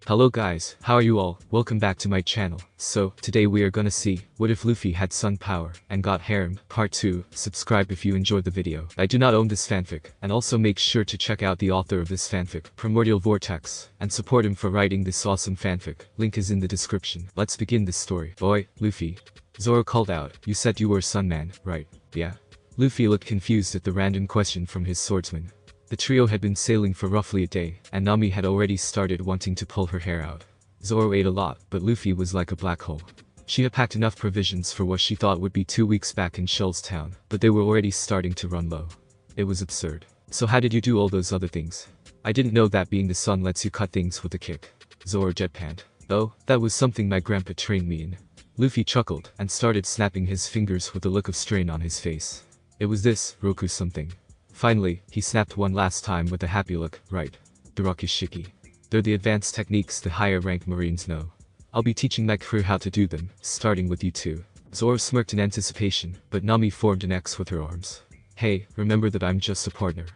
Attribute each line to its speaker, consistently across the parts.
Speaker 1: Hello guys, how are you all? Welcome back to my channel. So, today we are gonna see, what if Luffy had sun power, and got harem, part 2, subscribe if you enjoyed the video. I do not own this fanfic, and also make sure to check out the author of this fanfic, Primordial Vortex, and support him for writing this awesome fanfic, link is in the description. Let's begin this story. Boy, Luffy. Zoro called out, you said you were a sun man, right? Yeah. Luffy looked confused at the random question from his swordsman. The trio had been sailing for roughly a day, and Nami had already started wanting to pull her hair out. Zoro ate a lot, but Luffy was like a black hole. She had packed enough provisions for what she thought would be 2 weeks back in Shell's town, but they were already starting to run low. It was absurd. So how did you do all those other things? I didn't know that being the sun lets you cut things with a kick. Zoro jetpanned. Oh, that was something my grandpa trained me in. Luffy chuckled, and started snapping his fingers with a look of strain on his face. It was this, Roku something. Finally, he snapped one last time with a happy look, right. The Rakishiki. They're the advanced techniques the higher ranked marines know. I'll be teaching my crew how to do them, starting with you two. Zoro smirked in anticipation, but Nami formed an X with her arms. Hey, remember that I'm just a partner.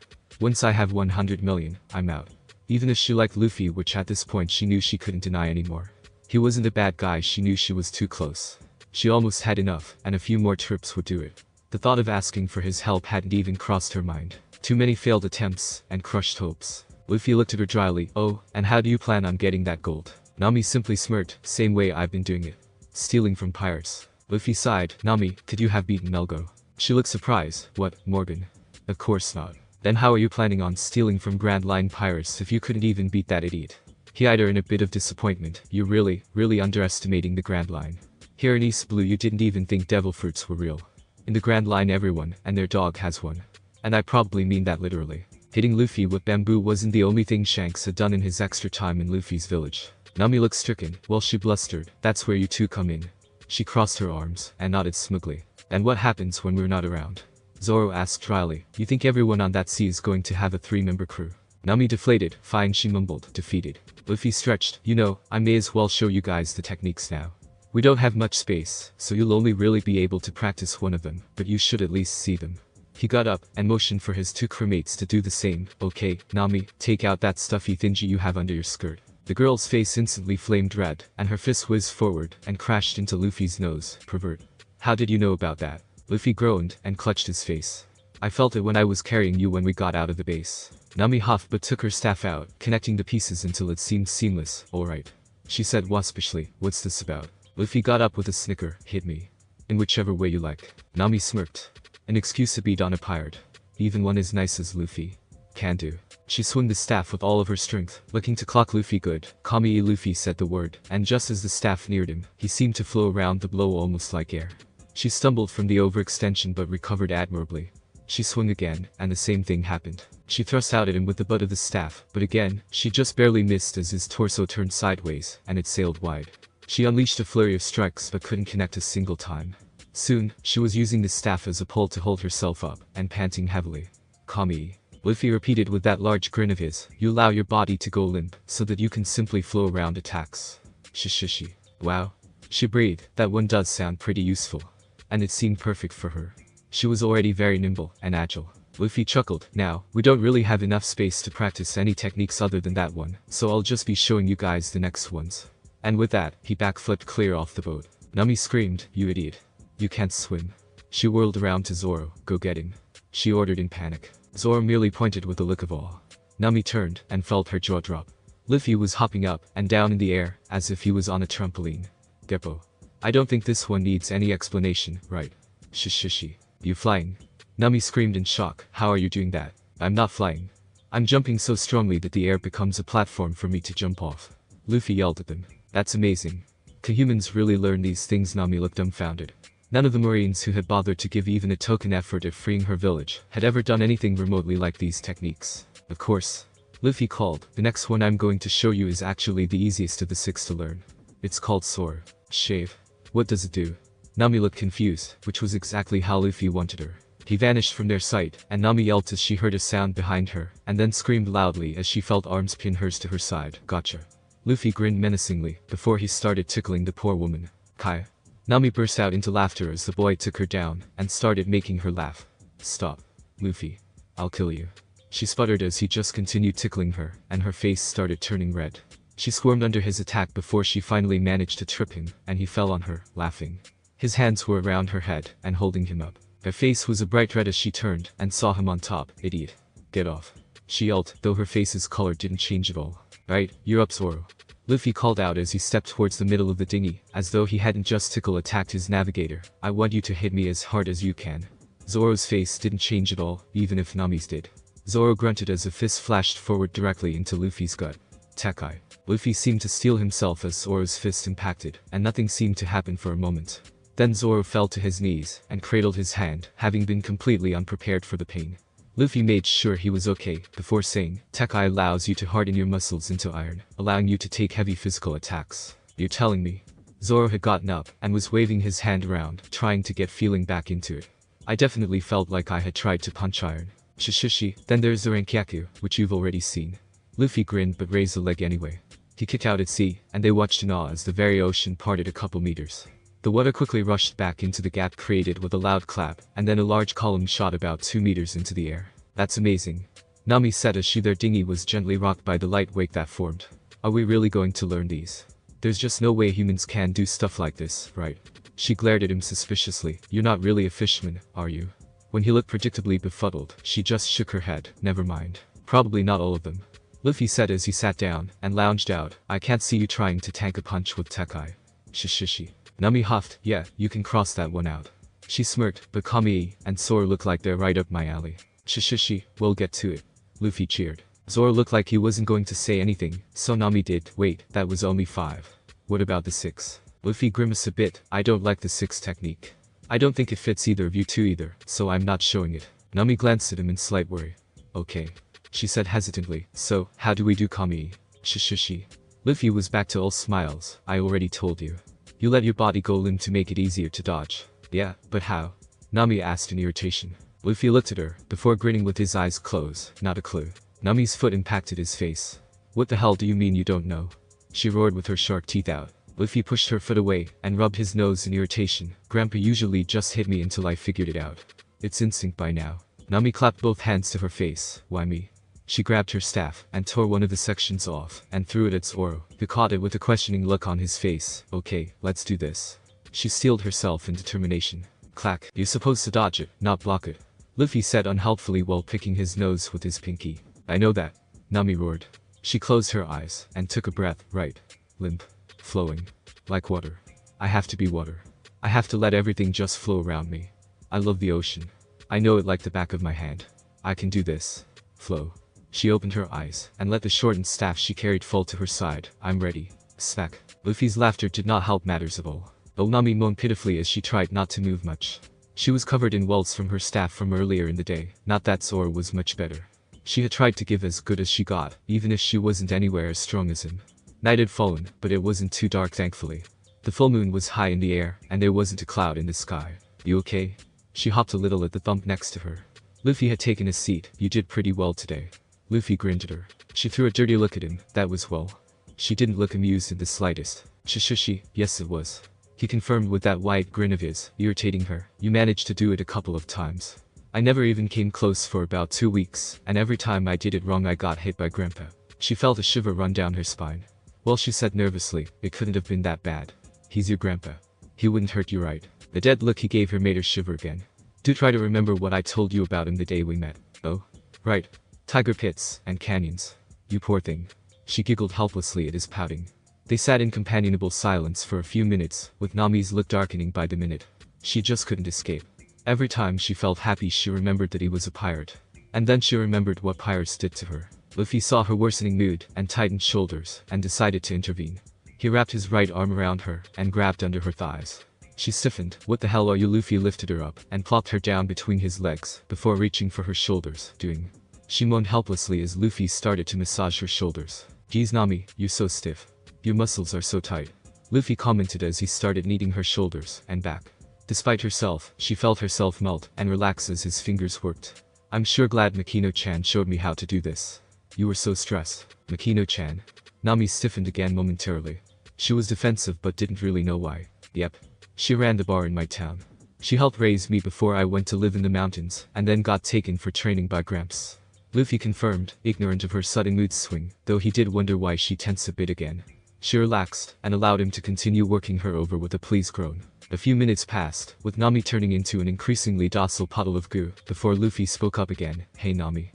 Speaker 1: Once I have 100 million, I'm out. Even if she liked Luffy, which at this point she knew she couldn't deny anymore. He wasn't a bad guy, she knew she was too close. She almost had enough, and a few more trips would do it. The thought of asking for his help hadn't even crossed her mind. Too many failed attempts, and crushed hopes. Luffy looked at her dryly. Oh, and how do you plan on getting that gold? Nami simply smirked, same way I've been doing it. Stealing from pirates. Luffy sighed. Nami, could you have beaten Melgo? She looked surprised. What, Morgan? Of course not. Then how are you planning on stealing from Grand Line pirates if you couldn't even beat that idiot? He eyed her in a bit of disappointment. You're really underestimating the Grand Line. Here in East Blue you didn't even think devil fruits were real. In the Grand Line everyone, and their dog has one. And I probably mean that literally. Hitting Luffy with bamboo wasn't the only thing Shanks had done in his extra time in Luffy's village. Nami looked stricken. Well, she blustered. That's where you two come in. She crossed her arms, and nodded smugly. And what happens when we're not around? Zoro asked dryly. You think everyone on that sea is going to have a 3-member crew? Nami deflated. Fine, she mumbled, defeated. Luffy stretched. You know, I may as well show you guys the techniques now. We don't have much space, so you'll only really be able to practice one of them, but you should at least see them. He got up, and motioned for his 2 crewmates to do the same. Okay, Nami, take out that stuffy thingy you have under your skirt. The girl's face instantly flamed red, and her fist whizzed forward, and crashed into Luffy's nose. Pervert. How did you know about that? Luffy groaned, and clutched his face. I felt it when I was carrying you when we got out of the base. Nami huffed but took her staff out, connecting the pieces until it seemed seamless. Alright. She said waspishly, what's this about? Luffy got up with a snicker. Hit me. In whichever way you like. Nami smirked. An excuse to beat on a pirate. Even one as nice as Luffy. Can do. She swung the staff with all of her strength, looking to clock Luffy good. Kami Luffy said the word, and just as the staff neared him, he seemed to flow around the blow almost like air. She stumbled from the overextension but recovered admirably. She swung again, and the same thing happened. She thrust out at him with the butt of the staff, but again, she just barely missed as his torso turned sideways, and it sailed wide. She unleashed a flurry of strikes but couldn't connect a single time. Soon, she was using the staff as a pole to hold herself up, and panting heavily. Kami. Luffy repeated with that large grin of his, you allow your body to go limp, so that you can simply flow around attacks. Shishishi. Wow. She breathed, that one does sound pretty useful. And it seemed perfect for her. She was already very nimble, and agile. Luffy chuckled. Now, we don't really have enough space to practice any techniques other than that one, so I'll just be showing you guys the next ones. And with that, he backflipped clear off the boat. Nami screamed, you idiot. You can't swim. She whirled around to Zoro. Go get him. She ordered in panic. Zoro merely pointed with a look of awe. Nami turned, and felt her jaw drop. Luffy was hopping up and down in the air, as if he was on a trampoline. Geppo. I don't think this one needs any explanation, right? Shishishi. You flying? Nami screamed in shock. How are you doing that? I'm not flying. I'm jumping so strongly that the air becomes a platform for me to jump off. Luffy yelled at them. That's amazing. Can humans really learn these things? Nami looked dumbfounded. None of the Marines who had bothered to give even a token effort at freeing her village had ever done anything remotely like these techniques. Of course. Luffy called, the next one I'm going to show you is actually the easiest of the 6 to learn. It's called Soar. Shave. What does it do? Nami looked confused, which was exactly how Luffy wanted her. He vanished from their sight, and Nami yelled as she heard a sound behind her, and then screamed loudly as she felt arms pin hers to her side. Gotcha. Luffy grinned menacingly, before he started tickling the poor woman. Kai. Nami burst out into laughter as the boy took her down, and started making her laugh. Stop. Luffy. I'll kill you. She sputtered as he just continued tickling her, and her face started turning red. She squirmed under his attack before she finally managed to trip him, and he fell on her, laughing. His hands were around her head and holding him up. Her face was a bright red as she turned and saw him on top. Idiot. Get off. She yelled, though her face's color didn't change at all. Right, you're up, Zoro. Luffy called out as he stepped towards the middle of the dinghy, as though he hadn't just attacked his navigator. I want you to hit me as hard as you can. Zoro's face didn't change at all, even if Nami's did. Zoro grunted as a fist flashed forward directly into Luffy's gut. Tekai. Luffy seemed to steel himself as Zoro's fist impacted, and nothing seemed to happen for a moment. Then Zoro fell to his knees and cradled his hand, having been completely unprepared for the pain. Luffy made sure he was okay, before saying, Tekai allows you to harden your muscles into iron, allowing you to take heavy physical attacks. You're telling me? Zoro had gotten up and was waving his hand around, trying to get feeling back into it. I definitely felt like I had tried to punch iron. Shishishi, then there's the Rankyaku, which you've already seen. Luffy grinned but raised a leg anyway. He kicked out at sea, and they watched in awe as the very ocean parted a couple meters. The water quickly rushed back into the gap created with a loud clap, and then a large column shot about 2 meters into the air. That's amazing. Nami said as their dinghy was gently rocked by the light wake that formed. Are we really going to learn these? There's just no way humans can do stuff like this, right? She glared at him suspiciously. You're not really a fisherman, are you? When he looked predictably befuddled, she just shook her head. Never mind. Probably not all of them. Luffy said as he sat down and lounged out. I can't see you trying to tank a punch with Tekai. Shishishi. Nami huffed. Yeah, you can cross that one out. She smirked, but Kamii and Zoro look like they're right up my alley. Shishishi, we'll get to it. Luffy cheered. Zoro looked like he wasn't going to say anything, so Nami did. Wait, that was only 5. What about the 6? Luffy grimaced a bit. I don't like the 6 technique. I don't think it fits either of you two either, so I'm not showing it. Nami glanced at him in slight worry. Okay. She said hesitantly, so, how do we do Kamii? Shishishi. Luffy was back to all smiles. I already told you. You let your body go limp to make it easier to dodge. Yeah, but how? Nami asked in irritation. Luffy looked at her, before grinning with his eyes closed. Not a clue. Nami's foot impacted his face. What the hell do you mean you don't know? She roared with her sharp teeth out. Luffy pushed her foot away and rubbed his nose in irritation. Grandpa usually just hit me until I figured it out. It's instinct by now. Nami clapped both hands to her face. Why me? She grabbed her staff and tore one of the sections off and threw it at Zoro, who caught it with a questioning look on his face. Okay, let's do this. She steeled herself in determination. Clack. You're supposed to dodge it, not block it. Luffy said unhelpfully while picking his nose with his pinky. I know that. Nami roared. She closed her eyes and took a breath. Right. Limp. Flowing. Like water. I have to be water. I have to let everything just flow around me. I love the ocean. I know it like the back of my hand. I can do this. Flow. She opened her eyes and let the shortened staff she carried fall to her side. I'm ready. Smack. Luffy's laughter did not help matters at all. Nami moaned pitifully as she tried not to move much. She was covered in welts from her staff from earlier in the day. Not that Zoro was much better. She had tried to give as good as she got, even if she wasn't anywhere as strong as him. Night had fallen, but it wasn't too dark thankfully. The full moon was high in the air, and there wasn't a cloud in the sky. You okay? She hopped a little at the thump next to her. Luffy had taken a seat. You did pretty well today. Luffy grinned at her. She threw a dirty look at him. That was well. She didn't look amused in the slightest. Shishishi, yes it was. He confirmed with that wide grin of his, irritating her. You managed to do it a couple of times. I never even came close for about 2 weeks, and every time I did it wrong I got hit by Grandpa. She felt a shiver run down her spine. Well, she said nervously, it couldn't have been that bad. He's your grandpa. He wouldn't hurt you, right? The dead look he gave her made her shiver again. Do try to remember what I told you about him the day we met. Oh? Right. Tiger pits and canyons. You poor thing. She giggled helplessly at his pouting. They sat in companionable silence for a few minutes, with Nami's look darkening by the minute. She just couldn't escape. Every time she felt happy she remembered that he was a pirate. And then she remembered what pirates did to her. Luffy saw her worsening mood and tightened shoulders and decided to intervene. He wrapped his right arm around her and grabbed under her thighs. She stiffened. What the hell are you? Luffy lifted her up and plopped her down between his legs before reaching for her shoulders. Doing. She moaned helplessly as Luffy started to massage her shoulders. Geez Nami, you're so stiff. Your muscles are so tight. Luffy commented as he started kneading her shoulders and back. Despite herself, she felt herself melt and relax as his fingers worked. I'm sure glad Makino-chan showed me how to do this. You were so stressed. Makino-chan. Nami stiffened again momentarily. She was defensive but didn't really know why. Yep. She ran the bar in my town. She helped raise me before I went to live in the mountains and then got taken for training by Gramps. Luffy confirmed, ignorant of her sudden mood swing, though he did wonder why she tensed a bit again. She relaxed, and allowed him to continue working her over with a pleased groan. A few minutes passed, with Nami turning into an increasingly docile puddle of goo, before Luffy spoke up again. Hey Nami.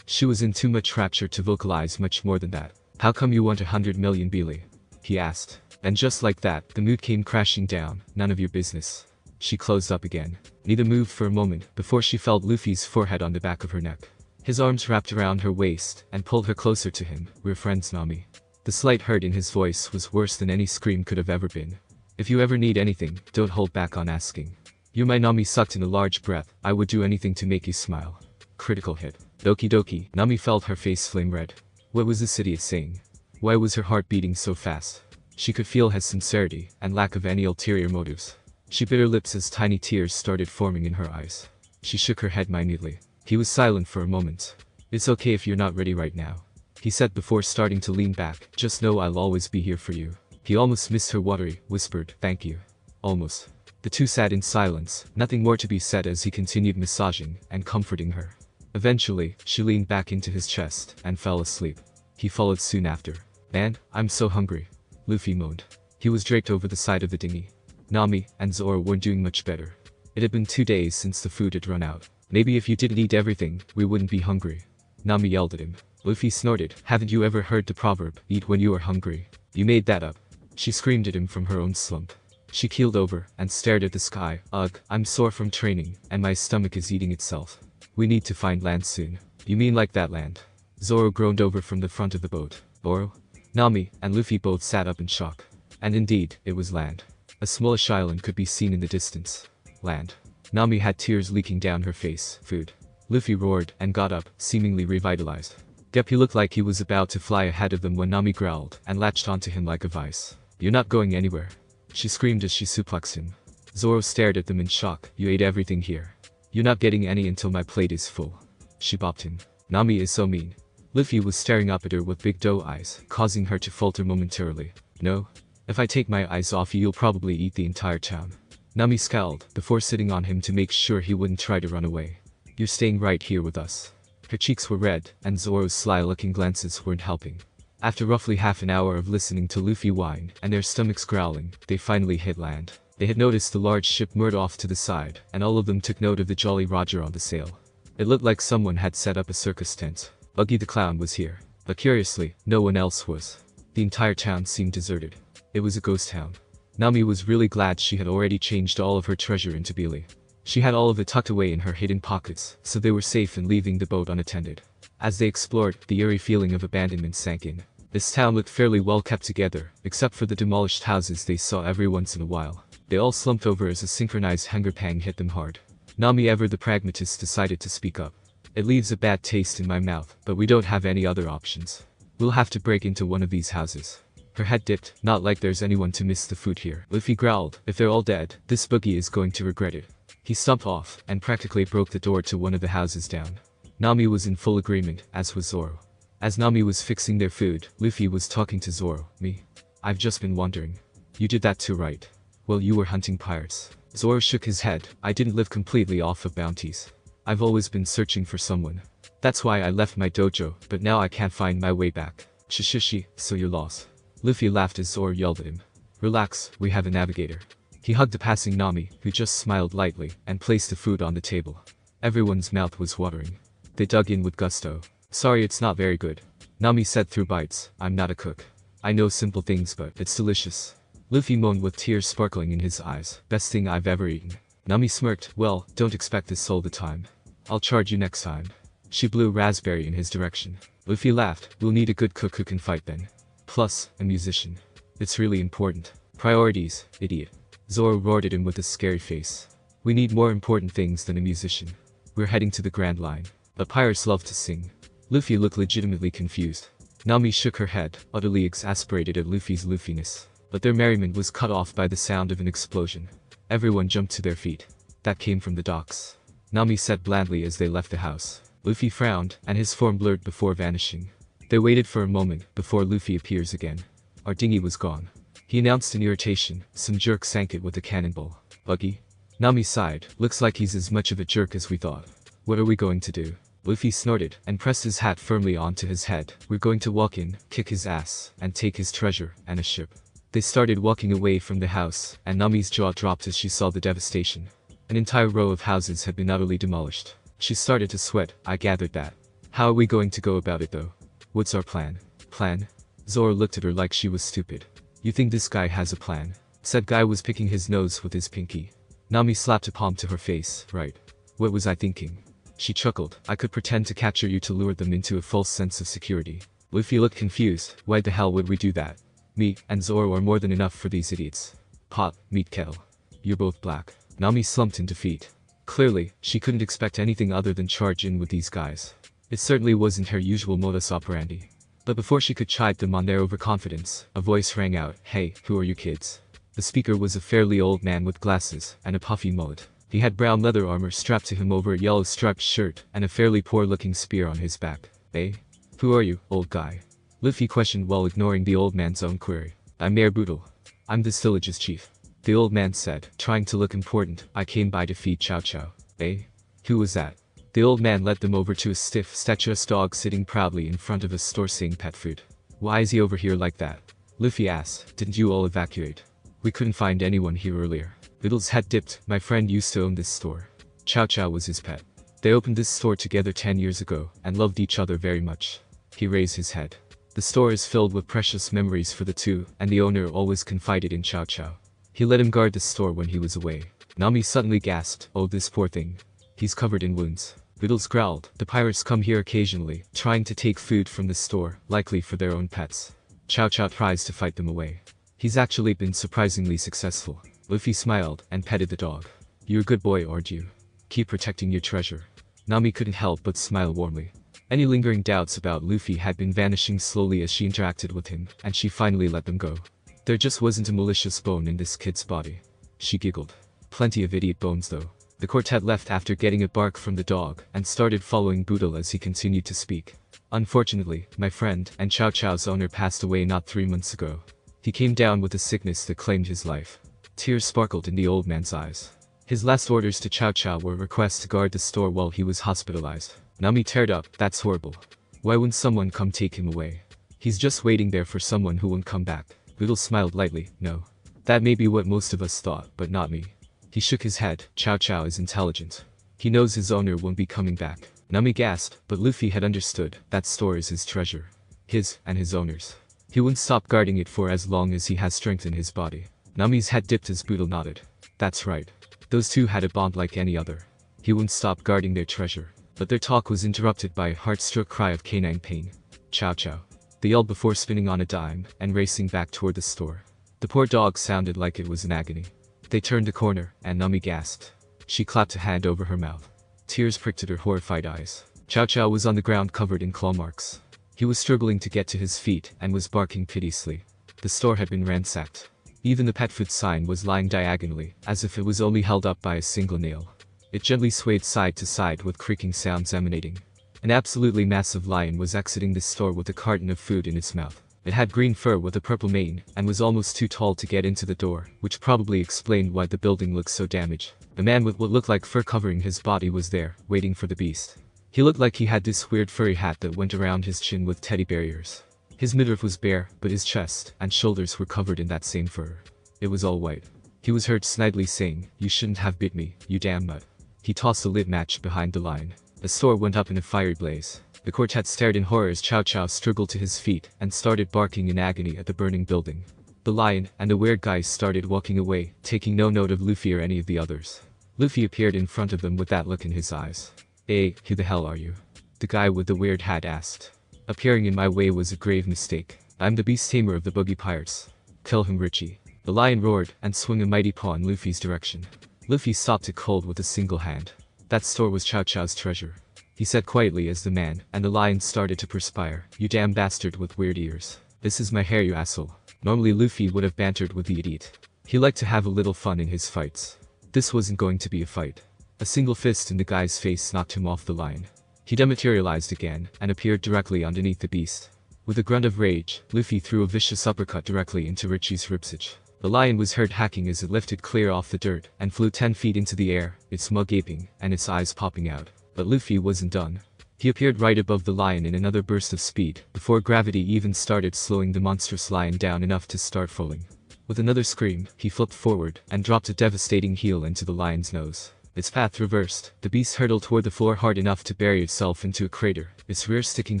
Speaker 1: She was in too much rapture to vocalize much more than that. How come you want 100 million Beely? He asked. And just like that, the mood came crashing down. None of your business. She closed up again. Neither moved for a moment, before she felt Luffy's forehead on the back of her neck. His arms wrapped around her waist, and pulled her closer to him. We're friends, Nami. The slight hurt in his voice was worse than any scream could have ever been. If you ever need anything, don't hold back on asking. You my Nami sucked in a large breath. I would do anything to make you smile. Critical hit. Doki doki. Nami felt her face flame red. What was this idiot saying? Why was her heart beating so fast? She could feel his sincerity, and lack of any ulterior motives. She bit her lips as tiny tears started forming in her eyes. She shook her head minutely. He was silent for a moment. It's okay if you're not ready right now, he said before starting to lean back. Just know I'll always be here for you. He almost missed her watery, whispered, thank you. Almost. The two sat in silence, nothing more to be said as he continued massaging and comforting her. Eventually, she leaned back into his chest and fell asleep. He followed soon after. Man, I'm so hungry, Luffy moaned. He was draped over the side of the dinghy. Nami and Zoro weren't doing much better. It had been 2 days since the food had run out. Maybe if you didn't eat everything, we wouldn't be hungry. Nami yelled at him. Luffy snorted. Haven't you ever heard the proverb, eat when you are hungry? You made that up. She screamed at him from her own slump. She keeled over and stared at the sky. Ugh, I'm sore from training, and my stomach is eating itself. We need to find land soon. You mean like that land? Zoro groaned over from the front of the boat. Oro? Nami and Luffy both sat up in shock. And indeed, it was land. A smallish island could be seen in the distance. Land. Nami had tears leaking down her face. Food. Luffy roared and got up, seemingly revitalized. Yep, he looked like he was about to fly ahead of them when Nami growled and latched onto him like a vice. You're not going anywhere, she screamed as she suplexed him. Zoro stared at them in shock. You ate everything here. You're not getting any until my plate is full. She bopped him. Nami is so mean. Luffy was staring up at her with big doe eyes, causing her to falter momentarily. No? If I take my eyes off you, you'll probably eat the entire town. Nami scowled, before sitting on him to make sure he wouldn't try to run away. You're staying right here with us. Her cheeks were red, and Zoro's sly-looking glances weren't helping. After roughly half an hour of listening to Luffy whine and their stomachs growling, they finally hit land. They had noticed the large ship moored off to the side, and all of them took note of the Jolly Roger on the sail. It looked like someone had set up a circus tent. Buggy the Clown was here, but curiously, no one else was. The entire town seemed deserted. It was a ghost town. Nami was really glad she had already changed all of her treasure into Beely. She had all of it tucked away in her hidden pockets, so they were safe in leaving the boat unattended. As they explored, the eerie feeling of abandonment sank in. This town looked fairly well kept together, except for the demolished houses they saw every once in a while. They all slumped over as a synchronized hunger pang hit them hard. Nami, ever the pragmatist, decided to speak up. It leaves a bad taste in my mouth, but we don't have any other options. We'll have to break into one of these houses. Her head dipped. Not like there's anyone to miss the food here. Luffy growled. If they're all dead, this boogie is going to regret it. He stomped off, and practically broke the door to one of the houses down. Nami was in full agreement, as was Zoro. As Nami was fixing their food, Luffy was talking to Zoro. Me? I've just been wondering. You did that too, right? Well, you were hunting pirates. Zoro shook his head. I didn't live completely off of bounties. I've always been searching for someone. That's why I left my dojo, but now I can't find my way back. Shishishi, so you're lost. Luffy laughed as Zoro yelled at him. Relax, we have a navigator. He hugged the passing Nami, who just smiled lightly, and placed the food on the table. Everyone's mouth was watering. They dug in with gusto. Sorry, it's not very good, Nami said through bites. I'm not a cook. I know simple things, but it's delicious. Luffy moaned with tears sparkling in his eyes. Best thing I've ever eaten. Nami smirked. Well, don't expect this all the time. I'll charge you next time. She blew raspberry in his direction. Luffy laughed. We'll need a good cook who can fight then. Plus, a musician. It's really important. Priorities, idiot. Zoro roared at him with a scary face. We need more important things than a musician. We're heading to the Grand Line. But pirates love to sing. Luffy looked legitimately confused. Nami shook her head, utterly exasperated at Luffy's Luffiness. But their merriment was cut off by the sound of an explosion. Everyone jumped to their feet. That came from the docks, Nami said blandly as they left the house. Luffy frowned, and his form blurred before vanishing. They waited for a moment before Luffy appears again. Our dinghy was gone, he announced in irritation. Some jerk sank it with a cannonball. Buggy? Nami sighed. Looks like he's as much of a jerk as we thought. What are we going to do? Luffy snorted and pressed his hat firmly onto his head. We're going to walk in, kick his ass, and take his treasure and a ship. They started walking away from the house, and Nami's jaw dropped as she saw the devastation. An entire row of houses had been utterly demolished. She started to sweat. I gathered that. How are we going to go about it though? What's our plan? Plan? Zoro looked at her like she was stupid. You think this guy has a plan? Said guy was picking his nose with his pinky. Nami slapped a palm to her face. Right. What was I thinking? She chuckled. I could pretend to capture you to lure them into a false sense of security. Luffy looked confused. Why the hell would we do that? Me and Zoro are more than enough for these idiots. Pot, meat kettle. You're both black. Nami slumped in defeat. Clearly, she couldn't expect anything other than charge in with these guys. It certainly wasn't her usual modus operandi. But before she could chide them on their overconfidence, a voice rang out. Hey, who are you kids? The speaker was a fairly old man with glasses and a puffy mullet. He had brown leather armor strapped to him over a yellow striped shirt and a fairly poor-looking spear on his back. Eh? Who are you, old guy? Luffy questioned while ignoring the old man's own query. I'm Mayor Boodle. I'm this village's chief. The old man said, trying to look important. I came by to feed Chow Chow. Eh? Who was that? The old man led them over to a stiff, statuesque dog sitting proudly in front of a store saying pet food. Why is he over here like that? Luffy asked. Didn't you all evacuate? We couldn't find anyone here earlier. Boodle's head dipped. My friend used to own this store. Chow Chow was his pet. They opened this store together 10 years ago and loved each other very much. He raised his head. The store is filled with precious memories for the two, and the owner always confided in Chow Chow. He let him guard the store when he was away. Nami suddenly gasped. Oh, this poor thing. He's covered in wounds. Boodles growled. The pirates come here occasionally, trying to take food from the store, likely for their own pets. Chow Chow tries to fight them away. He's actually been surprisingly successful. Luffy smiled and petted the dog. You're a good boy, aren't you? Keep protecting your treasure. Nami couldn't help but smile warmly. Any lingering doubts about Luffy had been vanishing slowly as she interacted with him, and she finally let them go. There just wasn't a malicious bone in this kid's body. She giggled. Plenty of idiot bones though. The quartet left after getting a bark from the dog and started following Boodle as he continued to speak. Unfortunately, my friend and Chow Chow's owner passed away not 3 months ago. He came down with a sickness that claimed his life. Tears sparkled in the old man's eyes. His last orders to Chow Chow were requests to guard the store while he was hospitalized. Nami teared up. That's horrible. Why wouldn't someone come take him away? He's just waiting there for someone who won't come back. Boodle smiled lightly. No. That may be what most of us thought, but not me. He shook his head. Chow Chow is intelligent. He knows his owner won't be coming back. Nami gasped, but Luffy had understood. That store is his treasure. His and his owner's. He wouldn't stop guarding it for as long as he has strength in his body. Nami's head dipped as Boodle nodded. That's right. Those two had a bond like any other. He wouldn't stop guarding their treasure. But their talk was interrupted by a heart-struck cry of canine pain. Chow Chow. They yelled before spinning on a dime and racing back toward the store. The poor dog sounded like it was in agony. They turned the corner, and Nami gasped. She clapped a hand over her mouth. Tears pricked at her horrified eyes. Chow Chow was on the ground covered in claw marks. He was struggling to get to his feet and was barking piteously. The store had been ransacked. Even the pet food sign was lying diagonally, as if it was only held up by a single nail. It gently swayed side to side with creaking sounds emanating. An absolutely massive lion was exiting the store with a carton of food in its mouth. It had green fur with a purple mane, and was almost too tall to get into the door, which probably explained why the building looked so damaged. The man with what looked like fur covering his body was there, waiting for the beast. He looked like he had this weird furry hat that went around his chin with teddy bear ears. His midriff was bare, but his chest and shoulders were covered in that same fur. It was all white. He was heard snidely saying, "You shouldn't have bit me, you damn mutt." He tossed a lit match behind the lion. The store went up in a fiery blaze. The quartet stared in horror as Chow Chow struggled to his feet and started barking in agony at the burning building. The lion and the weird guys started walking away, taking no note of Luffy or any of the others. Luffy appeared in front of them with that look in his eyes. "Hey, who the hell are you?" The guy with the weird hat asked. "Appearing in my way was a grave mistake. I'm the beast tamer of the Boogie Pirates. Kill him, Richie." The lion roared and swung a mighty paw in Luffy's direction. Luffy stopped it cold with a single hand. That store was Chow Chow's treasure. He said quietly as the man and the lion started to perspire. "You damn bastard with weird ears. This is my hair, you asshole." Normally Luffy would have bantered with the idiot. He liked to have a little fun in his fights. This wasn't going to be a fight. A single fist in the guy's face knocked him off the line. He dematerialized again and appeared directly underneath the beast. With a grunt of rage, Luffy threw a vicious uppercut directly into Richie's ribsage. The lion was heard hacking as it lifted clear off the dirt and flew 10 feet into the air, its mug gaping and its eyes popping out. But Luffy wasn't done. He appeared right above the lion in another burst of speed, before gravity even started slowing the monstrous lion down enough to start falling. With another scream, he flipped forward, and dropped a devastating heel into the lion's nose. Its path reversed, the beast hurtled toward the floor hard enough to bury itself into a crater, its rear sticking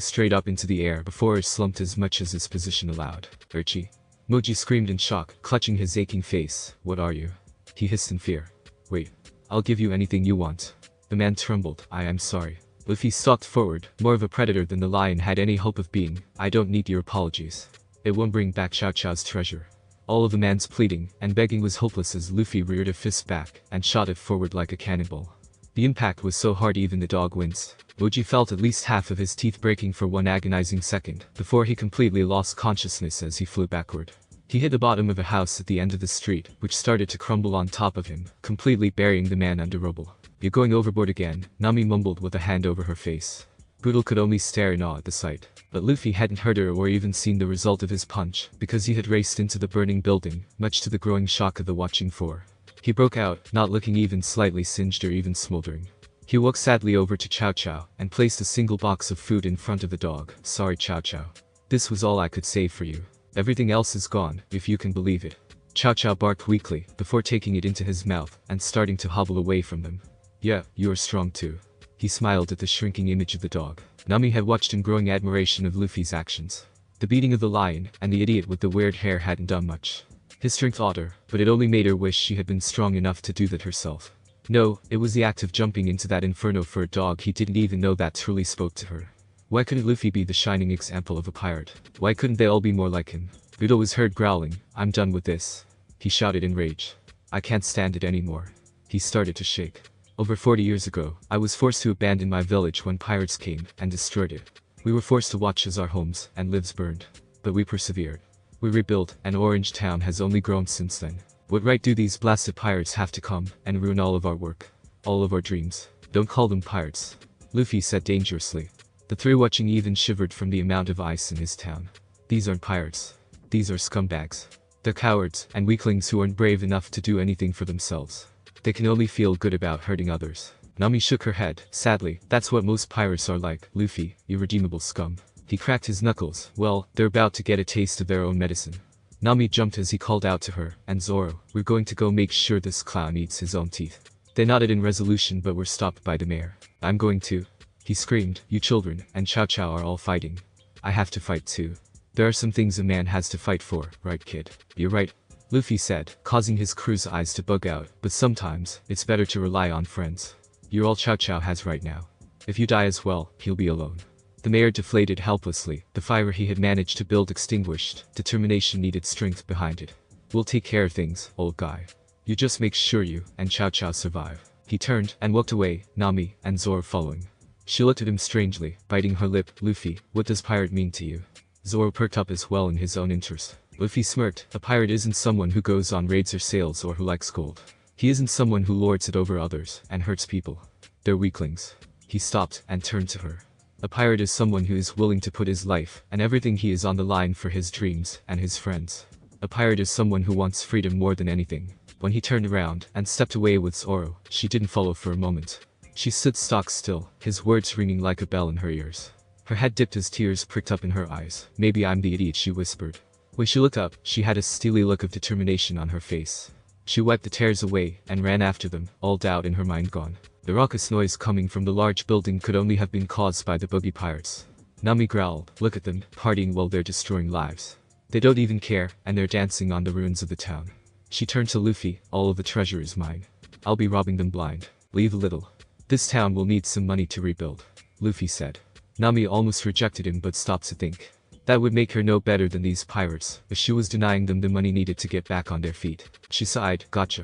Speaker 1: straight up into the air before it slumped as much as its position allowed. Urchi. Moji screamed in shock, clutching his aching face. What are you? He hissed in fear. Wait. I'll give you anything you want. The man trembled. I am sorry. Luffy stalked forward, more of a predator than the lion had any hope of being. I don't need your apologies. It won't bring back Chow Chow's treasure. All of the man's pleading and begging was hopeless as Luffy reared a fist back and shot it forward like a cannonball. The impact was so hard even the dog winced. Moji felt at least half of his teeth breaking for one agonizing second, before he completely lost consciousness as he flew backward. He hit the bottom of a house at the end of the street, which started to crumble on top of him, completely burying the man under rubble. You're going overboard again, Nami mumbled with a hand over her face. Boodle could only stare in awe at the sight. But Luffy hadn't heard her or even seen the result of his punch, because he had raced into the burning building, much to the growing shock of the watching four. He broke out, not looking even slightly singed or even smoldering. He walked sadly over to Chow Chow, and placed a single box of food in front of the dog. Sorry Chow Chow. This was all I could save for you. Everything else is gone, if you can believe it. Chow Chow barked weakly, before taking it into his mouth, and starting to hobble away from them. Yeah, you are strong too. He smiled at the shrinking image of the dog. Nami had watched in growing admiration of Luffy's actions. The beating of the lion, and the idiot with the weird hair hadn't done much. His strength awed her, but it only made her wish she had been strong enough to do that herself. No, it was the act of jumping into that inferno for a dog he didn't even know that truly spoke to her. Why couldn't Luffy be the shining example of a pirate? Why couldn't they all be more like him? Budo was heard growling. I'm done with this. He shouted in rage. I can't stand it anymore. He started to shake. Over 40 years ago, I was forced to abandon my village when pirates came and destroyed it. We were forced to watch as our homes and lives burned. But we persevered. We rebuilt, and Orange Town has only grown since then. What right do these blasted pirates have to come and ruin all of our work? All of our dreams? Don't call them pirates. Luffy said dangerously. The three watching even shivered from the amount of ice in his town. These aren't pirates. These are scumbags. They're cowards and weaklings who aren't brave enough to do anything for themselves. They can only feel good about hurting others. Nami shook her head. Sadly, that's what most pirates are like. Luffy, irredeemable scum. He cracked his knuckles. Well, they're about to get a taste of their own medicine. Nami jumped as he called out to her. And Zoro, we're going to go make sure this clown eats his own teeth. They nodded in resolution but were stopped by the mayor. I'm going to. He screamed. You children and Chow Chow are all fighting. I have to fight too. There are some things a man has to fight for, right kid? You're right. Luffy said, causing his crew's eyes to bug out, but sometimes, it's better to rely on friends. You're all Chow Chow has right now. If you die as well, he'll be alone. The mayor deflated helplessly, the fire he had managed to build extinguished, determination needed strength behind it. We'll take care of things, old guy. You just make sure you and Chow Chow survive. He turned and walked away, Nami and Zoro following. She looked at him strangely, biting her lip. Luffy, what does pirate mean to you? Zoro perked up as well in his own interest. Luffy smirked. A pirate isn't someone who goes on raids or sails or who likes gold. He isn't someone who lords it over others and hurts people. They're weaklings. He stopped and turned to her. A pirate is someone who is willing to put his life and everything he is on the line for his dreams and his friends. A pirate is someone who wants freedom more than anything. When he turned around and stepped away with Zoro, she didn't follow for a moment. She stood stock still, his words ringing like a bell in her ears. Her head dipped as tears pricked up in her eyes. Maybe I'm the idiot, she whispered. When she looked up, she had a steely look of determination on her face. She wiped the tears away and ran after them, all doubt in her mind gone. The raucous noise coming from the large building could only have been caused by the boogie pirates. Nami growled, look at them, partying while they're destroying lives. They don't even care, and they're dancing on the ruins of the town. She turned to Luffy, all of the treasure is mine. I'll be robbing them blind. Leave a little. This town will need some money to rebuild. Luffy said. Nami almost rejected him but stopped to think. That would make her no better than these pirates, if she was denying them the money needed to get back on their feet. She sighed, gotcha.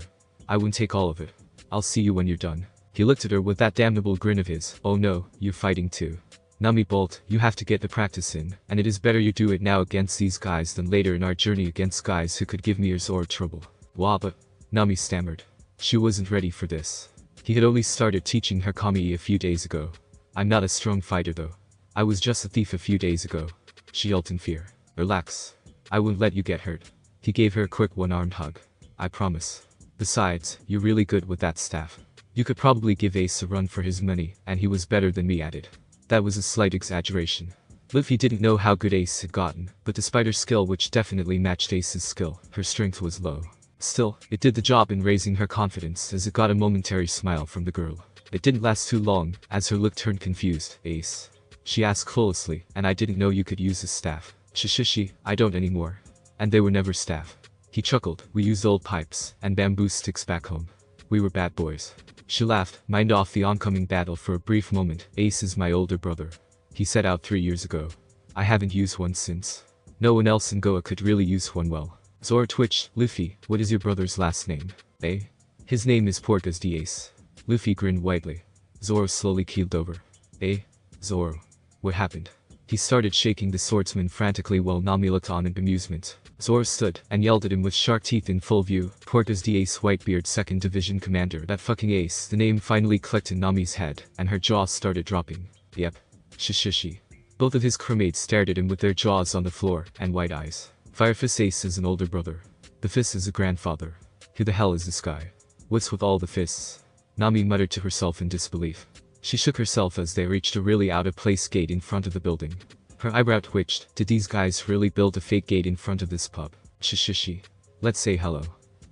Speaker 1: I won't take all of it. I'll see you when you're done. He looked at her with that damnable grin of his. Oh no, you're fighting too. Nami Bolt, you have to get the practice in, and it is better you do it now against these guys than later in our journey against guys who could give me or Zoro trouble. Wah but, Nami stammered. She wasn't ready for this. He had only started teaching her Kami a few days ago. I'm not a strong fighter though. I was just a thief a few days ago. She yelped in fear. Relax. I won't let you get hurt. He gave her a quick one-armed hug. I promise. Besides, you're really good with that staff. You could probably give Ace a run for his money, and he was better than me at it. That was a slight exaggeration. Luffy didn't know how good Ace had gotten, but despite her skill which definitely matched Ace's skill, her strength was low. Still, it did the job in raising her confidence as it got a momentary smile from the girl. It didn't last too long, as her look turned confused. Ace? She asked cluelessly, and I didn't know you could use a staff. Shishishi, I don't anymore. And they were never staff. He chuckled, we used old pipes, and bamboo sticks back home. We were bad boys. She laughed, mind off the oncoming battle for a brief moment. Ace is my older brother. He set out 3 years ago. I haven't used one since. No one else in Goa could really use one well. Zoro twitched. Luffy, what is your brother's last name? Eh? His name is Portas de Ace. Luffy grinned widely. Zoro slowly keeled over. Eh? Zoro. What happened? He started shaking the swordsman frantically while Nami looked on in bemusement. Zoro stood and yelled at him with shark teeth in full view. Portas de Ace, Whitebeard, 2nd Division Commander. That fucking Ace. The name finally clicked in Nami's head, and her jaw started dropping. Yep. Shishishi. Both of his crewmates stared at him with their jaws on the floor and wide eyes. Firefist Ace is an older brother. The fist is a grandfather. Who the hell is this guy? What's with all the fists? Nami muttered to herself in disbelief. She shook herself as they reached a really out-of-place gate in front of the building. Her eyebrow twitched. Did these guys really build a fake gate in front of this pub? Shishishi. Let's say hello.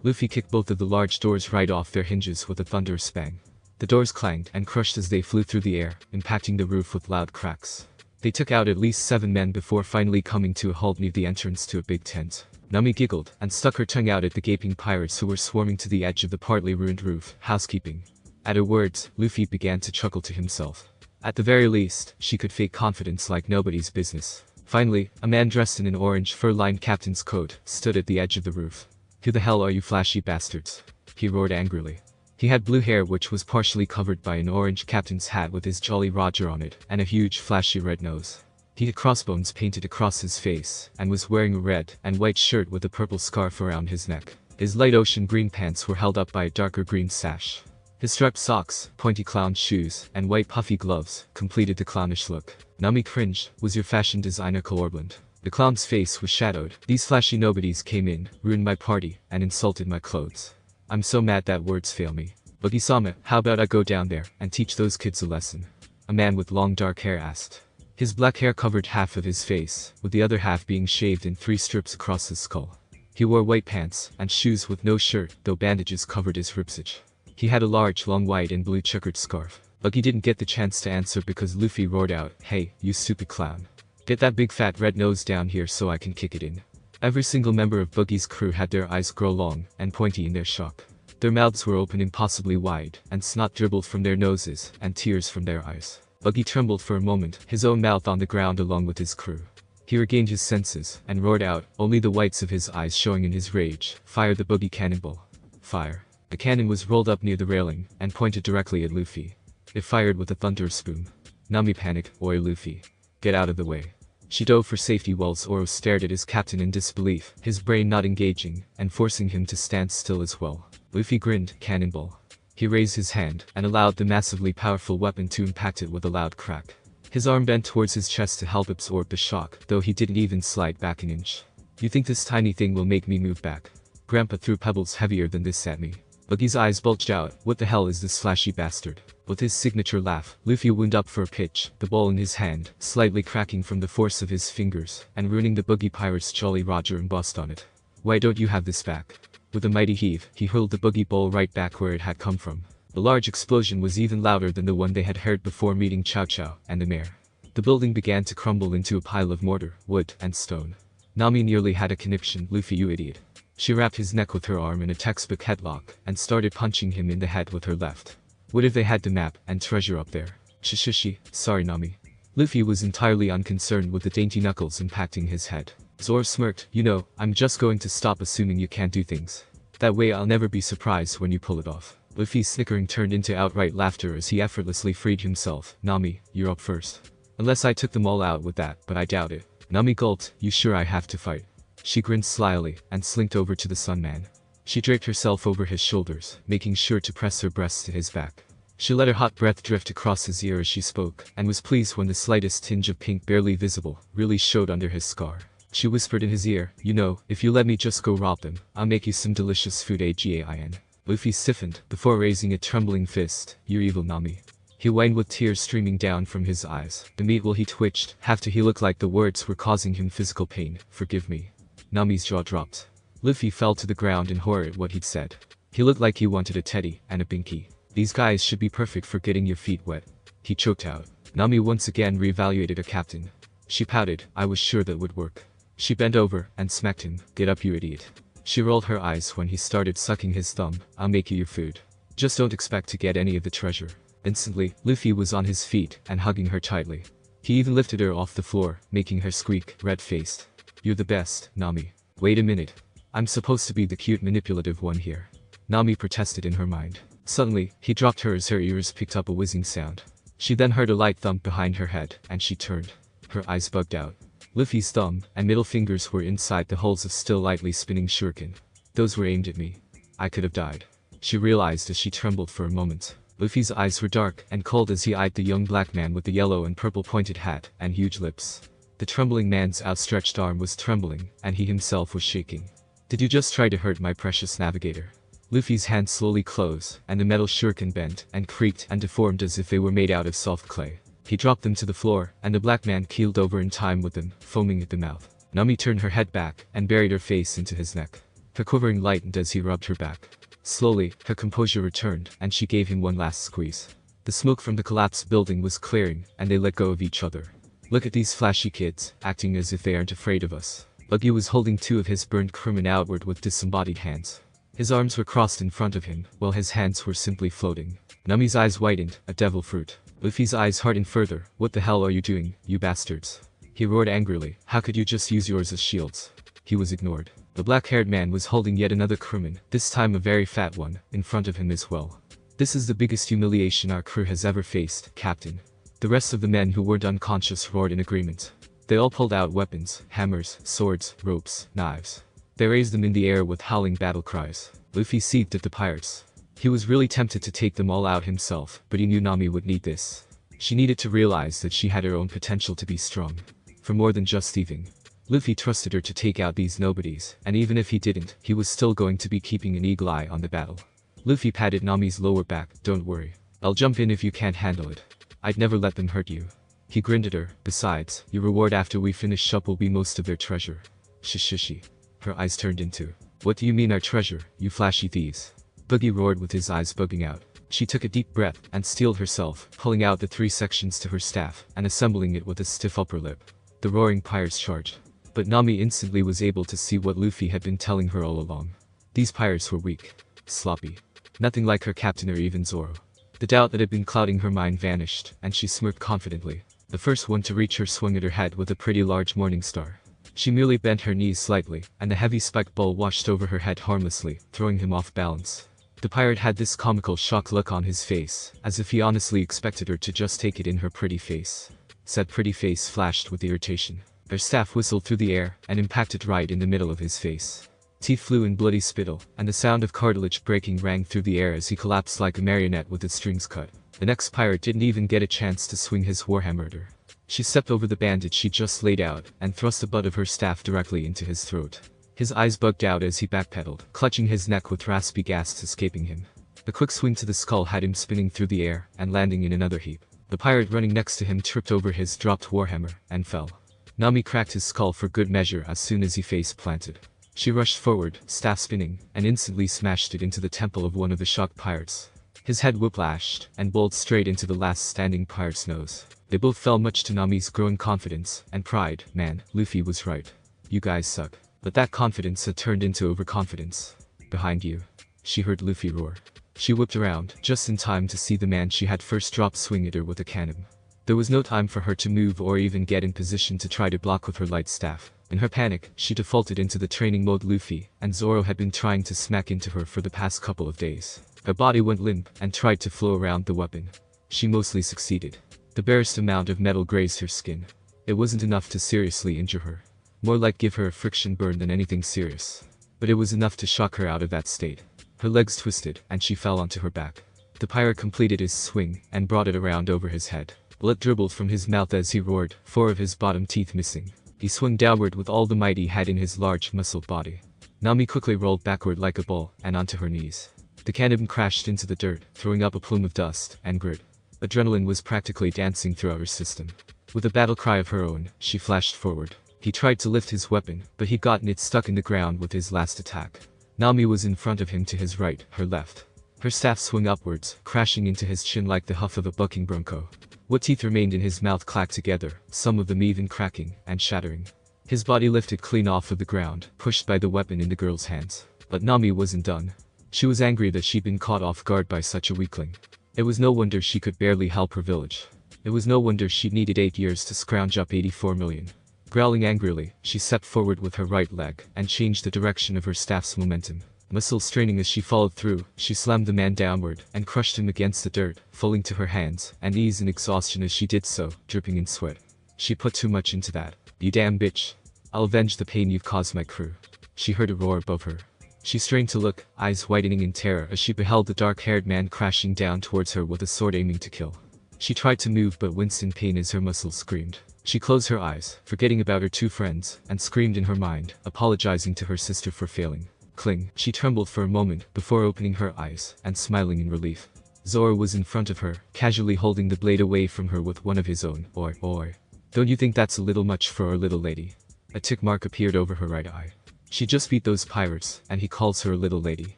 Speaker 1: Luffy kicked both of the large doors right off their hinges with a thunderous bang. The doors clanged and crushed as they flew through the air, impacting the roof with loud cracks. They took out at least 7 men before finally coming to a halt near the entrance to a big tent. Nami giggled and stuck her tongue out at the gaping pirates who were swarming to the edge of the partly ruined roof. Housekeeping. At her words, Luffy began to chuckle to himself. At the very least, she could fake confidence like nobody's business. Finally, a man dressed in an orange fur-lined captain's coat stood at the edge of the roof. Who the hell are you flashy bastards? He roared angrily. He had blue hair which was partially covered by an orange captain's hat with his Jolly Roger on it, and a huge flashy red nose. He had crossbones painted across his face, and was wearing a red and white shirt with a purple scarf around his neck. His light ocean green pants were held up by a darker green sash. His striped socks, pointy clown shoes, and white puffy gloves completed the clownish look. Nami cringed. Was your fashion designer colorblind? The clown's face was shadowed. These flashy nobodies came in, ruined my party, and insulted my clothes. I'm so mad that words fail me. Buggy-sama, how about I go down there and teach those kids a lesson? A man with long dark hair asked. His black hair covered half of his face, with the other half being shaved in 3 strips across his skull. He wore white pants and shoes with no shirt, though bandages covered his ribsage. He had a large, long white and blue checkered scarf. Buggy didn't get the chance to answer because Luffy roared out, Hey, you stupid clown. Get that big fat red nose down here so I can kick it in. Every single member of Buggy's crew had their eyes grow long and pointy in their shock. Their mouths were open impossibly wide, and snot dribbled from their noses, and tears from their eyes. Buggy trembled for a moment, his own mouth on the ground along with his crew. He regained his senses, and roared out, only the whites of his eyes showing in his rage, Fire the Buggy cannonball. Fire. The cannon was rolled up near the railing, and pointed directly at Luffy. It fired with a thunderous boom. Nami panicked, Oi Luffy. Get out of the way. She dove for safety while Zoro stared at his captain in disbelief, his brain not engaging, and forcing him to stand still as well. Luffy grinned, cannonball. He raised his hand, and allowed the massively powerful weapon to impact it with a loud crack. His arm bent towards his chest to help absorb the shock, though he didn't even slide back an inch. You think this tiny thing will make me move back? Grandpa threw pebbles heavier than this at me. Buggy's eyes bulged out. What the hell is this flashy bastard? With his signature laugh, Luffy wound up for a pitch, the ball in his hand, slightly cracking from the force of his fingers, and ruining the Buggy Pirate's Jolly Roger embossed on it. Why don't you have this back? With a mighty heave, he hurled the Buggy ball right back where it had come from. The large explosion was even louder than the one they had heard before meeting Chow Chow and the mayor. The building began to crumble into a pile of mortar, wood, and stone. Nami nearly had a conniption. Luffy, you idiot. She wrapped his neck with her arm in a textbook headlock, and started punching him in the head with her left. What if they had the map and treasure up there? Shishishi, sorry Nami. Luffy was entirely unconcerned with the dainty knuckles impacting his head. Zoro smirked, you know, I'm just going to stop assuming you can't do things. That way I'll never be surprised when you pull it off. Luffy's snickering turned into outright laughter as he effortlessly freed himself. Nami, you're up first. Unless I took them all out with that, but I doubt it. Nami gulped, you sure I have to fight? She grinned slyly, and slinked over to the Sun Man. She draped herself over his shoulders, making sure to press her breasts to his back. She let her hot breath drift across his ear as she spoke, and was pleased when the slightest tinge of pink barely visible, really showed under his scar. She whispered in his ear, you know, if you let me just go rob them, I'll make you some delicious food. Again. Luffy stiffened, before raising a trembling fist, you're evil Nami. He whined with tears streaming down from his eyes. The meat while he twitched, half to he looked like the words were causing him physical pain. Forgive me. Nami's jaw dropped. Luffy fell to the ground in horror at what he'd said. He looked like he wanted a teddy and a binky. These guys should be perfect for getting your feet wet. He choked out. Nami once again reevaluated her captain. She pouted. I was sure that would work. She bent over and smacked him. Get up, you idiot. She rolled her eyes when he started sucking his thumb. I'll make you your food. Just don't expect to get any of the treasure. Instantly, Luffy was on his feet and hugging her tightly. He even lifted her off the floor, making her squeak, red-faced. You're the best, Nami. Wait a minute. I'm supposed to be the cute manipulative one here. Nami protested in her mind. Suddenly, he dropped her as her ears picked up a whizzing sound. She then heard a light thump behind her head, and she turned. Her eyes bugged out. Luffy's thumb and middle fingers were inside the holes of still lightly spinning shuriken. Those were aimed at me. I could have died. She realized as she trembled for a moment. Luffy's eyes were dark and cold as he eyed the young black man with the yellow and purple pointed hat and huge lips. The trembling man's outstretched arm was trembling, and he himself was shaking. Did you just try to hurt my precious navigator? Luffy's hand slowly closed, and the metal shuriken bent and creaked and deformed as if they were made out of soft clay. He dropped them to the floor, and the black man keeled over in time with them, foaming at the mouth. Nami turned her head back and buried her face into his neck. Her quivering lightened as he rubbed her back. Slowly, her composure returned, and she gave him one last squeeze. The smoke from the collapsed building was clearing, and they let go of each other. Look at these flashy kids, acting as if they aren't afraid of us. Buggy was holding two of his burned crewmen outward with disembodied hands. His arms were crossed in front of him, while his hands were simply floating. Nami's eyes widened, a devil fruit. Luffy's eyes hardened further. What the hell are you doing, you bastards? He roared angrily. How could you just use yours as shields? He was ignored. The black-haired man was holding yet another crewman, this time a very fat one, in front of him as well. This is the biggest humiliation our crew has ever faced, Captain. The rest of the men who weren't unconscious roared in agreement. They all pulled out weapons, hammers, swords, ropes, knives. They raised them in the air with howling battle cries. Luffy seethed at the pirates. He was really tempted to take them all out himself, but he knew Nami would need this. She needed to realize that she had her own potential to be strong. For more than just thieving. Luffy trusted her to take out these nobodies, and even if he didn't, he was still going to be keeping an eagle eye on the battle. Luffy patted Nami's lower back. Don't worry. I'll jump in if you can't handle it. I'd never let them hurt you. He grinned at her. Besides, your reward after we finish up will be most of their treasure. Shishishi. Her eyes turned into. What do you mean our treasure, you flashy thieves? Buggy roared with his eyes bugging out. She took a deep breath and steeled herself, pulling out the 3 sections to her staff and assembling it with a stiff upper lip. The roaring pirates charged. But Nami instantly was able to see what Luffy had been telling her all along. These pirates were weak. Sloppy. Nothing like her captain or even Zoro. The doubt that had been clouding her mind vanished, and she smirked confidently. The first one to reach her swung at her head with a pretty large morning star. She merely bent her knees slightly, and the heavy spiked ball washed over her head harmlessly, throwing him off balance. The pirate had this comical shocked look on his face, as if he honestly expected her to just take it in her pretty face. Said pretty face flashed with irritation. Her staff whistled through the air and impacted right in the middle of his face. Teeth flew in bloody spittle, and the sound of cartilage breaking rang through the air as he collapsed like a marionette with its strings cut. The next pirate didn't even get a chance to swing his warhammer at her. She stepped over the bandage she just laid out and thrust the butt of her staff directly into his throat. His eyes bugged out as he backpedaled, clutching his neck with raspy gasps escaping him. A quick swing to the skull had him spinning through the air and landing in another heap. The pirate running next to him tripped over his dropped warhammer and fell. Nami cracked his skull for good measure as soon as he face planted. She rushed forward, staff spinning, and instantly smashed it into the temple of one of the shocked pirates. His head whiplashed and bowled straight into the last standing pirate's nose. They both fell much to Nami's growing confidence and pride. Man, Luffy was right. You guys suck. But that confidence had turned into overconfidence. Behind you. She heard Luffy roar. She whipped around, just in time to see the man she had first dropped swing at her with a cannon. There was no time for her to move or even get in position to try to block with her light staff. In her panic, she defaulted into the training mode Luffy, and Zoro had been trying to smack into her for the past couple of days. Her body went limp and tried to flow around the weapon. She mostly succeeded. The barest amount of metal grazed her skin. It wasn't enough to seriously injure her. More like give her a friction burn than anything serious. But it was enough to shock her out of that state. Her legs twisted, and she fell onto her back. The pirate completed his swing and brought it around over his head. Blood dribbled from his mouth as he roared, 4 of his bottom teeth missing. He swung downward with all the might he had in his large muscled body. Nami quickly rolled backward like a ball and onto her knees. The cannon crashed into the dirt, throwing up a plume of dust and grit. Adrenaline was practically dancing throughout her system. With a battle cry of her own, she flashed forward. He tried to lift his weapon, but he'd gotten it stuck in the ground with his last attack. Nami was in front of him to his right, her left. Her staff swung upwards, crashing into his chin like the huff of a bucking bronco. What teeth remained in his mouth clacked together, some of them even cracking and shattering. His body lifted clean off of the ground, pushed by the weapon in the girl's hands. But Nami wasn't done. She was angry that she'd been caught off guard by such a weakling. It was no wonder she could barely help her village. It was no wonder she'd needed 8 years to scrounge up 84 million. Growling angrily, she stepped forward with her right leg and changed the direction of her staff's momentum. Muscles straining as she followed through, she slammed the man downward and crushed him against the dirt, falling to her hands and knees in exhaustion as she did so, dripping in sweat. She put too much into that. You damn bitch. I'll avenge the pain you've caused my crew. She heard a roar above her. She strained to look, eyes widening in terror as she beheld the dark-haired man crashing down towards her with a sword aiming to kill. She tried to move but winced in pain as her muscles screamed. She closed her eyes, forgetting about her 2 friends, and screamed in her mind, apologizing to her sister for failing. Cling. She trembled for a moment before opening her eyes and smiling in relief. Zoro was in front of her, casually holding the blade away from her with one of his own. Oi. Don't you think that's a little much for our little lady? A tick mark appeared over her right eye. She just beat those pirates, and he calls her a little lady.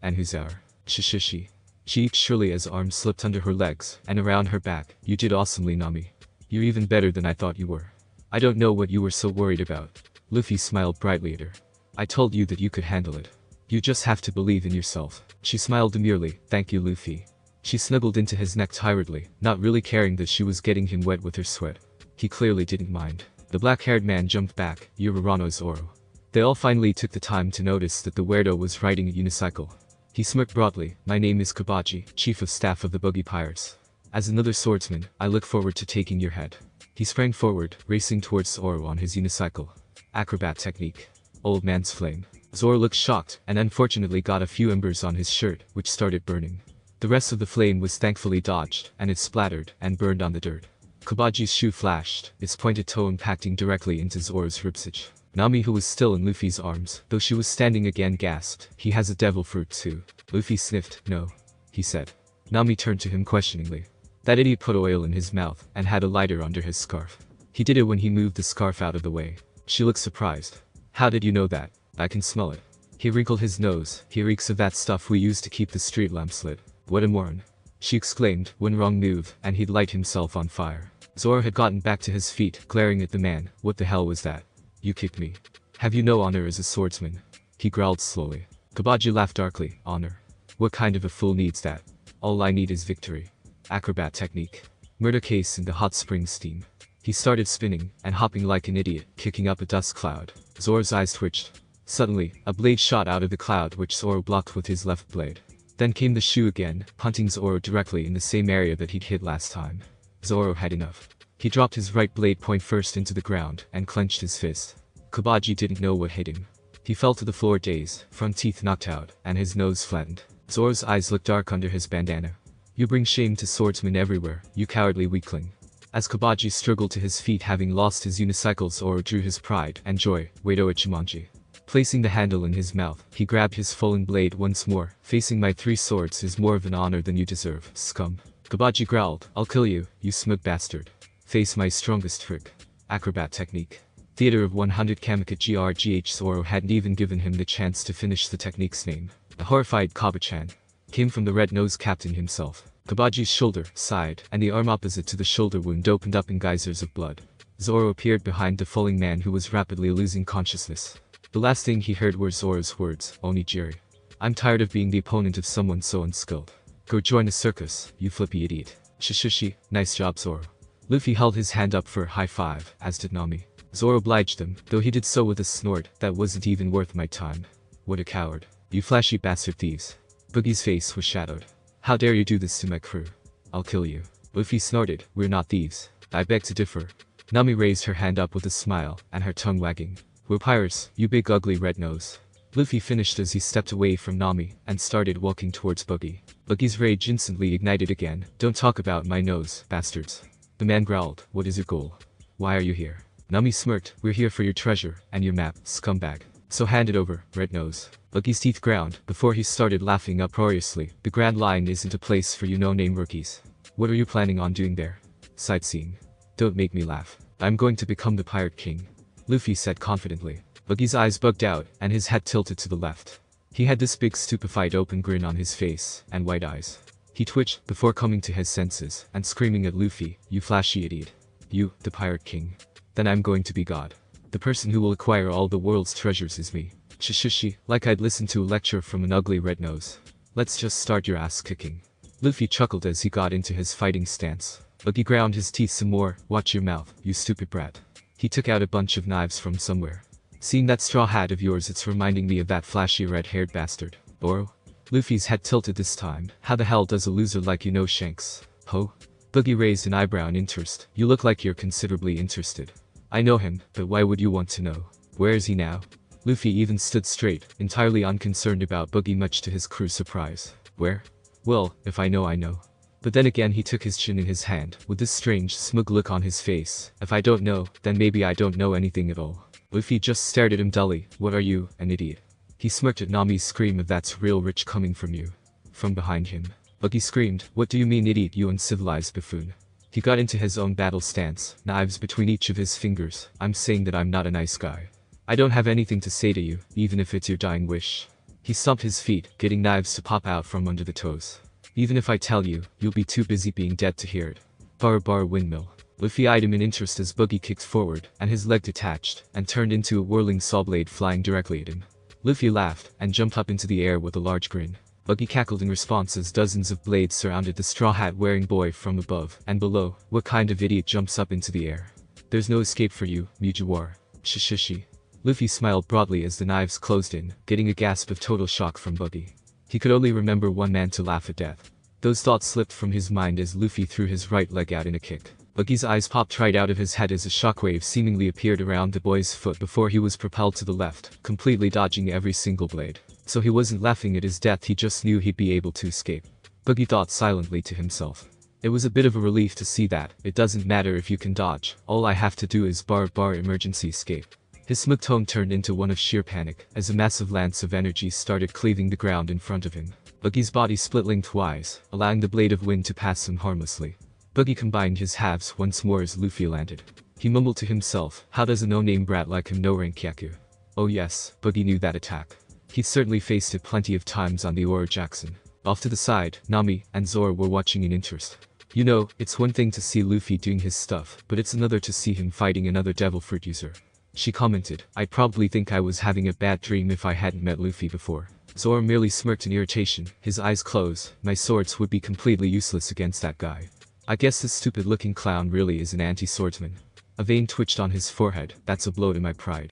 Speaker 1: And who's our? Shishishi. She eked surely as arms slipped under her legs and around her back. You did awesomely, Nami. You're even better than I thought you were. I don't know what you were so worried about. Luffy smiled brightly at her. I told you that you could handle it. You just have to believe in yourself. She smiled demurely. Thank you, Luffy. She snuggled into his neck tiredly, not really caring that she was getting him wet with her sweat. He clearly didn't mind. The black-haired man jumped back. You're Urano's Zoro. They all finally took the time to notice that the weirdo was riding a unicycle. He smirked broadly. My name is Kabaji, Chief of Staff of the Buggy Pirates. As another swordsman, I look forward to taking your head. He sprang forward, racing towards Zoro on his unicycle. Acrobat technique. Old man's flame. Zoro looked shocked, and unfortunately got a few embers on his shirt, which started burning. The rest of the flame was thankfully dodged, and it splattered and burned on the dirt. Kabaji's shoe flashed, its pointed toe impacting directly into Zoro's ribcage. Nami, who was still in Luffy's arms, though she was standing again, gasped. He has a devil fruit too. Luffy sniffed. No. He said. Nami turned to him questioningly. That idiot put oil in his mouth and had a lighter under his scarf. He did it when he moved the scarf out of the way. She looked surprised. How did you know that? I can smell it. He wrinkled his nose. He reeks of that stuff we use to keep the street lamps lit. What a moron. She exclaimed. One wrong move, and he'd light himself on fire. Zoro had gotten back to his feet, glaring at the man. What the hell was that? You kicked me. Have you no honor as a swordsman? He growled slowly. Kabaji laughed darkly. Honor? What kind of a fool needs that? All I need is victory. Acrobat technique. Murder case in the hot spring steam. He started spinning and hopping like an idiot, kicking up a dust cloud. Zoro's eyes twitched. Suddenly, a blade shot out of the cloud which Zoro blocked with his left blade. Then came the shoe again, punting Zoro directly in the same area that he'd hit last time. Zoro had enough. He dropped his right blade point first into the ground and clenched his fist. Kabaji didn't know what hit him. He fell to the floor dazed, front teeth knocked out, and his nose flattened. Zoro's eyes looked dark under his bandana. You bring shame to swordsmen everywhere, you cowardly weakling. As Kabaji struggled to his feet, having lost his unicycle, Zoro drew his pride and joy, Wado Ichimonji. Placing the handle in his mouth, he grabbed his fallen blade once more. Facing my 3 swords is more of an honor than you deserve, scum. Kabaji growled. I'll kill you, you smug bastard. Face my strongest trick. Acrobat technique. Theater of 100 Kamika GRGH. Zoro hadn't even given him the chance to finish the technique's name. The horrified Kaba-chan came from the red-nosed captain himself. Kabaji's shoulder, side, and the arm opposite to the shoulder wound opened up in geysers of blood. Zoro appeared behind the falling man who was rapidly losing consciousness. The last thing he heard were Zoro's words, Onigiri. I'm tired of being the opponent of someone so unskilled. Go join a circus, you flippy idiot. Shishishi, nice job, Zoro. Luffy held his hand up for a high five, as did Nami. Zoro obliged him, though he did so with a snort. That wasn't even worth my time. What a coward. You flashy bastard thieves. Boogie's face was shadowed. How dare you do this to my crew? I'll kill you. Luffy snorted. We're not thieves. I beg to differ. Nami raised her hand up with a smile, and her tongue wagging. We're pirates, you big ugly red nose. Luffy finished as he stepped away from Nami and started walking towards Buggy. Buggy's rage instantly ignited again. Don't talk about my nose, bastards. The man growled. What is your goal? Why are you here? Nami smirked. We're here for your treasure and your map, scumbag. So hand it over, red nose. Buggy's teeth ground before he started laughing uproariously. The Grand Line isn't a place for you no-name rookies. What are you planning on doing there? Sightseeing. Don't make me laugh. I'm going to become the Pirate King. Luffy said confidently. Buggy's eyes bugged out, and his head tilted to the left. He had this big stupefied open grin on his face, and white eyes. He twitched, before coming to his senses, and screaming at Luffy, "You flashy idiot. You, the Pirate King. Then I'm going to be God. The person who will acquire all the world's treasures is me." Shishishi, like I'd listened to a lecture from an ugly red nose. Let's just start your ass kicking. Luffy chuckled as he got into his fighting stance. Buggy ground his teeth some more. Watch your mouth, you stupid brat. He took out a bunch of knives from somewhere. Seeing that straw hat of yours, it's reminding me of that flashy red-haired bastard. Oro? Luffy's head tilted this time. How the hell does a loser like you know Shanks? Ho? Buggy raised an eyebrow in interest. You look like you're considerably interested. I know him, but why would you want to know? Where is he now? Luffy even stood straight, entirely unconcerned about Buggy, much to his crew's surprise. Where? Well, if I know, I know. But then again, he took his chin in his hand, with this strange, smug look on his face. If I don't know, then maybe I don't know anything at all. Luffy just stared at him dully. What are you, an idiot? He smirked at Nami's scream of "That's real rich coming from you." From behind him. Buggy screamed, "What do you mean, idiot, you uncivilized buffoon?" He got into his own battle stance, knives between each of his fingers. I'm saying that I'm not a nice guy. I don't have anything to say to you, even if it's your dying wish. He stomped his feet, getting knives to pop out from under the toes. Even if I tell you, you'll be too busy being dead to hear it. Bar windmill. Luffy eyed him in interest as Buggy kicked forward, and his leg detached, and turned into a whirling saw blade flying directly at him. Luffy laughed, and jumped up into the air with a large grin. Buggy cackled in response as dozens of blades surrounded the straw hat-wearing boy from above and below. What kind of idiot jumps up into the air? There's no escape for you, Mugiwara. Shishishi. Luffy smiled broadly as the knives closed in, getting a gasp of total shock from Buggy. He could only remember one man to laugh at death. Those thoughts slipped from his mind as Luffy threw his right leg out in a kick. Buggy's eyes popped right out of his head as a shockwave seemingly appeared around the boy's foot before he was propelled to the left, completely dodging every single blade. So he wasn't laughing at his death, he just knew he'd be able to escape. Buggy thought silently to himself. It was a bit of a relief to see that. It doesn't matter if you can dodge, all I have to do is bar emergency escape. His smug tone turned into one of sheer panic, as a massive lance of energy started cleaving the ground in front of him. Buggy's body split lengthwise, allowing the blade of wind to pass him harmlessly. Buggy combined his halves once more as Luffy landed. He mumbled to himself, how does a no-name brat like him know Rankyaku? Oh yes, Buggy knew that attack. He'd certainly faced it plenty of times on the Oro Jackson. Off to the side, Nami and Zoro were watching in interest. You know, it's one thing to see Luffy doing his stuff, but it's another to see him fighting another devil fruit user. She commented, I'd probably think I was having a bad dream if I hadn't met Luffy before. Zoro merely smirked in irritation, his eyes closed. My swords would be completely useless against that guy. I guess this stupid-looking clown really is an anti-swordsman. A vein twitched on his forehead. That's a blow to my pride.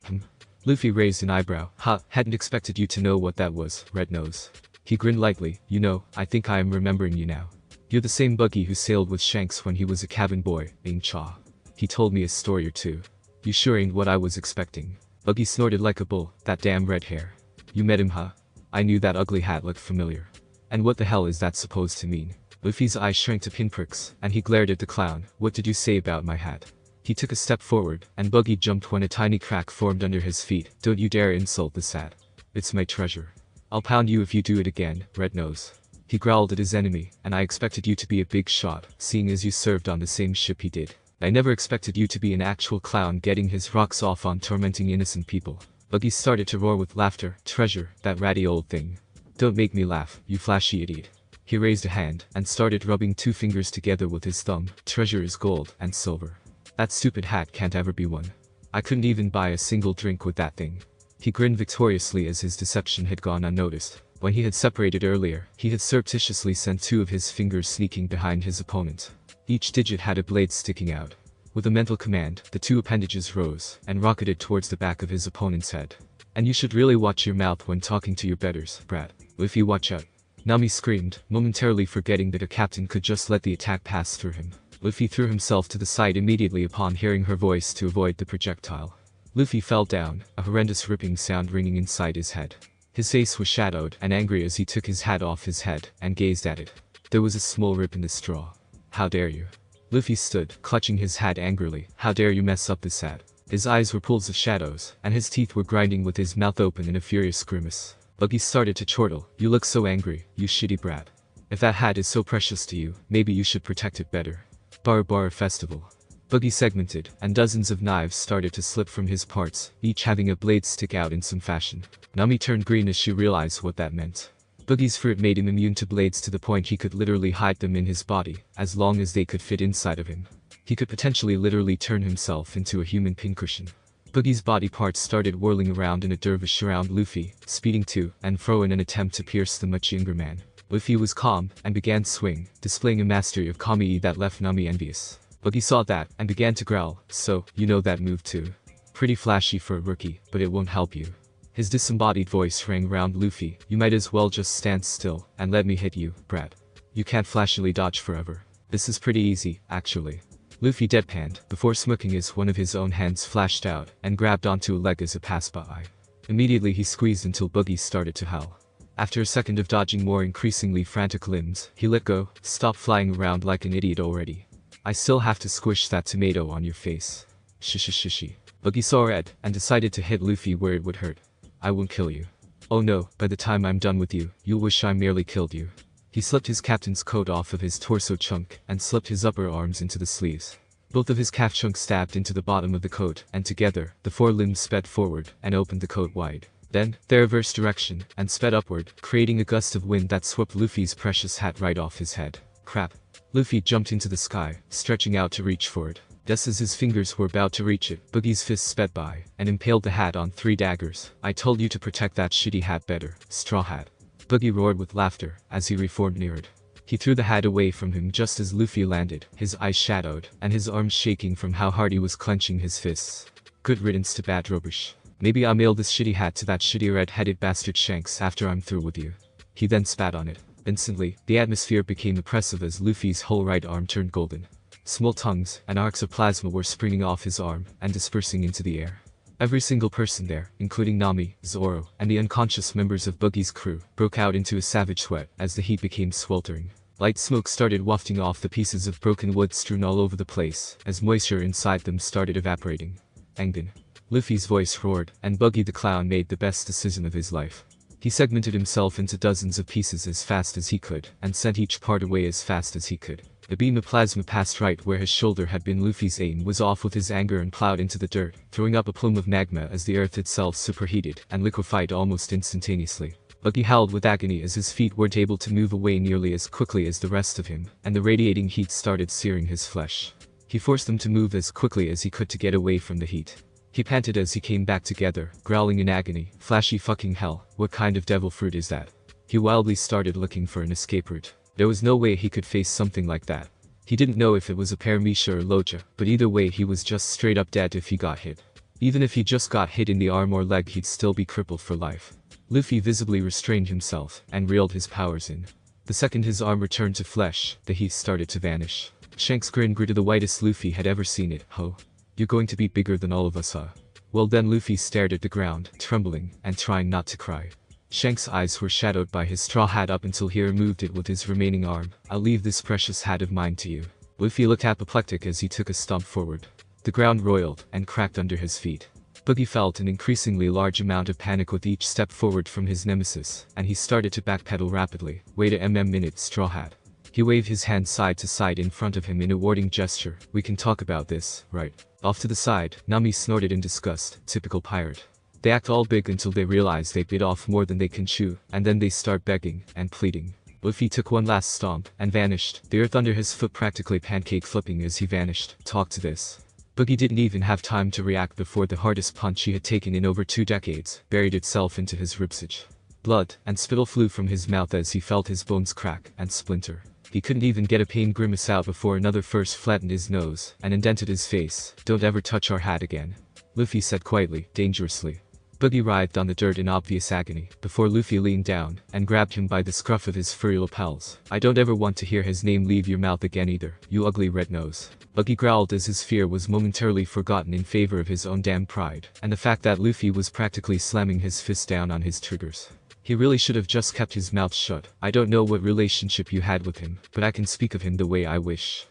Speaker 1: Luffy raised an eyebrow. Hadn't expected you to know what that was, Red Nose. He grinned lightly. You know, I think I am remembering you now. You're the same Buggy who sailed with Shanks when he was a cabin boy, ain't Cha. He told me a story or two. You sure ain't what I was expecting. Buggy snorted like a bull. That damn red hair. You met him, huh? I knew that ugly hat looked familiar. And what the hell is that supposed to mean? Luffy's eyes shrank to pinpricks, and he glared at the clown. What did you say about my hat? He took a step forward, and Buggy jumped when a tiny crack formed under his feet. Don't you dare insult this hat. It's my treasure. I'll pound you if you do it again, Red Nose. He growled at his enemy, and I expected you to be a big shot, seeing as you served on the same ship he did. I never expected you to be an actual clown getting his rocks off on tormenting innocent people. Buggy started to roar with laughter. Treasure, that ratty old thing. Don't make me laugh, you flashy idiot. He raised a hand, and started rubbing two fingers together with his thumb. Treasure is gold and silver. That stupid hat can't ever be won. I couldn't even buy a single drink with that thing. He grinned victoriously as his deception had gone unnoticed. When he had separated earlier, he had surreptitiously sent two of his fingers sneaking behind his opponent. Each digit had a blade sticking out. With a mental command, the two appendages rose, and rocketed towards the back of his opponent's head. And you should really watch your mouth when talking to your betters, brat. Luffy, watch out. Nami screamed, momentarily forgetting that a captain could just let the attack pass through him. Luffy threw himself to the side immediately upon hearing her voice to avoid the projectile. Luffy fell down, a horrendous ripping sound ringing inside his head. His face was shadowed and angry as he took his hat off his head and gazed at it. There was a small rip in the straw. How dare you? Luffy stood, clutching his hat angrily. How dare you mess up this hat? His eyes were pools of shadows, and his teeth were grinding with his mouth open in a furious grimace. Buggy started to chortle. You look so angry, you shitty brat. If that hat is so precious to you, maybe you should protect it better. Bar Festival. Buggy segmented, and dozens of knives started to slip from his parts, each having a blade stick out in some fashion. Nami turned green as she realized what that meant. Buggy's fruit made him immune to blades to the point he could literally hide them in his body, as long as they could fit inside of him. He could potentially literally turn himself into a human pincushion. Buggy's body parts started whirling around in a dervish around Luffy, speeding to and fro in an attempt to pierce the much younger man. Luffy was calm, and began swing, displaying a mastery of Kami that left Nami envious. Buggy saw that, and began to growl, so, you know that move too. Pretty flashy for a rookie, but it won't help you. His disembodied voice rang round Luffy, you might as well just stand still, and let me hit you, brat. You can't flashily dodge forever. This is pretty easy, actually. Luffy deadpanned, before smirking as one of his own hands flashed out, and grabbed onto a leg as it passed by. Immediately he squeezed until Buggy started to howl. After a second of dodging more increasingly frantic limbs, he let go, stopped flying around like an idiot already. I still have to squish that tomato on your face. Shishi. Buggy saw red, and decided to hit Luffy where it would hurt. I won't kill you. Oh no, by the time I'm done with you, you'll wish I merely killed you. He slipped his captain's coat off of his torso chunk, and slipped his upper arms into the sleeves. Both of his calf chunks stabbed into the bottom of the coat, and together, the four limbs sped forward, and opened the coat wide. Then, they reversed direction, and sped upward, creating a gust of wind that swept Luffy's precious hat right off his head. Crap. Luffy jumped into the sky, stretching out to reach for it. Just as his fingers were about to reach it, Buggy's fist sped by, and impaled the hat on 3 daggers. I told you to protect that shitty hat better, straw hat. Buggy roared with laughter, as he reformed near it. He threw the hat away from him just as Luffy landed, his eyes shadowed, and his arms shaking from how hard he was clenching his fists. Good riddance to bad rubbish. Maybe I'll mail this shitty hat to that shitty red-headed bastard Shanks after I'm through with you. He then spat on it. Instantly, the atmosphere became oppressive as Luffy's whole right arm turned golden. Small tongues and arcs of plasma were springing off his arm and dispersing into the air. Every single person there, including Nami, Zoro, and the unconscious members of Buggy's crew, broke out into a savage sweat as the heat became sweltering. Light smoke started wafting off the pieces of broken wood strewn all over the place, as moisture inside them started evaporating. Engen. Luffy's voice roared, and Buggy the Clown made the best decision of his life. He segmented himself into dozens of pieces as fast as he could, and sent each part away as fast as he could. A beam of plasma passed right where his shoulder had been. Luffy's aim was off with his anger and plowed into the dirt, throwing up a plume of magma as the earth itself superheated and liquefied almost instantaneously. Buggy howled with agony as his feet weren't able to move away nearly as quickly as the rest of him, and the radiating heat started searing his flesh. He forced them to move as quickly as he could to get away from the heat. He panted as he came back together, growling in agony, flashy fucking hell, what kind of devil fruit is that? He wildly started looking for an escape route. There was no way he could face something like that. He didn't know if it was a Paramecia or Loja, but either way he was just straight up dead if he got hit. Even if he just got hit in the arm or leg, he'd still be crippled for life. Luffy visibly restrained himself, and reeled his powers in. The second his arm returned to flesh, the heat started to vanish. Shanks' grin grew to the whitest Luffy had ever seen it. Ho. You're going to be bigger than all of us, huh? Well then, Luffy stared at the ground, trembling, and trying not to cry. Shanks' eyes were shadowed by his straw hat up until he removed it with his remaining arm. I'll leave this precious hat of mine to you. Luffy looked apoplectic as he took a stomp forward. The ground roiled and cracked under his feet. Buggy felt an increasingly large amount of panic with each step forward from his nemesis, and he started to backpedal rapidly. Wait a minute, straw hat. He waved his hand side to side in front of him in a warning gesture. We can talk about this, right? Off to the side, Nami snorted in disgust, typical pirate. They act all big until they realize they bit off more than they can chew, and then they start begging and pleading. Luffy took one last stomp and vanished, the earth under his foot practically pancake flipping as he vanished. Talk to this. Buggy didn't even have time to react before the hardest punch he had taken in over 2 decades buried itself into his ribsage. Blood and spittle flew from his mouth as he felt his bones crack and splinter. He couldn't even get a pain grimace out before another first flattened his nose and indented his face. Don't ever touch our hat again, Luffy said quietly, dangerously. Buggy writhed on the dirt in obvious agony, before Luffy leaned down and grabbed him by the scruff of his furry lapels. I don't ever want to hear his name leave your mouth again either, you ugly red nose. Buggy growled as his fear was momentarily forgotten in favor of his own damn pride, and the fact that Luffy was practically slamming his fist down on his triggers. He really should have just kept his mouth shut. I don't know what relationship you had with him, but I can speak of him the way I wish.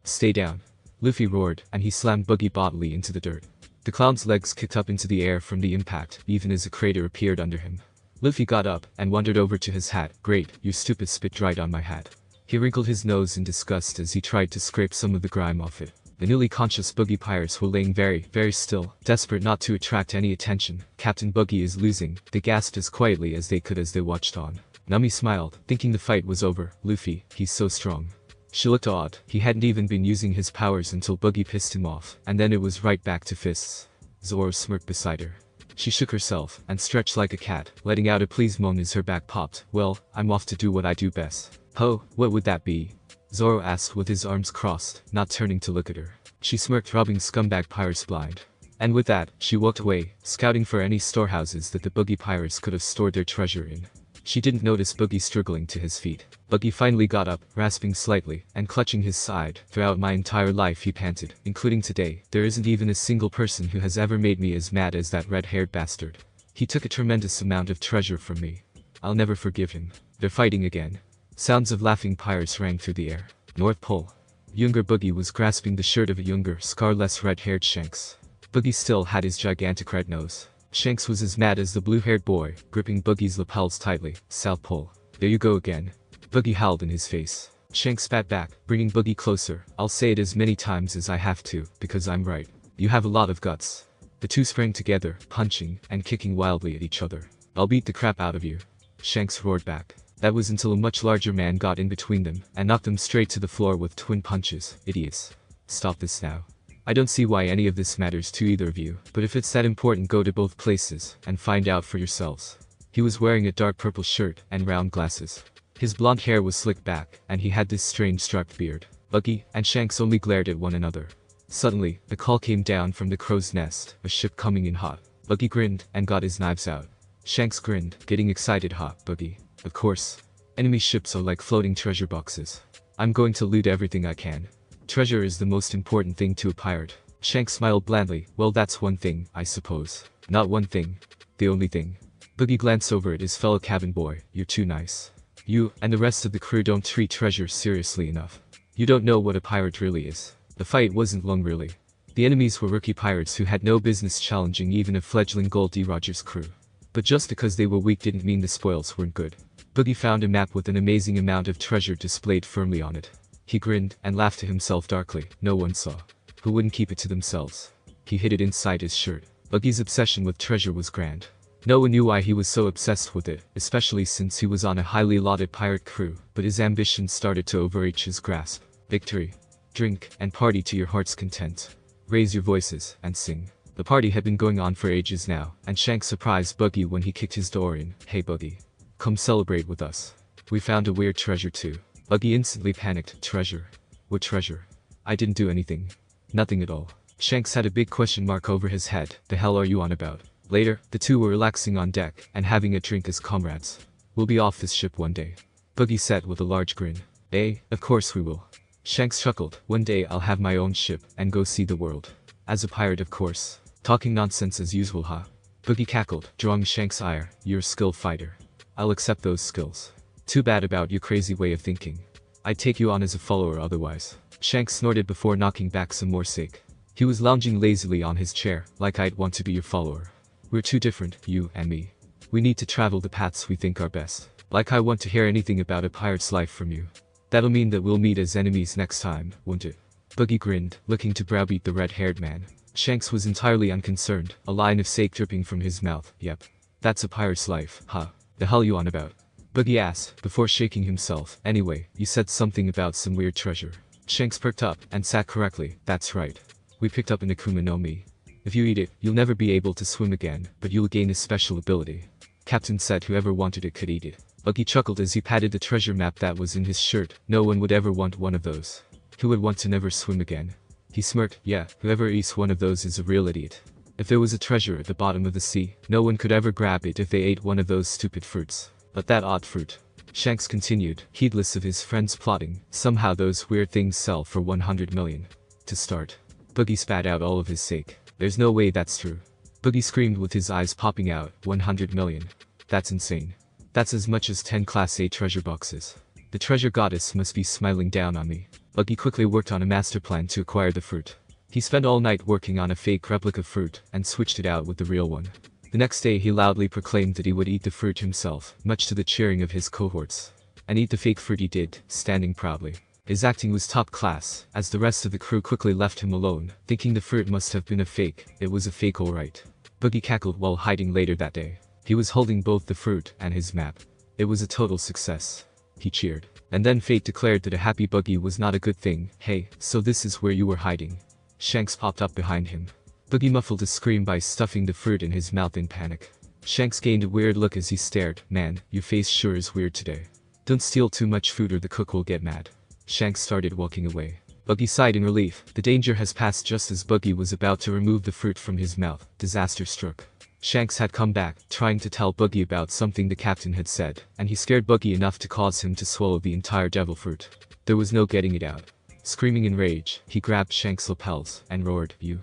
Speaker 1: Stay down. Luffy roared, and he slammed Buggy bodily into the dirt. The clown's legs kicked up into the air from the impact, even as a crater appeared under him. Luffy got up and wandered over to his hat. Great, your stupid spit dried on my hat. He wrinkled his nose in disgust as he tried to scrape some of the grime off it. The newly conscious Boogie pirates were laying very, very still, desperate not to attract any attention. Captain Boogie is losing, they gasped as quietly as they could as they watched on. Nami smiled, thinking the fight was over. Luffy, he's so strong. She looked odd, he hadn't even been using his powers until Boogie pissed him off, and then it was right back to fists. Zoro smirked beside her. She shook herself, and stretched like a cat, letting out a pleased moan as her back popped. Well, I'm off to do what I do best. Ho, what would that be? Zoro asked with his arms crossed, not turning to look at her. She smirked, robbing scumbag pirates blind. And with that, she walked away, scouting for any storehouses that the Boogie pirates could have stored their treasure in. She didn't notice Boogie struggling to his feet. Boogie finally got up, rasping slightly, and clutching his side. Throughout my entire life he panted, including today, there isn't even a single person who has ever made me as mad as that red-haired bastard. He took a tremendous amount of treasure from me. I'll never forgive him. They're fighting again. Sounds of laughing pirates rang through the air. North Pole. Younger Boogie was grasping the shirt of a younger, scar-less red-haired Shanks. Boogie still had his gigantic red nose. Shanks was as mad as the blue-haired boy, gripping Boogie's lapels tightly. South Pole. There you go again. Boogie howled in his face. Shanks spat back, bringing Boogie closer. I'll say it as many times as I have to, because I'm right. You have a lot of guts. The two sprang together, punching and kicking wildly at each other. I'll beat the crap out of you. Shanks roared back. That was until a much larger man got in between them and knocked them straight to the floor with twin punches. Idiots. Stop this now. I don't see why any of this matters to either of you, but if it's that important, go to both places and find out for yourselves. He was wearing a dark purple shirt and round glasses. His blonde hair was slicked back, and he had this strange striped beard. Boogie and Shanks only glared at one another. Suddenly, the call came down from the crow's nest, a ship coming in hot. Boogie grinned and got his knives out. Shanks grinned, getting excited. Hot, Boogie. Of course. Enemy ships are like floating treasure boxes. I'm going to loot everything I can. Treasure is the most important thing to a pirate. Shanks smiled blandly. Well, that's one thing, I suppose. Not one thing. The only thing. Boogie glanced over at his fellow cabin boy. You're too nice. You and the rest of the crew don't treat treasure seriously enough. You don't know what a pirate really is. The fight wasn't long really. The enemies were rookie pirates who had no business challenging even a fledgling Goldie Rogers crew. But just because they were weak didn't mean the spoils weren't good. Boogie found a map with an amazing amount of treasure displayed firmly on it. He grinned and laughed to himself darkly. No one saw. Who wouldn't keep it to themselves? He hid it inside his shirt. Boogie's obsession with treasure was grand. No one knew why he was so obsessed with it, especially since he was on a highly lauded pirate crew, but his ambition started to overreach his grasp. Victory. Drink and party to your heart's content. Raise your voices and sing. The party had been going on for ages now, and Shanks surprised Boogie when he kicked his door in. Hey Boogie. Come celebrate with us. We found a weird treasure too. Boogie instantly panicked. Treasure? What treasure? I didn't do anything. Nothing at all. Shanks had a big question mark over his head. The hell are you on about? Later, the two were relaxing on deck and having a drink as comrades. We'll be off this ship one day. Boogie said with a large grin. Of course we will. Shanks chuckled. One day I'll have my own ship and go see the world. As a pirate, of course. Talking nonsense as usual, huh? Boogie cackled, drawing Shanks' ire. You're a skilled fighter. I'll accept those skills. Too bad about your crazy way of thinking. I'd take you on as a follower otherwise. Shanks snorted before knocking back some more sake. He was lounging lazily on his chair, like I'd want to be your follower. We're too different, you and me. We need to travel the paths we think are best. Like I want to hear anything about a pirate's life from you. That'll mean that we'll meet as enemies next time, won't it? Boogie grinned, looking to browbeat the red-haired man. Shanks was entirely unconcerned, a line of sake dripping from his mouth. Yep. That's a pirate's life, huh? The hell you on about? Boogie asked, before shaking himself. Anyway, you said something about some weird treasure. Shanks perked up and sat correctly. That's right. We picked up an Akuma no Mi. If you eat it, you'll never be able to swim again, but you'll gain a special ability. Captain said whoever wanted it could eat it. Boogie chuckled as he patted the treasure map that was in his shirt. No one would ever want one of those. Who would want to never swim again? He smirked. Yeah, whoever eats one of those is a real idiot. If there was a treasure at the bottom of the sea, no one could ever grab it if they ate one of those stupid fruits. But that odd fruit. Shanks continued, heedless of his friend's plotting. Somehow those weird things sell for 100 million. To start. Boogie spat out all of his sake. There's no way that's true. Boogie screamed with his eyes popping out. 100 million. That's insane. That's as much as 10 Class A treasure boxes. The treasure goddess must be smiling down on me. Boogie quickly worked on a master plan to acquire the fruit. He spent all night working on a fake replica fruit and switched it out with the real one. The next day he loudly proclaimed that he would eat the fruit himself, much to the cheering of his cohorts. And eat the fake fruit he did, standing proudly. His acting was top class, as the rest of the crew quickly left him alone, thinking the fruit must have been a fake. It was a fake alright. Boogie cackled while hiding later that day. He was holding both the fruit and his map. It was a total success. He cheered. And then fate declared that a happy Boogie was not a good thing. Hey, so this is where you were hiding. Shanks popped up behind him. Boogie muffled a scream by stuffing the fruit in his mouth in panic. Shanks gained a weird look as he stared. Man, your face sure is weird today. Don't steal too much food or the cook will get mad. Shanks started walking away. Boogie sighed in relief. The danger has passed. Just as Boogie was about to remove the fruit from his mouth, disaster struck. Shanks had come back, trying to tell Boogie about something the captain had said, and he scared Boogie enough to cause him to swallow the entire devil fruit. There was no getting it out. Screaming in rage, he grabbed Shanks' lapels and roared, You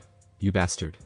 Speaker 1: bastard.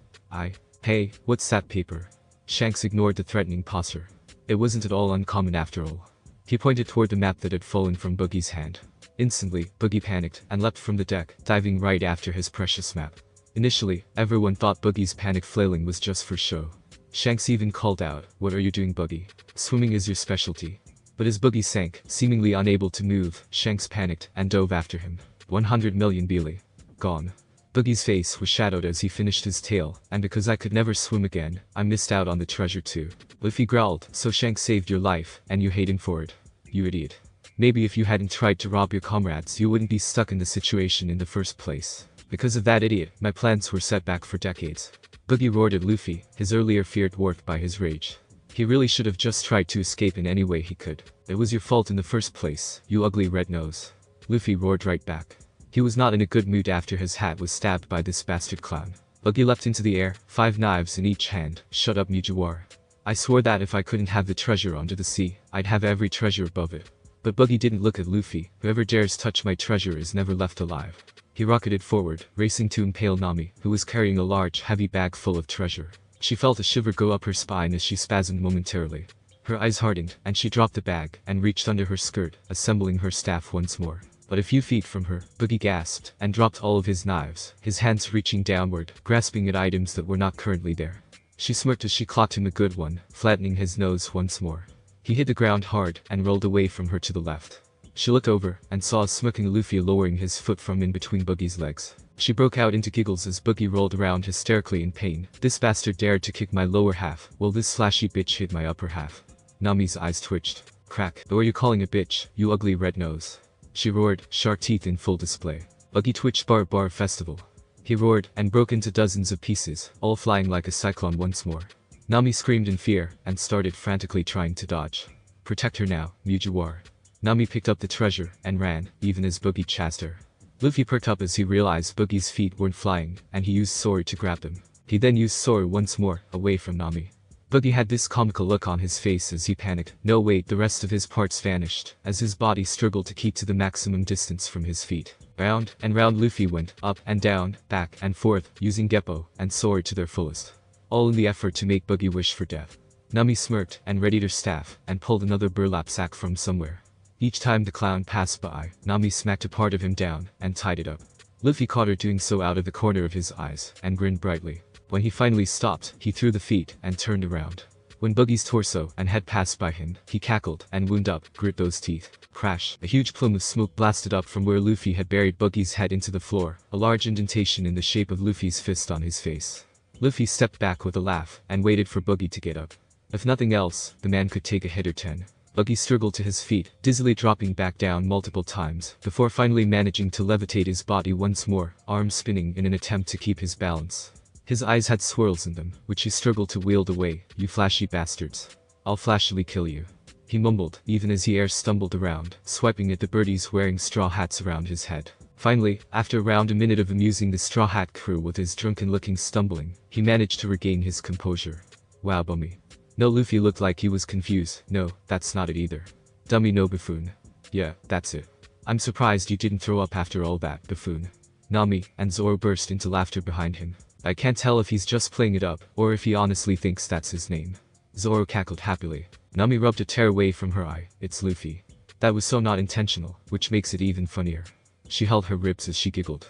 Speaker 1: Hey, what's that paper? Shanks ignored the threatening posture. It wasn't at all uncommon after all. He pointed toward the map that had fallen from Boogie's hand. Instantly, Boogie panicked and leapt from the deck, diving right after his precious map. Initially, everyone thought Boogie's panic flailing was just for show. Shanks even called out, What are you doing, Boogie? Swimming is your specialty. But as Boogie sank, seemingly unable to move, Shanks panicked and dove after him. 100 million Beely. Gone. Boogie's face was shadowed as he finished his tale, and because I could never swim again, I missed out on the treasure too. Luffy growled, So Shanks saved your life, and you hate him for it. You idiot. Maybe if you hadn't tried to rob your comrades you wouldn't be stuck in the situation in the first place. Because of that idiot, my plans were set back for decades. Boogie roared at Luffy, his earlier fear dwarfed by his rage. He really should have just tried to escape in any way he could. It was your fault in the first place, you ugly red nose. Luffy roared right back. He was not in a good mood after his hat was stabbed by this bastard clown. Boogie leapt into the air, 5 knives in each hand. Shut up, Mugiwara. I swore that if I couldn't have the treasure under the sea, I'd have every treasure above it. But Boogie didn't look at Luffy. Whoever dares touch my treasure is never left alive. He rocketed forward, racing to impale Nami, who was carrying a large, heavy bag full of treasure. She felt a shiver go up her spine as she spasmed momentarily. Her eyes hardened, and she dropped the bag and reached under her skirt, assembling her staff once more. But a few feet from her, Boogie gasped and dropped all of his knives, his hands reaching downward, grasping at items that were not currently there. She smirked as she clocked him a good one, flattening his nose once more. He hit the ground hard and rolled away from her to the left. She looked over and saw a smirking Luffy lowering his foot from in between Boogie's legs. She broke out into giggles as Boogie rolled around hysterically in pain. This bastard dared to kick my lower half, while this slashy bitch hit my upper half. Nami's eyes twitched. Crack. Who are you calling a bitch, you ugly red nose? She roared, shark teeth in full display. Boogie twitched bar festival. He roared and broke into dozens of pieces, all flying like a cyclone once more. Nami screamed in fear and started frantically trying to dodge. Protect her now, Mugiwara. Nami picked up the treasure and ran, even as Boogie chased her. Luffy perked up as he realized Boogie's feet weren't flying, and he used Sora to grab them. He then used Sora once more, away from Nami. Boogie had this comical look on his face as he panicked. No wait, the rest of his parts vanished, as his body struggled to keep to the maximum distance from his feet. Round and round Luffy went, up and down, back and forth, using Geppo and Sora to their fullest. All in the effort to make Boogie wish for death. Nami smirked and readied her staff, and pulled another burlap sack from somewhere. Each time the clown passed by, Nami smacked a part of him down, and tied it up. Luffy caught her doing so out of the corner of his eyes, and grinned brightly. When he finally stopped, he threw the feet, and turned around. When Boogie's torso and head passed by him, he cackled, and wound up, grit those teeth. Crash! A huge plume of smoke blasted up from where Luffy had buried Boogie's head into the floor, a large indentation in the shape of Luffy's fist on his face. Luffy stepped back with a laugh, and waited for Boogie to get up. If nothing else, the man could take a hit or 10. Boogie struggled to his feet, dizzily dropping back down multiple times, before finally managing to levitate his body once more, arms spinning in an attempt to keep his balance. His eyes had swirls in them, which he struggled to wield away. You flashy bastards. I'll flashily kill you. He mumbled, even as he stumbled around, swiping at the birdies wearing straw hats around his head. Finally, after around a minute of amusing the Straw Hat crew with his drunken-looking stumbling, he managed to regain his composure. Wow, bummy. No, Luffy looked like he was confused. No, that's not it either. Dummy, no, buffoon. Yeah, that's it. I'm surprised you didn't throw up after all that, buffoon. Nami and Zoro burst into laughter behind him. I can't tell if he's just playing it up, or if he honestly thinks that's his name. Zoro cackled happily. Nami rubbed a tear away from her eye. It's Luffy. That was so not intentional, which makes it even funnier. She held her ribs as she giggled.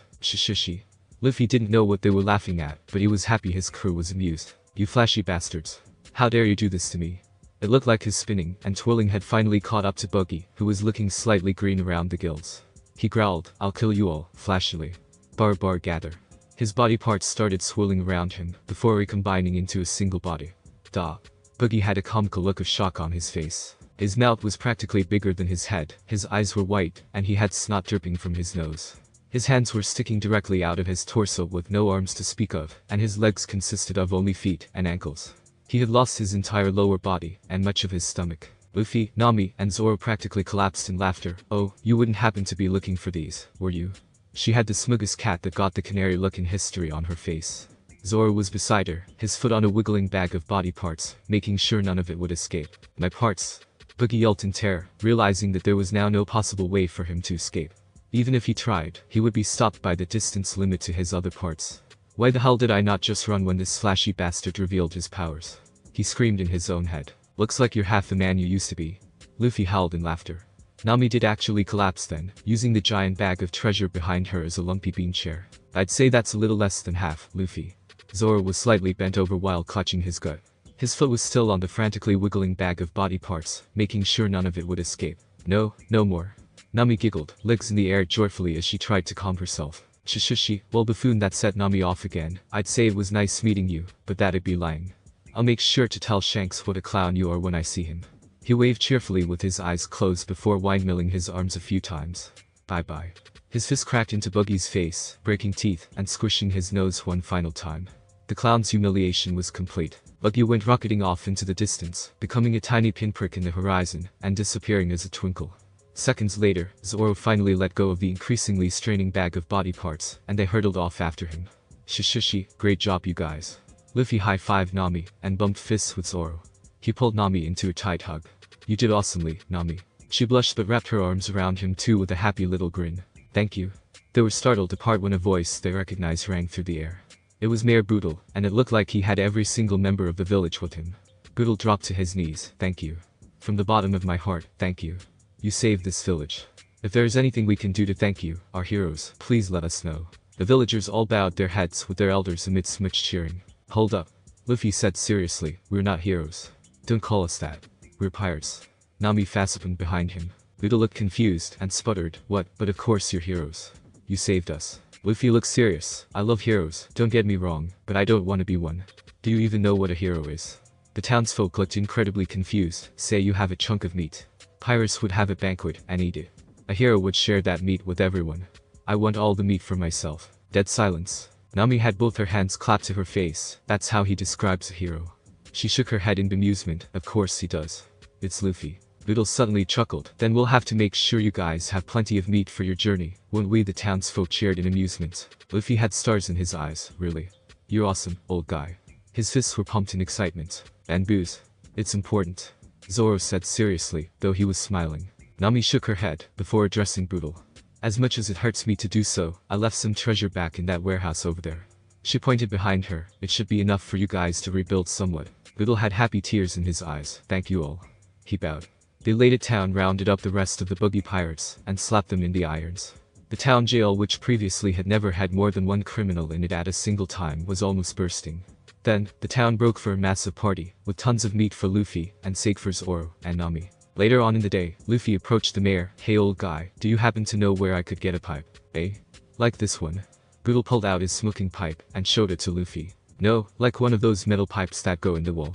Speaker 1: Luffy didn't know what they were laughing at, but he was happy his crew was amused. You flashy bastards. How dare you do this to me? It looked like his spinning and twirling had finally caught up to Buggy, who was looking slightly green around the gills. He growled, "I'll kill you all," flashily. Bar bar gather. His body parts started swirling around him, before recombining into a single body. Duh. Buggy had a comical look of shock on his face. His mouth was practically bigger than his head, his eyes were white, and he had snot dripping from his nose. His hands were sticking directly out of his torso with no arms to speak of, and his legs consisted of only feet and ankles. He had lost his entire lower body, and much of his stomach. Luffy, Nami, and Zoro practically collapsed in laughter. "Oh, you wouldn't happen to be looking for these, were you?" She had the smuggest cat that got the canary look in history on her face. Zoro was beside her, his foot on a wiggling bag of body parts, making sure none of it would escape. "My parts." Buggy yelped in terror, realizing that there was now no possible way for him to escape. Even if he tried, he would be stopped by the distance limit to his other parts. Why the hell did I not just run when this flashy bastard revealed his powers? He screamed in his own head. "Looks like you're half the man you used to be." Luffy howled in laughter. Nami did actually collapse then, using the giant bag of treasure behind her as a lumpy bean chair. "I'd say that's a little less than half, Luffy." Zoro was slightly bent over while clutching his gut. His foot was still on the frantically wiggling bag of body parts, making sure none of it would escape. "No, no more." Nami giggled, legs in the air joyfully as she tried to calm herself. "Shishishi, well buffoon, that set Nami off again. I'd say it was nice meeting you, but that'd be lying. I'll make sure to tell Shanks what a clown you are when I see him." He waved cheerfully with his eyes closed before windmilling his arms a few times. "Bye-bye." His fist cracked into Buggy's face, breaking teeth and squishing his nose one final time. The clown's humiliation was complete. Buggy went rocketing off into the distance, becoming a tiny pinprick in the horizon, and disappearing as a twinkle. Seconds later, Zoro finally let go of the increasingly straining bag of body parts, and they hurtled off after him. "Shishishi, great job you guys." Luffy high-fived Nami, and bumped fists with Zoro. He pulled Nami into a tight hug. "You did awesomely, Nami." She blushed but wrapped her arms around him too with a happy little grin. "Thank you." They were startled to part when a voice they recognized rang through the air. It was Mayor Boodle, and it looked like he had every single member of the village with him. Boodle dropped to his knees. "Thank you. From the bottom of my heart, thank you. You saved this village. If there is anything we can do to thank you, our heroes, please let us know." The villagers all bowed their heads with their elders amidst much cheering. "Hold up," Luffy said seriously, "we're not heroes. Don't call us that. We're pirates." Nami fastened behind him. Boodle looked confused and sputtered, "What? But of course you're heroes. You saved us." Luffy looked serious. "I love heroes, don't get me wrong, but I don't want to be one." "Do you even know what a hero is?" The townsfolk looked incredibly confused. "Say you have a chunk of meat. Pirates would have a banquet and eat it. A hero would share that meat with everyone. I want all the meat for myself." Dead silence. Nami had both her hands clapped to her face. That's how he describes a hero. She shook her head in bemusement. "Of course he does. It's Luffy." Boodle suddenly chuckled. "Then we'll have to make sure you guys have plenty of meat for your journey, won't we?" The townsfolk cheered in amusement. Luffy had stars in his eyes. "Really? You're awesome, old guy." His fists were pumped in excitement. "And booze. It's important," Zoro said seriously, though he was smiling. Nami shook her head, before addressing Boodle. "As much as it hurts me to do so, I left some treasure back in that warehouse over there." She pointed behind her. "It should be enough for you guys to rebuild somewhat." Boodle had happy tears in his eyes. "Thank you all." He bowed. The elated town rounded up the rest of the buggy pirates, and slapped them in the irons. The town jail, which previously had never had more than one criminal in it at a single time, was almost bursting. Then, the town broke for a massive party, with tons of meat for Luffy, and steak for Zoro and Nami. Later on in the day, Luffy approached the mayor. "Hey old guy, do you happen to know where I could get a pipe, eh? Like this one?" Boodle pulled out his smoking pipe, and showed it to Luffy. "No, like one of those metal pipes that go in the wall."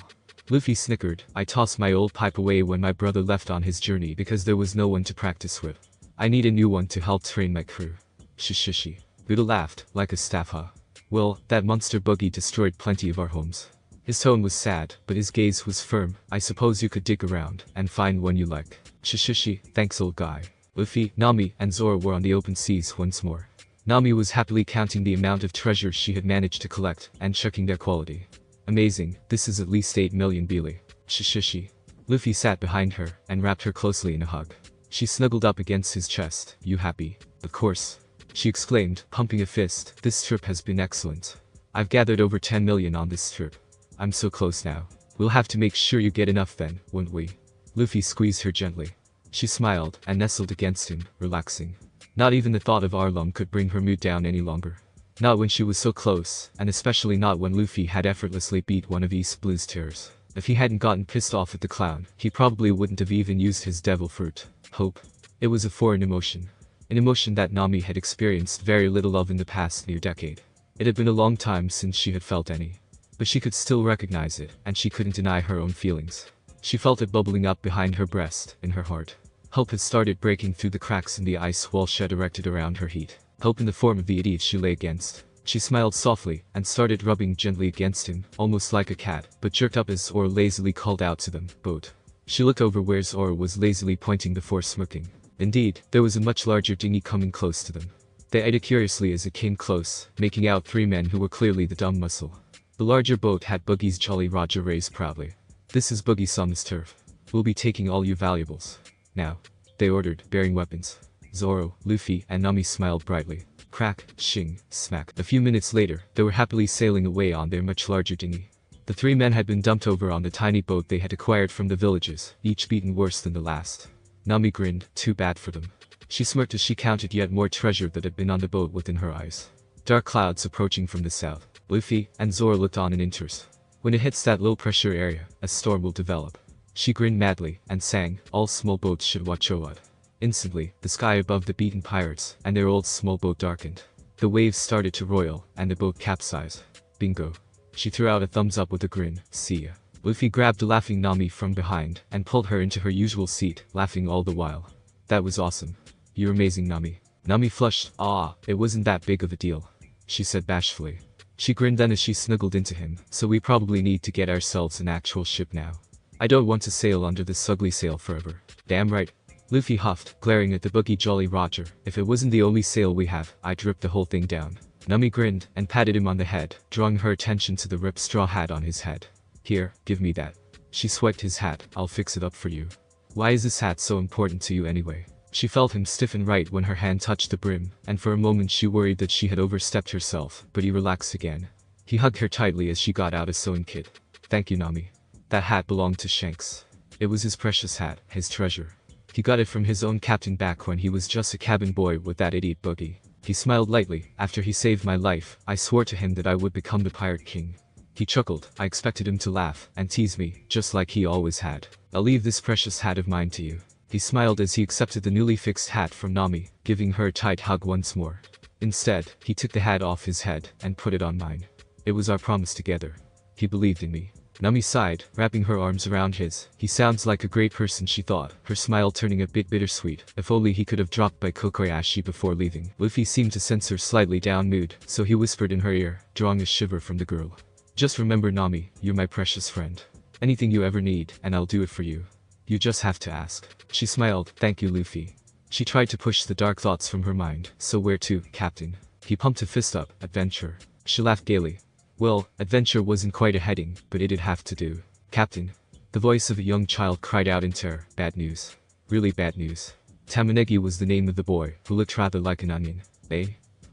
Speaker 1: Luffy snickered. "I tossed my old pipe away when my brother left on his journey because there was no one to practice with. I need a new one to help train my crew." "Shishishi." Boodle laughed, like a staff, huh? "Well, that monster buggy destroyed plenty of our homes." His tone was sad, but his gaze was firm. "I suppose you could dig around, and find one you like." "Shishishi, thanks old guy." Luffy, Nami, and Zoro were on the open seas once more. Nami was happily counting the amount of treasures she had managed to collect, and checking their quality. "Amazing, this is at least 8 million Bili." "Shishishi." Luffy sat behind her, and wrapped her closely in a hug. She snuggled up against his chest. "You happy?" "Of course," she exclaimed, pumping a fist. "This trip has been excellent. I've gathered over 10 million on this trip. I'm so close now. We'll have to make sure you get enough then, won't we?" Luffy squeezed her gently. She smiled, and nestled against him, relaxing. Not even the thought of Arlong could bring her mood down any longer. Not when she was so close, and especially not when Luffy had effortlessly beat one of East Blue's terrors. If he hadn't gotten pissed off at the clown, he probably wouldn't have even used his devil fruit. Hope. It was a foreign emotion. An emotion that Nami had experienced very little of in the past near decade. It had been a long time since she had felt any. But she could still recognize it, and she couldn't deny her own feelings. She felt it bubbling up behind her breast, in her heart. Hope had started breaking through the cracks in the ice wall she had erected around her heat. Hope in the form of the idiot she lay against. She smiled softly, and started rubbing gently against him, almost like a cat, but jerked up as Zoro lazily called out to them, "Boat." She looked over where Zoro was lazily pointing before smirking. Indeed, there was a much larger dinghy coming close to them. They eyed it curiously as it came close, making out 3 men who were clearly the dumb muscle. The larger boat had Boogie's Jolly Roger raised proudly. "This is Boogie-sama's turf. We'll be taking all your valuables. Now," they ordered, bearing weapons. Zoro, Luffy, and Nami smiled brightly. Crack, shing, smack. A few minutes later, they were happily sailing away on their much larger dinghy. The 3 men had been dumped over on the tiny boat they had acquired from the villages, each beaten worse than the last. Nami grinned, too bad for them. She smirked as she counted yet more treasure that had been on the boat within her eyes. Dark clouds approaching from the south. Luffy and Zoro looked on in interest. When it hits that low-pressure area, a storm will develop. She grinned madly, and sang, "All small boats should watch out." Instantly, the sky above the beaten pirates and their old small boat darkened. The waves started to roil, and the boat capsized. Bingo. She threw out a thumbs up with a grin, "See ya." Luffy grabbed the laughing Nami from behind, and pulled her into her usual seat, laughing all the while. "That was awesome. You're amazing, Nami." Nami flushed. It wasn't that big of a deal," she said bashfully. She grinned then as she snuggled into him, "So we probably need to get ourselves an actual ship now. I don't want to sail under this ugly sail forever." "Damn right." Luffy huffed, glaring at the Boogie Jolly Roger. "If it wasn't the only sail we have, I'd rip the whole thing down." Nami grinned, and patted him on the head, drawing her attention to the ripped straw hat on his head. "Here, give me that." She swiped his hat. "I'll fix it up for you." "Why is this hat so important to you anyway?" She felt him stiffen right when her hand touched the brim, and for a moment she worried that she had overstepped herself, but he relaxed again. He hugged her tightly as she got out a sewing kit. "Thank you, Nami. That hat belonged to Shanks. It was his precious hat, his treasure. He got it from his own captain back when he was just a cabin boy with that idiot Boogie." He smiled lightly. "After he saved my life, I swore to him that I would become the Pirate King." He chuckled. "I expected him to laugh and tease me, just like he always had. I'll leave this precious hat of mine to you." He smiled as he accepted the newly fixed hat from Nami, giving her a tight hug once more. Instead, he took the hat off his head and put it on mine. "It was our promise together. He believed in me." Nami sighed, wrapping her arms around his. "He sounds like a great person," she thought, her smile turning a bit bittersweet. If only he could have dropped by Kokoyashi before leaving. Luffy seemed to sense her slightly down mood, so he whispered in her ear, drawing a shiver from the girl. "Just remember, Nami, you're my precious friend. Anything you ever need, and I'll do it for you. You just have to ask." She smiled. "Thank you, Luffy." She tried to push the dark thoughts from her mind. "So where to, Captain?" He pumped a fist up. "Adventure." She laughed gaily. Well, adventure wasn't quite a heading, but it'd have to do. "Captain." The voice of a young child cried out in terror. "Bad news. Really bad news." Tamanegi was the name of the boy, who looked rather like an onion. "Eh?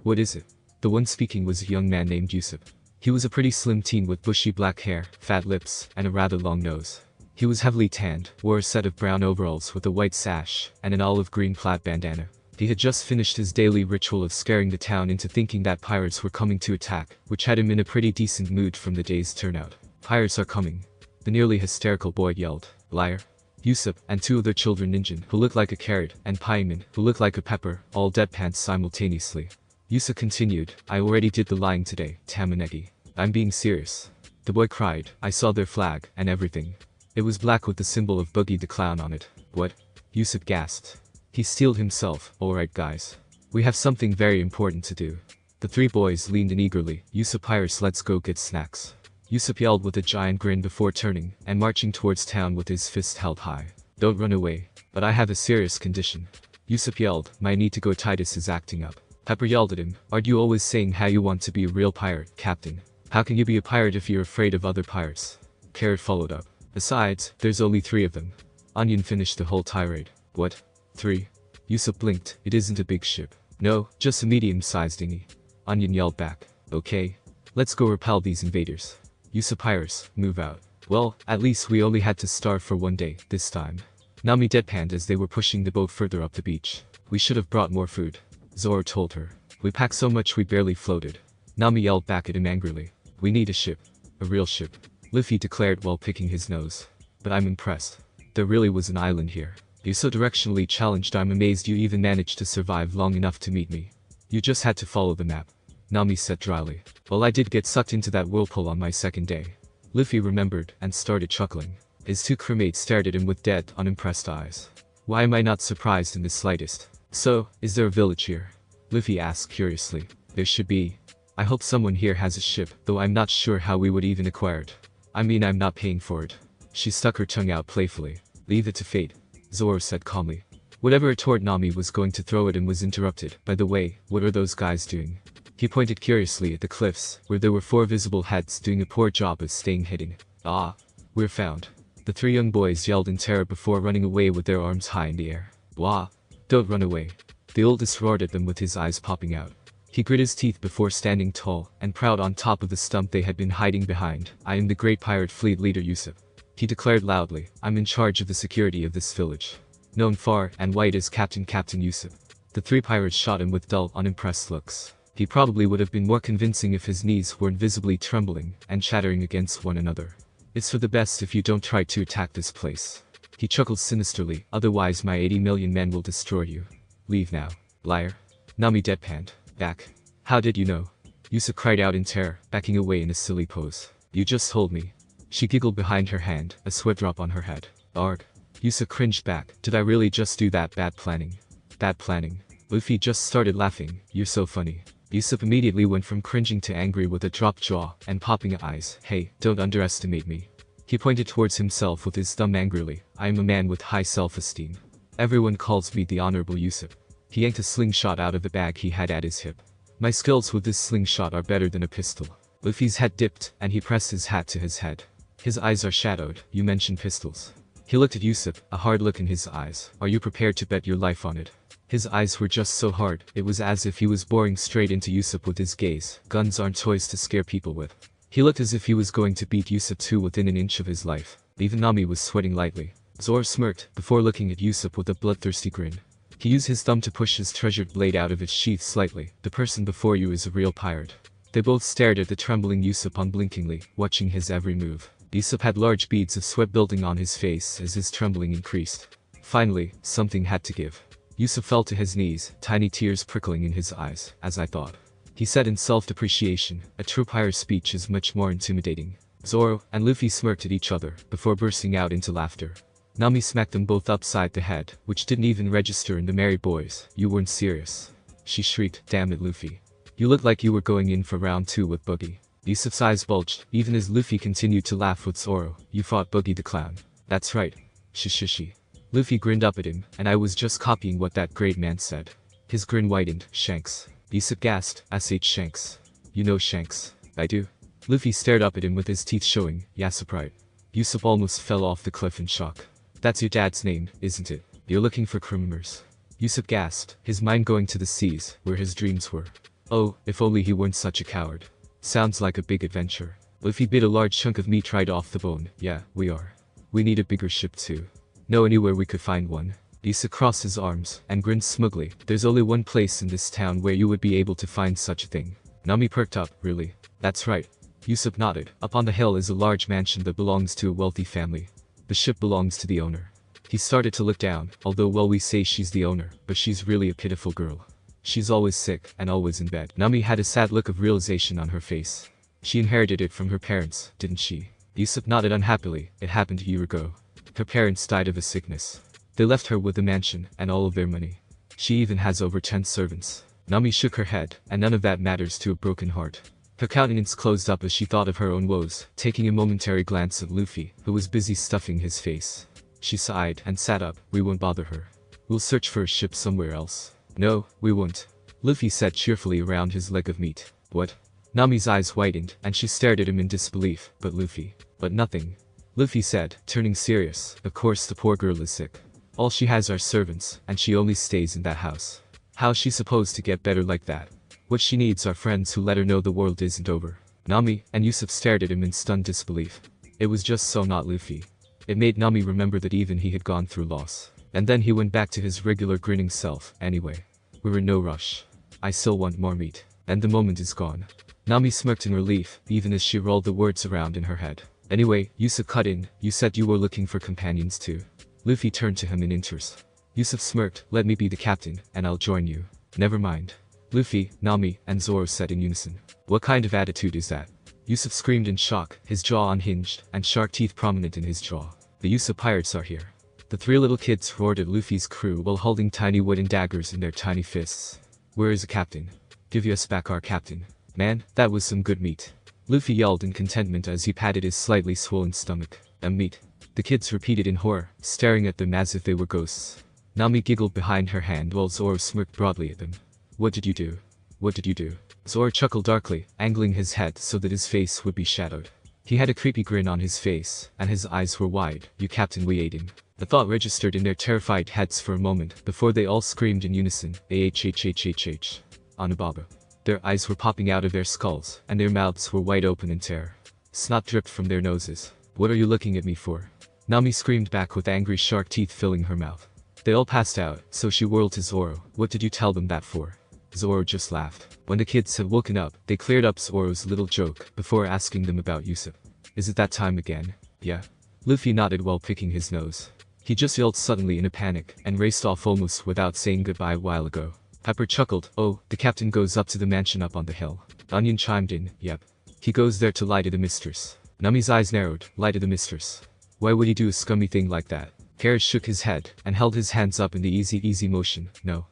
Speaker 1: What is it?" The one speaking was a young man named Yusuf. He was a pretty slim teen with bushy black hair, fat lips, and a rather long nose. He was heavily tanned, wore a set of brown overalls with a white sash, and an olive green plaid bandana. He had just finished his daily ritual of scaring the town into thinking that pirates were coming to attack, which had him in a pretty decent mood from the day's turnout. "Pirates are coming," the nearly hysterical boy yelled. "Liar." Yusuf and 2 other children, Ninjin, who looked like a carrot, and Paiman, who looked like a pepper, all deadpanned simultaneously. Yusuf continued, "I already did the lying today, Tamanegi. I'm being serious." The boy cried. "I saw their flag, and everything. It was black with the symbol of Boogie the Clown on it." "What?" Yusuf gasped. He steeled himself. "Alright guys. We have something very important to do." The 3 boys leaned in eagerly. "Yusuf, pirates, let's go get snacks." Yusuf yelled with a giant grin before turning, and marching towards town with his fist held high. "Don't run away. But I have a serious condition." Yusuf yelled, "My need to go, Titus is acting up." Pepper yelled at him, "Aren't you always saying how you want to be a real pirate, Captain? How can you be a pirate if you're afraid of other pirates?" Carrot followed up. "Besides, there's only 3 of them." Onion finished the whole tirade. "What? 3? Yusuf blinked. "It isn't a big ship." "No, just a medium-sized dinghy." Onion yelled back. "Okay. Let's go repel these invaders." Yusuf, pirates, move out. "Well, at least we only had to starve for 1 day, this time." Nami deadpanned as they were pushing the boat further up the beach. "We should have brought more food," Zoro told her. "We packed so much we barely floated." Nami yelled back at him angrily. "We need a ship. A real ship. Luffy declared while picking his nose. But I'm impressed. There really was an island here. You're so directionally challenged, I'm amazed you even managed to survive long enough to meet me. You just had to follow the map. Nami said dryly. Well, I did get sucked into that whirlpool on my second day. Luffy remembered and started chuckling. His two crewmates stared at him with dead, unimpressed eyes. Why am I not surprised in the slightest? So, is there a village here? Luffy asked curiously. There should be. I hope someone here has a ship, though I'm not sure how we would even acquire it. I mean, I'm not paying for it. She stuck her tongue out playfully. Leave it to fate, Zoro said calmly. Whatever retort Nami was going to throw at him was interrupted. By the way, what are those guys doing? He pointed curiously at the cliffs, where there were 4 visible heads doing a poor job of staying hidden. Ah, we're found. The 3 young boys yelled in terror before running away with their arms high in the air. Wah! Don't run away. The oldest roared at them with his eyes popping out. He grit his teeth before standing tall and proud on top of the stump they had been hiding behind. I am the great pirate fleet leader Usopp. He declared loudly. I'm in charge of the security of this village. Known far and wide as Captain Usopp. The 3 pirates shot him with dull, unimpressed looks. He probably would have been more convincing if his knees weren't visibly trembling and chattering against one another. It's for the best if you don't try to attack this place. He chuckled sinisterly, otherwise my 80 million men will destroy you. Leave now, liar. Nami deadpanned. Back. How did you know? Usopp cried out in terror, backing away in a silly pose. You just told me. She giggled behind her hand, a sweat drop on her head. Arg. Usopp cringed back. Did I really just do that? Bad planning. Bad planning. Luffy just started laughing. You're so funny. Usopp immediately went from cringing to angry with a dropped jaw and popping eyes. Hey, don't underestimate me. He pointed towards himself with his thumb angrily. I am a man with high self-esteem. Everyone calls me the Honorable Usopp. He yanked a slingshot out of the bag he had at his hip. My skills with this slingshot are better than a pistol. Luffy's head dipped, and he pressed his hat to his head. His eyes are shadowed. You mentioned pistols. He looked at Usopp, a hard look in his eyes. Are you prepared to bet your life on it? His eyes were just so hard, it was as if he was boring straight into Usopp with his gaze. Guns aren't toys to scare people with. He looked as if he was going to beat Usopp to within an inch of his life. Even Nami was sweating lightly. Zoro smirked, before looking at Usopp with a bloodthirsty grin. He used his thumb to push his treasured blade out of its sheath slightly. The person before you is a real pirate. They both stared at the trembling Usopp unblinkingly, watching his every move. Usopp had large beads of sweat building on his face as his trembling increased. Finally, something had to give. Usopp fell to his knees, tiny tears prickling in his eyes, as I thought. He said in self-depreciation, a true pirate's speech is much more intimidating. Zoro and Luffy smirked at each other, before bursting out into laughter. Nami smacked them both upside the head, which didn't even register in the merry boys. You weren't serious. She shrieked, damn it Luffy. You looked like you were going in for round 2 with Boogie. Usopp's eyes bulged, even as Luffy continued to laugh with Zoro. You fought Boogie the Clown. That's right. Shishishi. Luffy grinned up at him, and I was just copying what that great man said. His grin widened. Shanks. Usopp gasped. S.H. Shanks. You know Shanks. I do. Luffy stared up at him with his teeth showing. Yassop right. Usopp almost fell off the cliff in shock. That's your dad's name, isn't it? You're looking for crew members. Usopp gasped, his mind going to the seas, where his dreams were. Oh, if only he weren't such a coward. Sounds like a big adventure. Luffy bit a large chunk of meat right off the bone. Yeah, we are. We need a bigger ship too. Know anywhere we could find one? Usopp crossed his arms and grinned smugly. There's only one place in this town where you would be able to find such a thing. Nami perked up. Really? That's right. Usopp nodded. Up on the hill is a large mansion that belongs to a wealthy family. The ship belongs to the owner. He started to look down, although well we say she's the owner, but she's really a pitiful girl. She's always sick, and always in bed. Nami had a sad look of realization on her face. She inherited it from her parents, didn't she? Usopp nodded unhappily. It happened a year ago. Her parents died of a sickness. They left her with the mansion, and all of their money. She even has over 10 servants. Nami shook her head, and none of that matters to a broken heart. Her countenance closed up as she thought of her own woes, taking a momentary glance at Luffy, who was busy stuffing his face. She sighed and sat up. We won't bother her. We'll search for a ship somewhere else. No, we won't. Luffy said cheerfully around his leg of meat. What? Nami's eyes widened, and she stared at him in disbelief. But Luffy. But nothing. Luffy said, turning serious. Of course the poor girl is sick. All she has are servants, and she only stays in that house. How's she supposed to get better like that? What she needs are friends who let her know the world isn't over. Nami and Usopp stared at him in stunned disbelief. It was just so not Luffy. It made Nami remember that even he had gone through loss. And then he went back to his regular grinning self. Anyway, we're in no rush. I still want more meat. And the moment is gone. Nami smirked in relief, even as she rolled the words around in her head. Anyway, Yusuf cut in, you said you were looking for companions too. Luffy turned to him in interest. Yusuf smirked, let me be the captain, and I'll join you. Never mind. Luffy, Nami, and Zoro said in unison. What kind of attitude is that? Yusuf screamed in shock, his jaw unhinged, and shark teeth prominent in his jaw. The Yusuf pirates are here. The three little kids roared at Luffy's crew while holding tiny wooden daggers in their tiny fists. Where is the captain? Give us back our captain. Man, that was some good meat. Luffy yelled in contentment as he patted his slightly swollen stomach. Meat. The kids repeated in horror, staring at them as if they were ghosts. Nami giggled behind her hand while Zoro smirked broadly at them. What did you do? What did you do? Zoro chuckled darkly, angling his head so that his face would be shadowed. He had a creepy grin on his face, and his eyes were wide. You captain, we ate him. The thought registered in their terrified heads for a moment before they all screamed in unison, AHHHHH. Onibaba. Their eyes were popping out of their skulls, and their mouths were wide open in terror. Snot dripped from their noses. What are you looking at me for? Nami screamed back with angry shark teeth filling her mouth. They all passed out, so she whirled to Zoro. What did you tell them that for? Zoro just laughed. When the kids had woken up, they cleared up Zoro's little joke before asking them about Yusuf. Is it that time again? Yeah. Luffy nodded while picking his nose. He just yelled suddenly in a panic and raced off almost without saying goodbye a while ago. Pepper chuckled. Oh, the captain goes up to the mansion up on the hill. Onion chimed in. Yep. He goes there to lie to the mistress. Nami's eyes narrowed. Lie to the mistress. Why would he do a scummy thing like that? Carrot shook his head and held his hands up in the easy motion. No.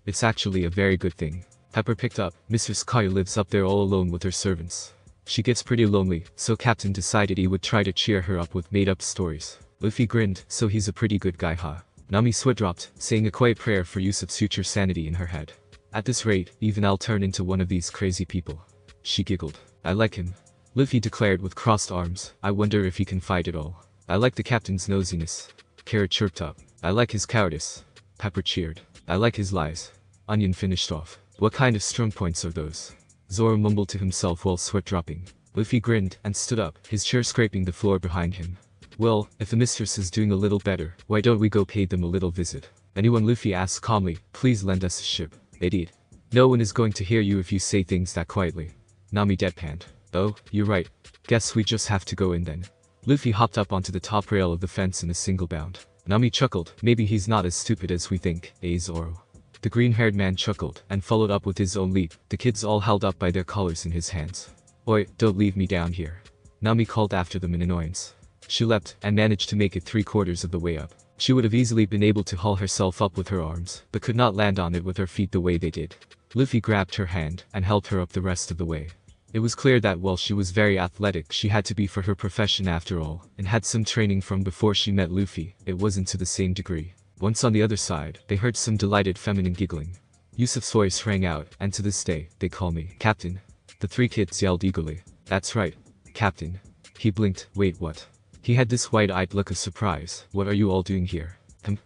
Speaker 1: It's actually a very good thing. Pepper picked up. Mistress Kaya lives up there all alone with her servants. She gets pretty lonely, so Captain decided he would try to cheer her up with made-up stories. Luffy grinned, so he's a pretty good guy, huh? Nami sweat dropped, saying a quiet prayer for Yusuf's future sanity in her head. At this rate, even I'll turn into one of these crazy people. She giggled. I like him. Luffy declared with crossed arms. I wonder if he can fight at all. I like the captain's nosiness. Carrot chirped up. I like his cowardice. Pepper cheered. I like his lies. Onion finished off. What kind of strong points are those? Zoro mumbled to himself while sweat dropping. Luffy grinned and stood up, his chair scraping the floor behind him. Well, if the mistress is doing a little better, why don't we go pay them a little visit? Anyone? Luffy asked calmly. Please lend us a ship. They did. No one is going to hear you if you say things that quietly. Nami deadpanned. Oh, you're right. Guess we just have to go in then. Luffy hopped up onto the top rail of the fence in a single bound. Nami chuckled. Maybe he's not as stupid as we think, Zoro. The green-haired man chuckled and followed up with his own leap, the kids all held up by their collars in his hands. Oi, don't leave me down here. Nami called after them in annoyance. She leapt and managed to make it 3/4 of the way up. She would have easily been able to haul herself up with her arms, but could not land on it with her feet the way they did. Luffy grabbed her hand and helped her up the rest of the way. It was clear that while she was very athletic, she had to be for her profession after all, and had some training from before she met Luffy. It wasn't to the same degree. Once on the other side, they heard some delighted feminine giggling. Yusuf's voice rang out, and to this day, they call me Captain. The three kids yelled eagerly. That's right, Captain. He blinked. Wait, what? He had this wide-eyed look of surprise. What are you all doing here?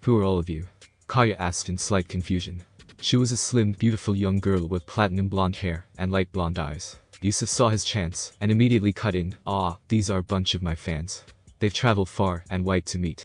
Speaker 1: Who are all of you? Kaya asked in slight confusion. She was a slim, beautiful young girl with platinum blonde hair and light blonde eyes. Yusuf saw his chance and immediately cut in. These are a bunch of my fans. They've traveled far and wide to meet.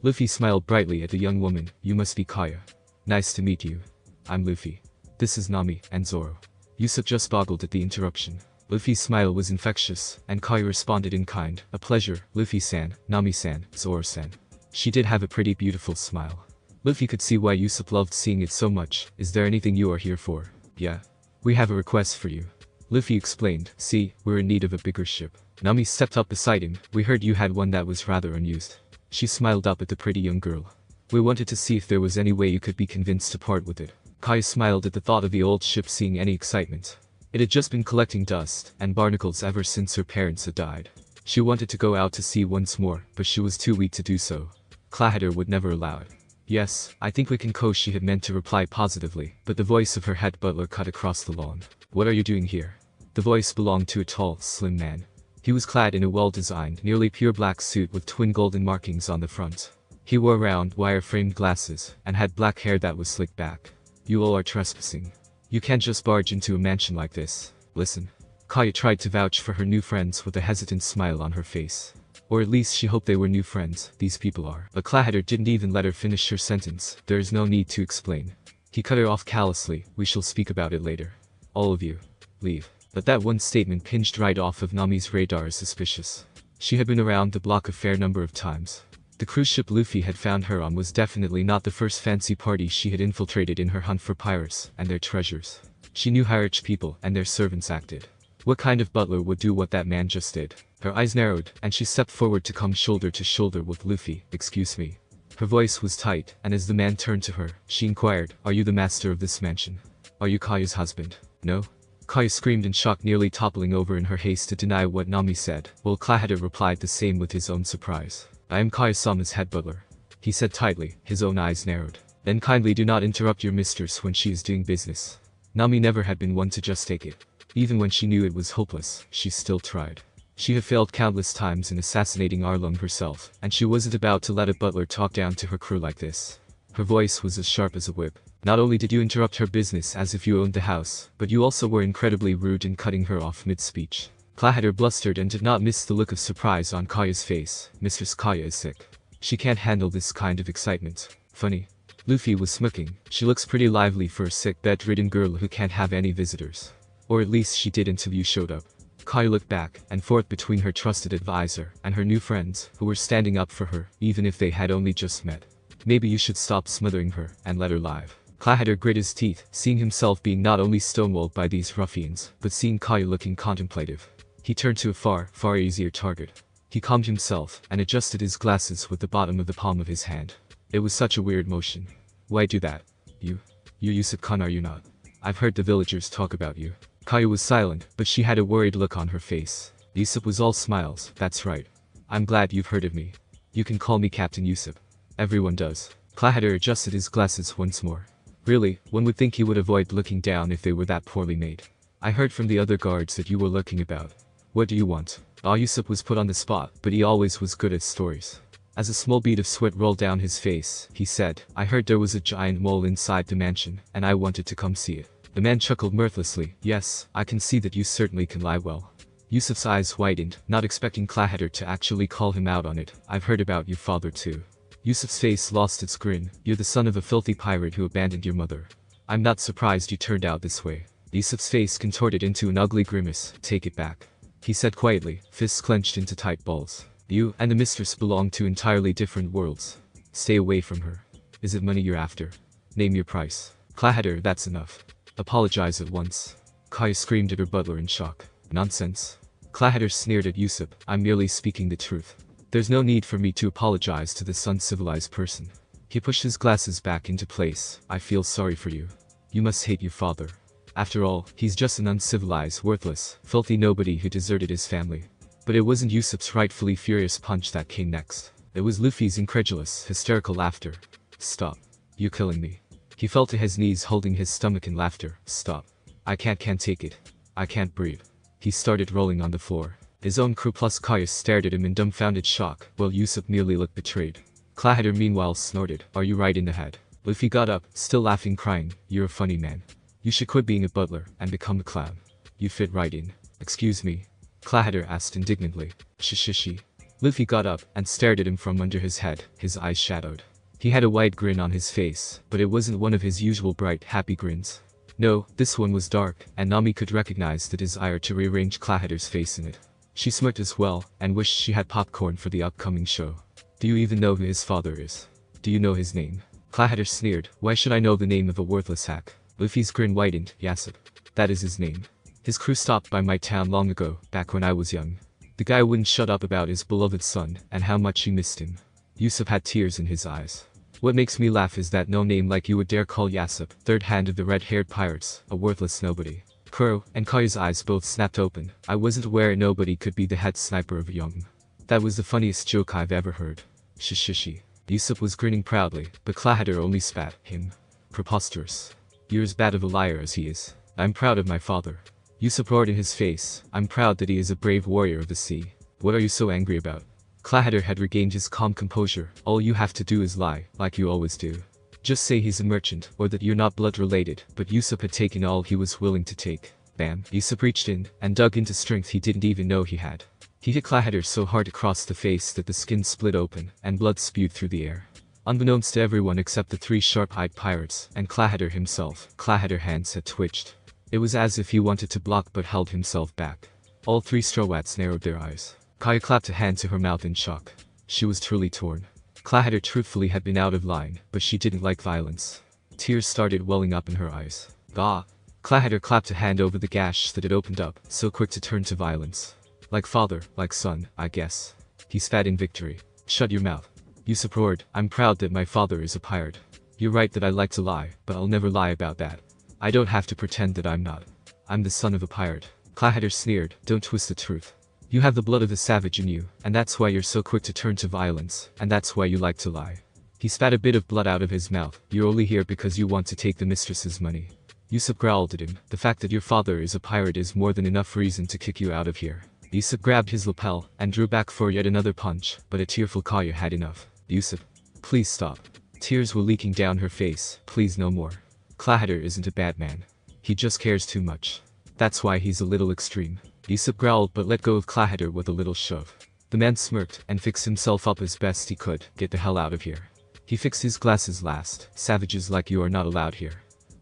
Speaker 1: Luffy smiled brightly at the young woman. You must be Kaya. Nice to meet you. I'm Luffy. This is Nami and Zoro. Yusuf just boggled at the interruption. Luffy's smile was infectious, and Kaya responded in kind. A pleasure, Luffy-san, Nami-san, Zoro-san. She did have a pretty beautiful smile. Luffy could see why Yusuf loved seeing it so much. Is there anything you are here for? Yeah. We have a request for you. Luffy explained. See, we're in need of a bigger ship. Nami stepped up beside him. We heard you had one that was rather unused. She smiled up at the pretty young girl. We wanted to see if there was any way you could be convinced to part with it. Kaya smiled at the thought of the old ship seeing any excitement. It had just been collecting dust and barnacles ever since her parents had died. She wanted to go out to sea once more, but she was too weak to do so. Clahader would never allow it. Yes, I think we can go. She had meant to reply positively, but the voice of her head butler cut across the lawn. What are you doing here? The voice belonged to a tall, slim man. He was clad in a well-designed, nearly pure black suit with twin golden markings on the front. He wore round, wire-framed glasses, and had black hair that was slicked back. You all are trespassing. You can't just barge into a mansion like this. Listen. Kaya tried to vouch for her new friends with a hesitant smile on her face. Or at least she hoped they were new friends, these people are. But Clahader didn't even let her finish her sentence. There is no need to explain. He cut her off callously. We shall speak about it later. All of you. Leave. But that one statement pinged right off of Nami's radar as suspicious. She had been around the block a fair number of times. The cruise ship Luffy had found her on was definitely not the first fancy party she had infiltrated in her hunt for pirates and their treasures. She knew how rich people and their servants acted. What kind of butler would do what that man just did? Her eyes narrowed, and she stepped forward to come shoulder to shoulder with Luffy. "Excuse me." Her voice was tight, and as the man turned to her, she inquired, "Are you the master of this mansion? Are you Kaya's husband?" "No." Kaya screamed in shock, nearly toppling over in her haste to deny what Nami said, while Clahitter replied the same with his own surprise. "I am Kaya-sama's head butler," he said tightly, his own eyes narrowed. "Then kindly do not interrupt your mistress when she is doing business." Nami never had been one to just take it. Even when she knew it was hopeless, she still tried. She had failed countless times in assassinating Arlong herself, and she wasn't about to let a butler talk down to her crew like this. Her voice was as sharp as a whip. "Not only did you interrupt her business as if you owned the house, but you also were incredibly rude in cutting her off mid-speech." Clahitter blustered and did not miss the look of surprise on Kaya's face. "Mistress Kaya is sick. She can't handle this kind of excitement." "Funny." Luffy was smirking. "She looks pretty lively for a sick, bedridden girl who can't have any visitors. Or at least she did until you showed up." Kaya looked back and forth between her trusted advisor and her new friends, who were standing up for her, even if they had only just met. "Maybe you should stop smothering her and let her live." Clahitter grit his teeth, seeing himself being not only stonewalled by these ruffians, but seeing Kaya looking contemplative. He turned to a far easier target. He calmed himself and adjusted his glasses with the bottom of the palm of his hand. It was such a weird motion. "Why do that? You're Usopp-kun, are you not? I've heard the villagers talk about you." Kaya was silent, but she had a worried look on her face. Usopp was all smiles. "That's right. I'm glad you've heard of me. You can call me Captain Usopp. Everyone does." Clahitter adjusted his glasses once more. "Really, one would think he would avoid looking down if they were that poorly made. I heard from the other guards that you were lurking about. What do you want?" Usopp was put on the spot, but he always was good at stories. As a small bead of sweat rolled down his face, he said, "I heard there was a giant mole inside the mansion, and I wanted to come see it." The man chuckled mirthlessly. "Yes, I can see that you certainly can lie well." Usopp's eyes widened, not expecting Clahitter to actually call him out on it. "I've heard about your father too." Usopp's face lost its grin. "You're the son of a filthy pirate who abandoned your mother. I'm not surprised you turned out this way." Usopp's face contorted into an ugly grimace. "Take it back," he said quietly, fists clenched into tight balls. "You and the mistress belong to entirely different worlds. Stay away from her. Is it money you're after? Name your price." "Clahitter, that's enough. Apologize at once." Kaya screamed at her butler in shock. "Nonsense." Clahitter sneered at Usopp. "I'm merely speaking the truth. There's no need for me to apologize to this uncivilized person." He pushed his glasses back into place. "I feel sorry for you. You must hate your father. After all, he's just an uncivilized, worthless, filthy nobody who deserted his family." But it wasn't Usopp's rightfully furious punch that came next. It was Luffy's incredulous, hysterical laughter. "Stop. You're killing me." He fell to his knees holding his stomach in laughter. "Stop. I can't take it. I can't breathe." He started rolling on the floor. His own crew plus Kaya stared at him in dumbfounded shock, while Usopp merely looked betrayed. Clahitter meanwhile snorted. "Are you right in the head?" Luffy got up, still laughing, crying, "You're a funny man. You should quit being a butler and become a clown. You fit right in." "Excuse me?" Clahitter asked indignantly. Shishishi. Luffy got up and stared at him from under his head, his eyes shadowed. He had a wide grin on his face, but it wasn't one of his usual bright, happy grins. No, this one was dark, and Nami could recognize the desire to rearrange Clahitter's face in it. She smirked as well, and wished she had popcorn for the upcoming show. "Do you even know who his father is? Do you know his name?" Clahitter sneered. "Why should I know the name of a worthless hack?" Luffy's grin widened. "Yasopp. That is his name. His crew stopped by my town long ago, back when I was young. The guy wouldn't shut up about his beloved son, and how much he missed him." Usopp had tears in his eyes. "What makes me laugh is that no name like you would dare call Yasopp, third hand of the red-haired pirates, a worthless nobody." Kuro and Kaya's eyes both snapped open. "I wasn't aware a nobody could be the head sniper of a young. That was the funniest joke I've ever heard." Shishishi. Usopp was grinning proudly, but Clahitter only spat. "Him. Preposterous. You're as bad of a liar as he is. I'm proud of my father." Usopp roared in his face. "I'm proud that he is a brave warrior of the sea. What are you so angry about?" Clahitter had regained his calm composure. "All you have to do is lie, like you always do. Just say he's a merchant, or that you're not blood related." But Usopp had taken all he was willing to take. Bam. Usopp reached in and dug into strength he didn't even know he had. He hit Clahitter so hard across the face that the skin split open and blood spewed through the air. Unbeknownst to everyone except the three sharp-eyed pirates and Clahitter himself, Clahitter's hands had twitched. It was as if he wanted to block but held himself back. All three Strawats narrowed their eyes. Kaya clapped a hand to her mouth in shock. She was truly torn. Clahatter truthfully had been out of line, but she didn't like violence. Tears started welling up in her eyes. Gah! Clahatter clapped a hand over the gash that had opened up, so quick to turn to violence. Like father, like son, I guess. He spat in victory. Shut your mouth. Usopp roared, I'm proud that my father is a pirate. You're right that I like to lie, but I'll never lie about that. I don't have to pretend that I'm not. I'm the son of a pirate. Clahatter sneered, don't twist the truth. You have the blood of the savage in you, and that's why you're so quick to turn to violence, and that's why you like to lie. He spat a bit of blood out of his mouth. You're only here because you want to take the mistress's money. Usopp growled at him, the fact that your father is a pirate is more than enough reason to kick you out of here. Usopp grabbed his lapel, and drew back for yet another punch, but a tearful Kaya had enough. Usopp, please stop. Tears were leaking down her face, please no more. Clahatter isn't a bad man. He just cares too much. That's why he's a little extreme. Usopp growled but let go of Clahatter with a little shove. The man smirked and fixed himself up as best he could. Get the hell out of here. He fixed his glasses last. Savages like you are not allowed here.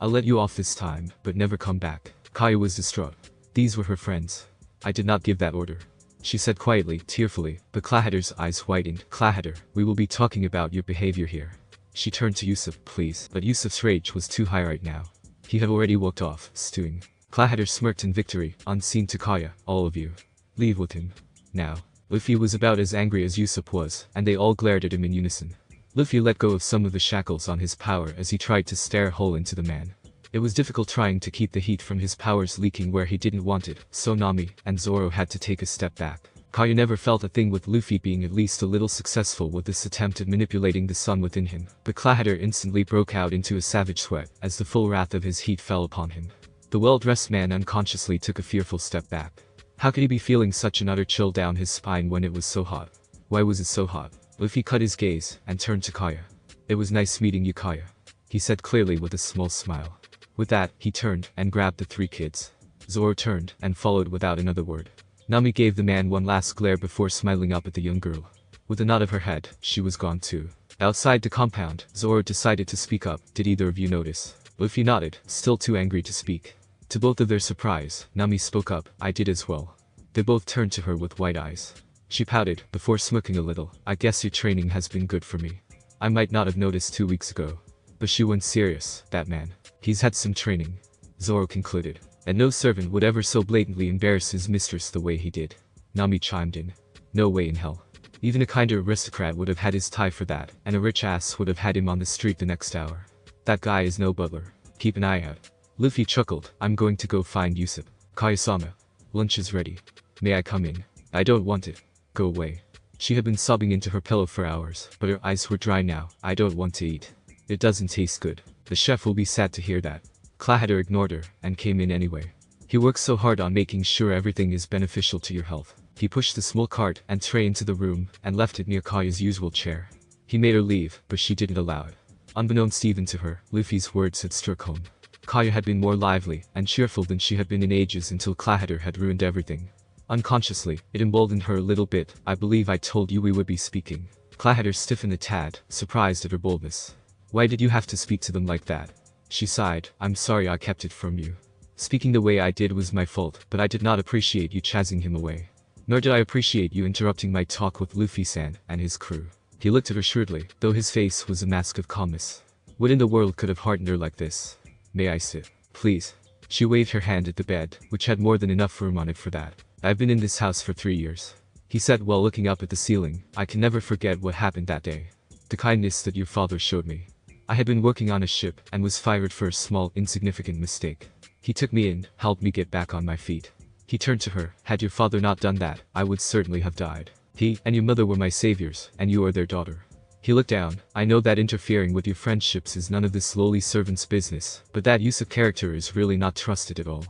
Speaker 1: I'll let you off this time, but never come back. Kaya was distraught. These were her friends. I did not give that order. She said quietly, tearfully, but Clahatter's eyes widened. Clahatter, we will be talking about your behavior here. She turned to Usopp, please, but Usopp's rage was too high right now. He had already walked off, stewing. Clahatter smirked in victory, unseen to Kaya, all of you. Leave with him. Now. Luffy was about as angry as Usopp was, and they all glared at him in unison. Luffy let go of some of the shackles on his power as he tried to stare a hole into the man. It was difficult trying to keep the heat from his powers leaking where he didn't want it, so Nami and Zoro had to take a step back. Kaya never felt a thing with Luffy being at least a little successful with this attempt at manipulating the sun within him, but Clahatter instantly broke out into a savage sweat as the full wrath of his heat fell upon him. The well-dressed man unconsciously took a fearful step back. How could he be feeling such an utter chill down his spine when it was so hot? Why was it so hot? Luffy cut his gaze and turned to Kaya. It was nice meeting you, Kaya, he said clearly with a small smile. With that, he turned and grabbed the three kids. Zoro turned and followed without another word. Nami gave the man one last glare before smiling up at the young girl. With a nod of her head, she was gone too. Outside the compound, Zoro decided to speak up. Did either of you notice? Luffy nodded, still too angry to speak. To both of their surprise, Nami spoke up, I did as well. They both turned to her with wide eyes. She pouted, before smirking a little, I guess your training has been good for me. I might not have noticed 2 weeks ago. But she went serious, that man. He's had some training. Zoro concluded. And no servant would ever so blatantly embarrass his mistress the way he did. Nami chimed in. No way in hell. Even a kinder aristocrat would have had his tie for that, and a rich ass would have had him on the street the next hour. That guy is no butler. Keep an eye out. Luffy chuckled, I'm going to go find Usopp. Kaya-sama. Lunch is ready. May I come in? I don't want it. Go away. She had been sobbing into her pillow for hours, but her eyes were dry now. I don't want to eat. It doesn't taste good. The chef will be sad to hear that. Clahatter ignored her, and came in anyway. He works so hard on making sure everything is beneficial to your health. He pushed the small cart and tray into the room, and left it near Kaya's usual chair. He made her leave, but she didn't allow it. Unbeknownst even to her, Luffy's words had struck home. Kaya had been more lively and cheerful than she had been in ages until Clahatter had ruined everything. Unconsciously, it emboldened her a little bit. I believe I told you we would be speaking. Clahatter stiffened a tad, surprised at her boldness. Why did you have to speak to them like that? She sighed, I'm sorry I kept it from you. Speaking the way I did was my fault, but I did not appreciate you chasing him away. Nor did I appreciate you interrupting my talk with Luffy-san and his crew. He looked at her shrewdly, though his face was a mask of calmness. What in the world could have hardened her like this? May I sit? Please. She waved her hand at the bed, which had more than enough room on it for that. I've been in this house for 3 years. He said while looking up at the ceiling, I can never forget what happened that day. The kindness that your father showed me. I had been working on a ship, and was fired for a small, insignificant mistake. He took me in, helped me get back on my feet. He turned to her, had your father not done that, I would certainly have died. He and your mother were my saviors, and you are their daughter. He looked down, I know that interfering with your friendships is none of this lowly servant's business, but that use of character is really not trusted at all.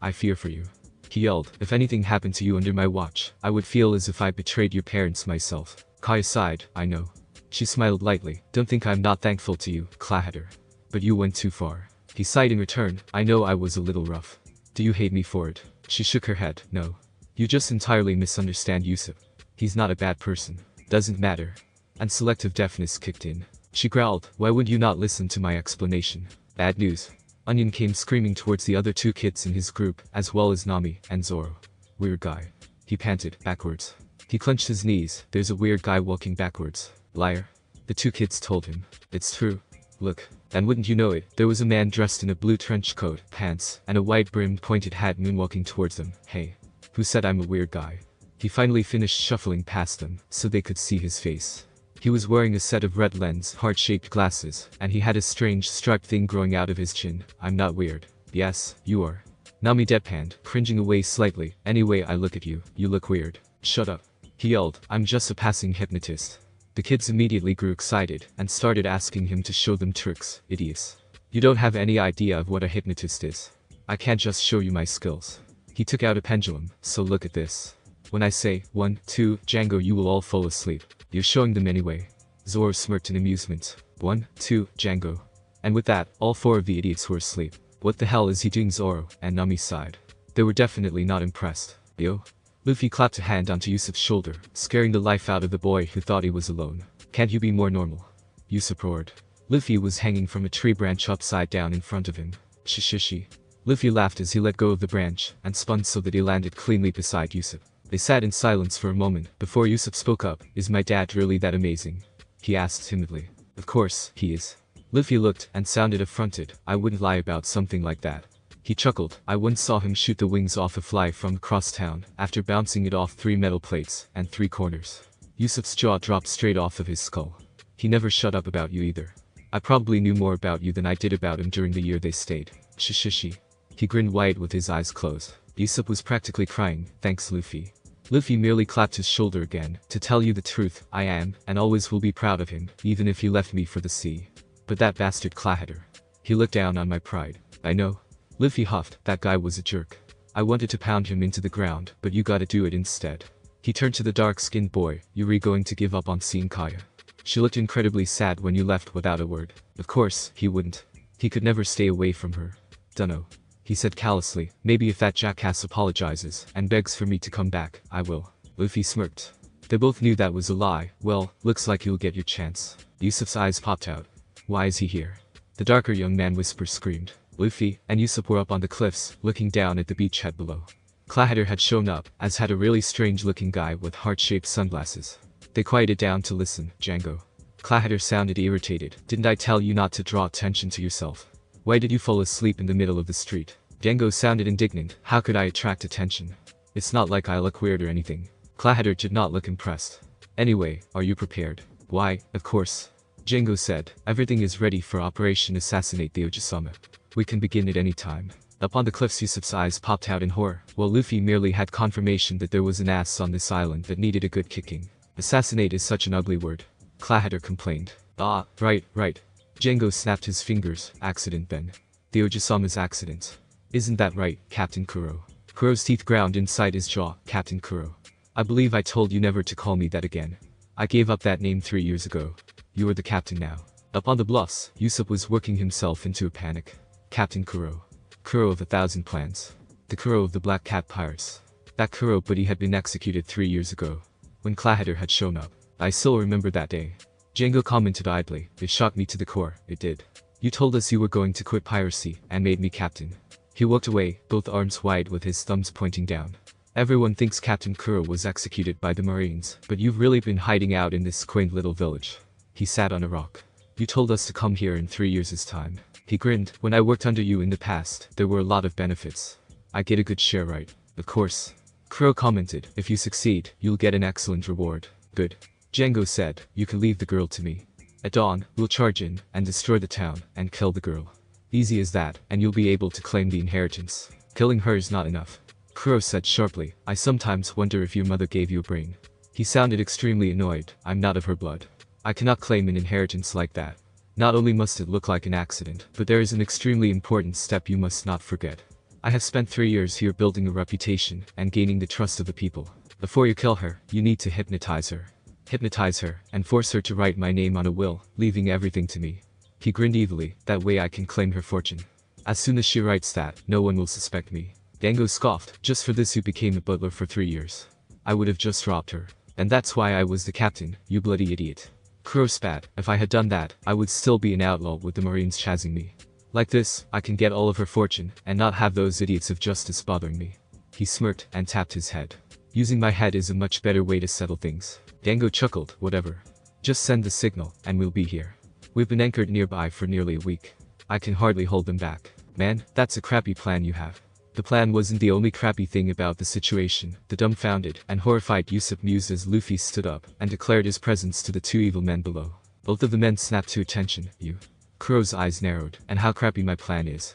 Speaker 1: I fear for you. He yelled, if anything happened to you under my watch, I would feel as if I betrayed your parents myself. Kaya sighed, I know. She smiled lightly, don't think I'm not thankful to you, Clahatter. But you went too far. He sighed in return, I know I was a little rough. Do you hate me for it? She shook her head, no. You just entirely misunderstand Usopp. He's not a bad person. Doesn't matter. And selective deafness kicked in. She growled, why would you not listen to my explanation? Bad news. Onion came screaming towards the other 2 kids in his group, as well as Nami and Zoro. Weird guy. He panted, backwards. He clenched his knees. There's a weird guy walking backwards. Liar. The two kids told him. It's true. Look. And wouldn't you know it, there was a man dressed in a blue trench coat, pants, and a white-brimmed pointed hat moonwalking towards them. Hey. Who said I'm a weird guy? He finally finished shuffling past them, so they could see his face. He was wearing a set of red lens, heart-shaped glasses, and he had a strange striped thing growing out of his chin. I'm not weird. Yes, you are. Nami deadpanned, cringing away slightly. Anyway, I look at you, you look weird. Shut up. He yelled, I'm just a passing hypnotist. The kids immediately grew excited and started asking him to show them tricks. Idiots. You don't have any idea of what a hypnotist is. I can't just show you my skills. He took out a pendulum, so look at this. When I say 1, 2, Django, you will all fall asleep. You're showing them anyway. Zoro smirked in amusement. 1, 2, Django. And with that, all 4 of the idiots were asleep. What the hell is he doing? Zoro and Nami sighed. They were definitely not impressed. Yo. Luffy clapped a hand onto Usopp's shoulder, scaring the life out of the boy who thought he was alone. Can't you be more normal? Usopp roared. Luffy was hanging from a tree branch upside down in front of him. Shishishi. Luffy laughed as he let go of the branch and spun so that he landed cleanly beside Usopp. They sat in silence for a moment before Usopp spoke up. Is my dad really that amazing? He asked timidly. Of course, he is. Luffy looked and sounded affronted. I wouldn't lie about something like that. He chuckled. I once saw him shoot the wings off a fly from across town after bouncing it off 3 metal plates and 3 corners. Usopp's jaw dropped straight off of his skull. He never shut up about you either. I probably knew more about you than I did about him during the year they stayed. Shishishi. He grinned wide with his eyes closed. Usopp was practically crying. Thanks, Luffy. Luffy merely clapped his shoulder again. To tell you the truth, I am, and always will be proud of him, even if he left me for the sea. But that bastard Clahatter. He looked down on my pride. I know. Luffy huffed. That guy was a jerk. I wanted to pound him into the ground, but you gotta do it instead. He turned to the dark-skinned boy. You're going to give up on seeing Kaya? She looked incredibly sad when you left without a word. Of course, he wouldn't. He could never stay away from her. Dunno. He said callously. Maybe if that jackass apologizes and begs for me to come back, I will. Luffy smirked. They both knew that was a lie. Well, looks like you'll get your chance. Usopp's eyes popped out. Why is he here? The darker young man whisper screamed. Luffy and Usopp were up on the cliffs, looking down at the beachhead below. Clahatter had shown up, as had a really strange-looking guy with heart-shaped sunglasses. They quieted down to listen. Django. Clahatter sounded irritated. Didn't I tell you not to draw attention to yourself? Why did you fall asleep in the middle of the street? Django sounded indignant. How could I attract attention? It's not like I look weird or anything. Clahatter did not look impressed. Anyway, are you prepared? Why, of course. Django said. Everything is ready for Operation Assassinate the Ojisama. We can begin at any time. Up on the cliffs, Usopp's eyes popped out in horror, while Luffy merely had confirmation that there was an ass on this island that needed a good kicking. Assassinate is such an ugly word. Clahatter complained. Ah, right. Django snapped his fingers. Accident then. The Ojisama's accident. Isn't that right, Captain Kuro? Kuro's teeth ground inside his jaw. Captain Kuro. I believe I told you never to call me that again. I gave up that name 3 years ago. You are the captain now. Up on the bluffs, Usopp was working himself into a panic. Captain Kuro. Kuro of 1,000 plans. The Kuro of the Black Cat Pirates. That Kuro, but he had been executed 3 years ago. When Clahatter had shown up. I still remember that day. Django commented idly. It shocked me to the core. It did. You told us you were going to quit piracy, and made me captain. He walked away, both arms wide with his thumbs pointing down. Everyone thinks Captain Kuro was executed by the Marines, but you've really been hiding out in this quaint little village. He sat on a rock. You told us to come here in 3 years' time. He grinned. When I worked under you in the past, there were a lot of benefits. I get a good share, right? Of course. Kuro commented. If you succeed, you'll get an excellent reward. Good. Django said. You can leave the girl to me. At dawn, we'll charge in, and destroy the town, and kill the girl. Easy as that, and you'll be able to claim the inheritance. Killing her is not enough. Kuro said sharply. I sometimes wonder if your mother gave you a brain. He sounded extremely annoyed. I'm not of her blood. I cannot claim an inheritance like that. Not only must it look like an accident, but there is an extremely important step you must not forget. I have spent 3 years here building a reputation and gaining the trust of the people. Before you kill her, you need to hypnotize her. Hypnotize her, and force her to write my name on a will, leaving everything to me. He grinned evilly. That way I can claim her fortune. As soon as she writes that, no one will suspect me. Django scoffed. Just for this you became a butler for 3 years. I would have just robbed her. And that's why I was the captain, you bloody idiot. Kuro spat. If I had done that, I would still be an outlaw with the Marines chasing me. Like this, I can get all of her fortune, and not have those idiots of justice bothering me. He smirked, and tapped his head. Using my head is a much better way to settle things. Django chuckled, whatever. Just send the signal, and we'll be here. We've been anchored nearby for nearly a week. I can hardly hold them back. Man, that's a crappy plan you have. The plan wasn't the only crappy thing about the situation. The dumbfounded and horrified Usopp mused as Luffy stood up and declared his presence to the two evil men below. Both of the men snapped to attention. You. Kuro's eyes narrowed. And how crappy my plan is.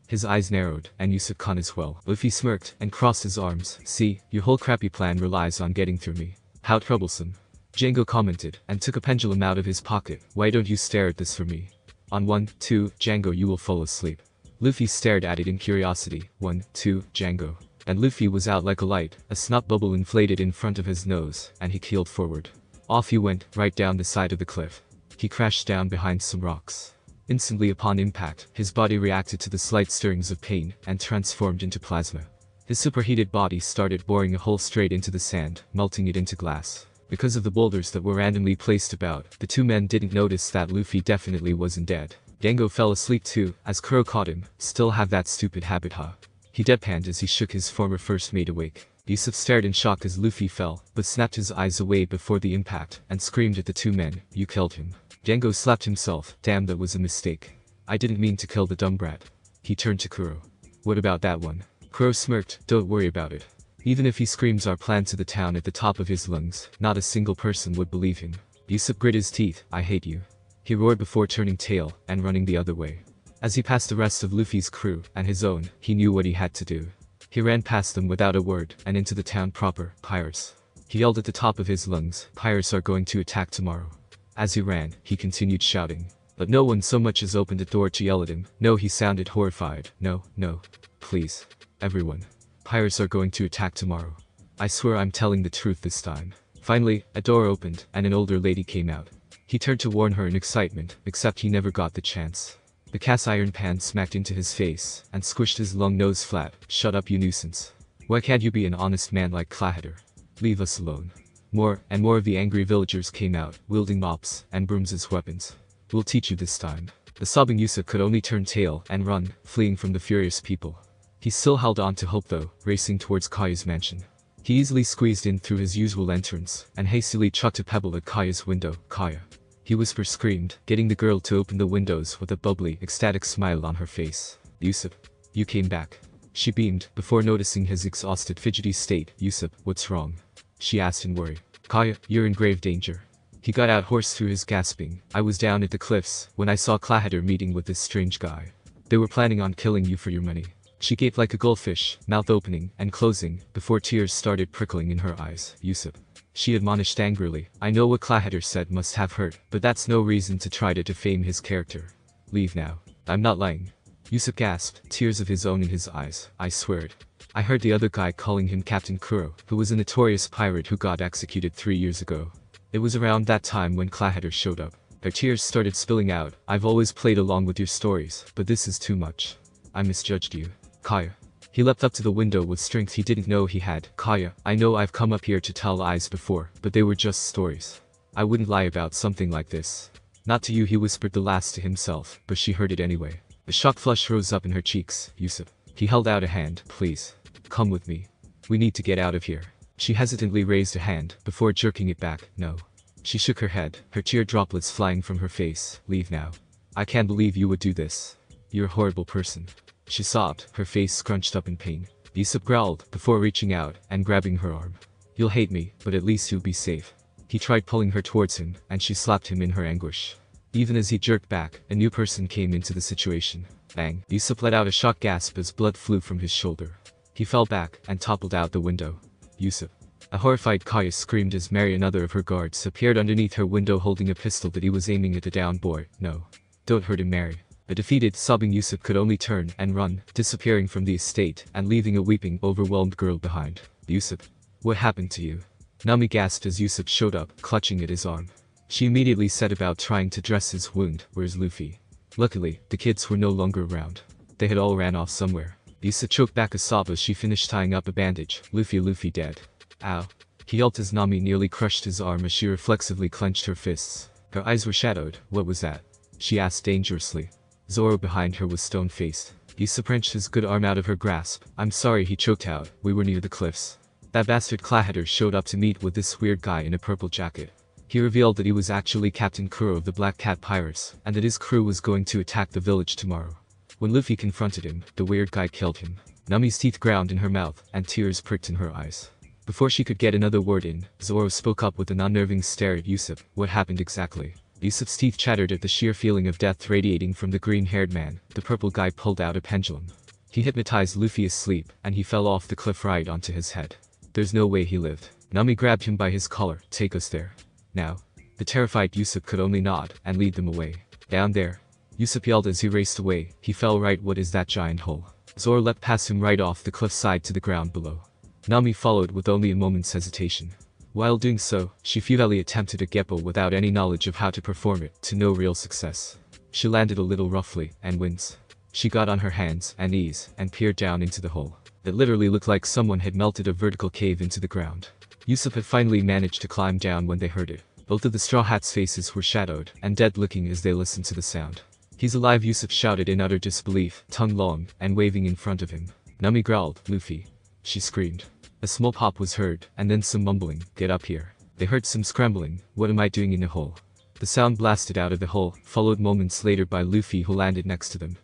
Speaker 1: His eyes narrowed, and Usopp Khan as well. Luffy smirked and crossed his arms. See, your whole crappy plan relies on getting through me. How troublesome. Django commented, and took a pendulum out of his pocket. Why don't you stare at this for me? On 1, 2, Django, you will fall asleep. Luffy stared at it in curiosity. 1, 2, Django. And Luffy was out like a light, a snot bubble inflated in front of his nose, and he keeled forward. Off he went, right down the side of the cliff. He crashed down behind some rocks. Instantly upon impact, his body reacted to the slight stirrings of pain, and transformed into plasma. His superheated body started boring a hole straight into the sand, melting it into glass. Because of the boulders that were randomly placed about, the two men didn't notice that Luffy definitely wasn't dead. Django fell asleep too, as Kuro caught him. Still have that stupid habit, huh? He deadpanned as he shook his former first mate awake. Usopp stared in shock as Luffy fell, but snapped his eyes away before the impact, and screamed at the two men, you killed him. Django slapped himself, damn, that was a mistake. I didn't mean to kill the dumb brat. He turned to Kuro. What about that one? Kuro smirked, don't worry about it. Even if he screams our plan to the town at the top of his lungs, not a single person would believe him. Usopp grit his teeth, I hate you. He roared before turning tail, and running the other way. As he passed the rest of Luffy's crew, and his own, he knew what he had to do. He ran past them without a word, and into the town proper. Pirates. He yelled at the top of his lungs, pirates are going to attack tomorrow. As he ran, he continued shouting. But no one so much as opened a door to yell at him. No, he sounded horrified. No, no. Please. Everyone. Pirates are going to attack tomorrow. I swear I'm telling the truth this time. Finally, a door opened, and an older lady came out. He turned to warn her in excitement, except he never got the chance. The cast iron pan smacked into his face, and squished his long nose flat. Shut up, you nuisance. Why can't you be an honest man like Clahader? Leave us alone. More and more of the angry villagers came out, wielding mops and brooms as weapons. We'll teach you this time. The sobbing Usopp could only turn tail and run, fleeing from the furious people. He still held on to hope though, racing towards Kaya's mansion. He easily squeezed in through his usual entrance, and hastily chucked a pebble at Kaya's window. Kaya. He screamed, getting the girl to open the windows with a bubbly, ecstatic smile on her face. Usopp. You came back. She beamed, before noticing his exhausted, fidgety state. Usopp, what's wrong? She asked in worry. Kaya, you're in grave danger. He got out hoarse through his gasping. I was down at the cliffs, when I saw Clahader meeting with this strange guy. They were planning on killing you for your money. She gaped like a goldfish, mouth opening and closing, before tears started prickling in her eyes. Usopp. She admonished angrily. I know what Clahader said must have hurt, but that's no reason to try to defame his character. Leave now. I'm not lying. Usopp gasped, tears of his own in his eyes. I swear it. I heard the other guy calling him Captain Kuro, who was a notorious pirate who got executed 3 years ago. It was around that time when Clahader showed up. Their tears started spilling out. I've always played along with your stories, but this is too much. I misjudged you. Kaya. He leapt up to the window with strength he didn't know he had. Kaya, I know I've come up here to tell lies before, but they were just stories. I wouldn't lie about something like this. Not to you, he whispered the last to himself, but she heard it anyway. The shock flush rose up in her cheeks. Usopp. He held out a hand. Please. Come with me. We need to get out of here. She hesitantly raised a hand, before jerking it back. No. She shook her head, her tear droplets flying from her face. Leave now. I can't believe you would do this. You're a horrible person. She sobbed, her face scrunched up in pain. Usopp growled, before reaching out and grabbing her arm. You'll hate me, but at least you'll be safe. He tried pulling her towards him, and she slapped him in her anguish. Even as he jerked back, a new person came into the situation. Bang. Usopp let out a shocked gasp as blood flew from his shoulder. He fell back, and toppled out the window. Usopp. A horrified Kaya screamed as Mary, another of her guards, appeared underneath her window holding a pistol that he was aiming at the downed boy. No. Don't hurt him, Mary. A defeated, sobbing Usopp could only turn and run, disappearing from the estate, and leaving a weeping, overwhelmed girl behind. Usopp. What happened to you? Nami gasped as Usopp showed up, clutching at his arm. She immediately set about trying to dress his wound. Where's Luffy? Luckily, the kids were no longer around. They had all ran off somewhere. Usopp choked back a sob as she finished tying up a bandage. Luffy dead. Ow. He yelped as Nami nearly crushed his arm as she reflexively clenched her fists. Her eyes were shadowed. What was that? She asked dangerously. Zoro behind her was stone-faced. Usopp wrenched his good arm out of her grasp. I'm sorry, he choked out. We were near the cliffs. That bastard Clahatter showed up to meet with this weird guy in a purple jacket. He revealed that he was actually Captain Kuro of the Black Cat Pirates, and that his crew was going to attack the village tomorrow. When Luffy confronted him, the weird guy killed him. Nami's teeth ground in her mouth, and tears pricked in her eyes. Before she could get another word in, Zoro spoke up with an unnerving stare at Usopp. What happened exactly? Usopp's teeth chattered at the sheer feeling of death radiating from the green-haired man. The purple guy pulled out a pendulum. He hypnotized Luffy asleep, and he fell off the cliff right onto his head. There's no way he lived. Nami grabbed him by his collar. Take us there. Now. The terrified Usopp could only nod, and lead them away. Down there. Usopp yelled as he raced away. He fell right. What is that giant hole? Zoro leapt past him right off the cliffside to the ground below. Nami followed with only a moment's hesitation. While doing so, she futilely attempted a geppo without any knowledge of how to perform it, to no real success. She landed a little roughly, and winced. She got on her hands and knees, and peered down into the hole. It literally looked like someone had melted a vertical cave into the ground. Usopp had finally managed to climb down when they heard it. Both of the Straw Hats' faces were shadowed, and dead-looking as they listened to the sound. He's alive, Usopp shouted in utter disbelief, tongue long, and waving in front of him. Nami growled, Luffy. She screamed. A small pop was heard, and then some mumbling, get up here. They heard some scrambling, what am I doing in the hole? The sound blasted out of the hole, followed moments later by Luffy who landed next to them.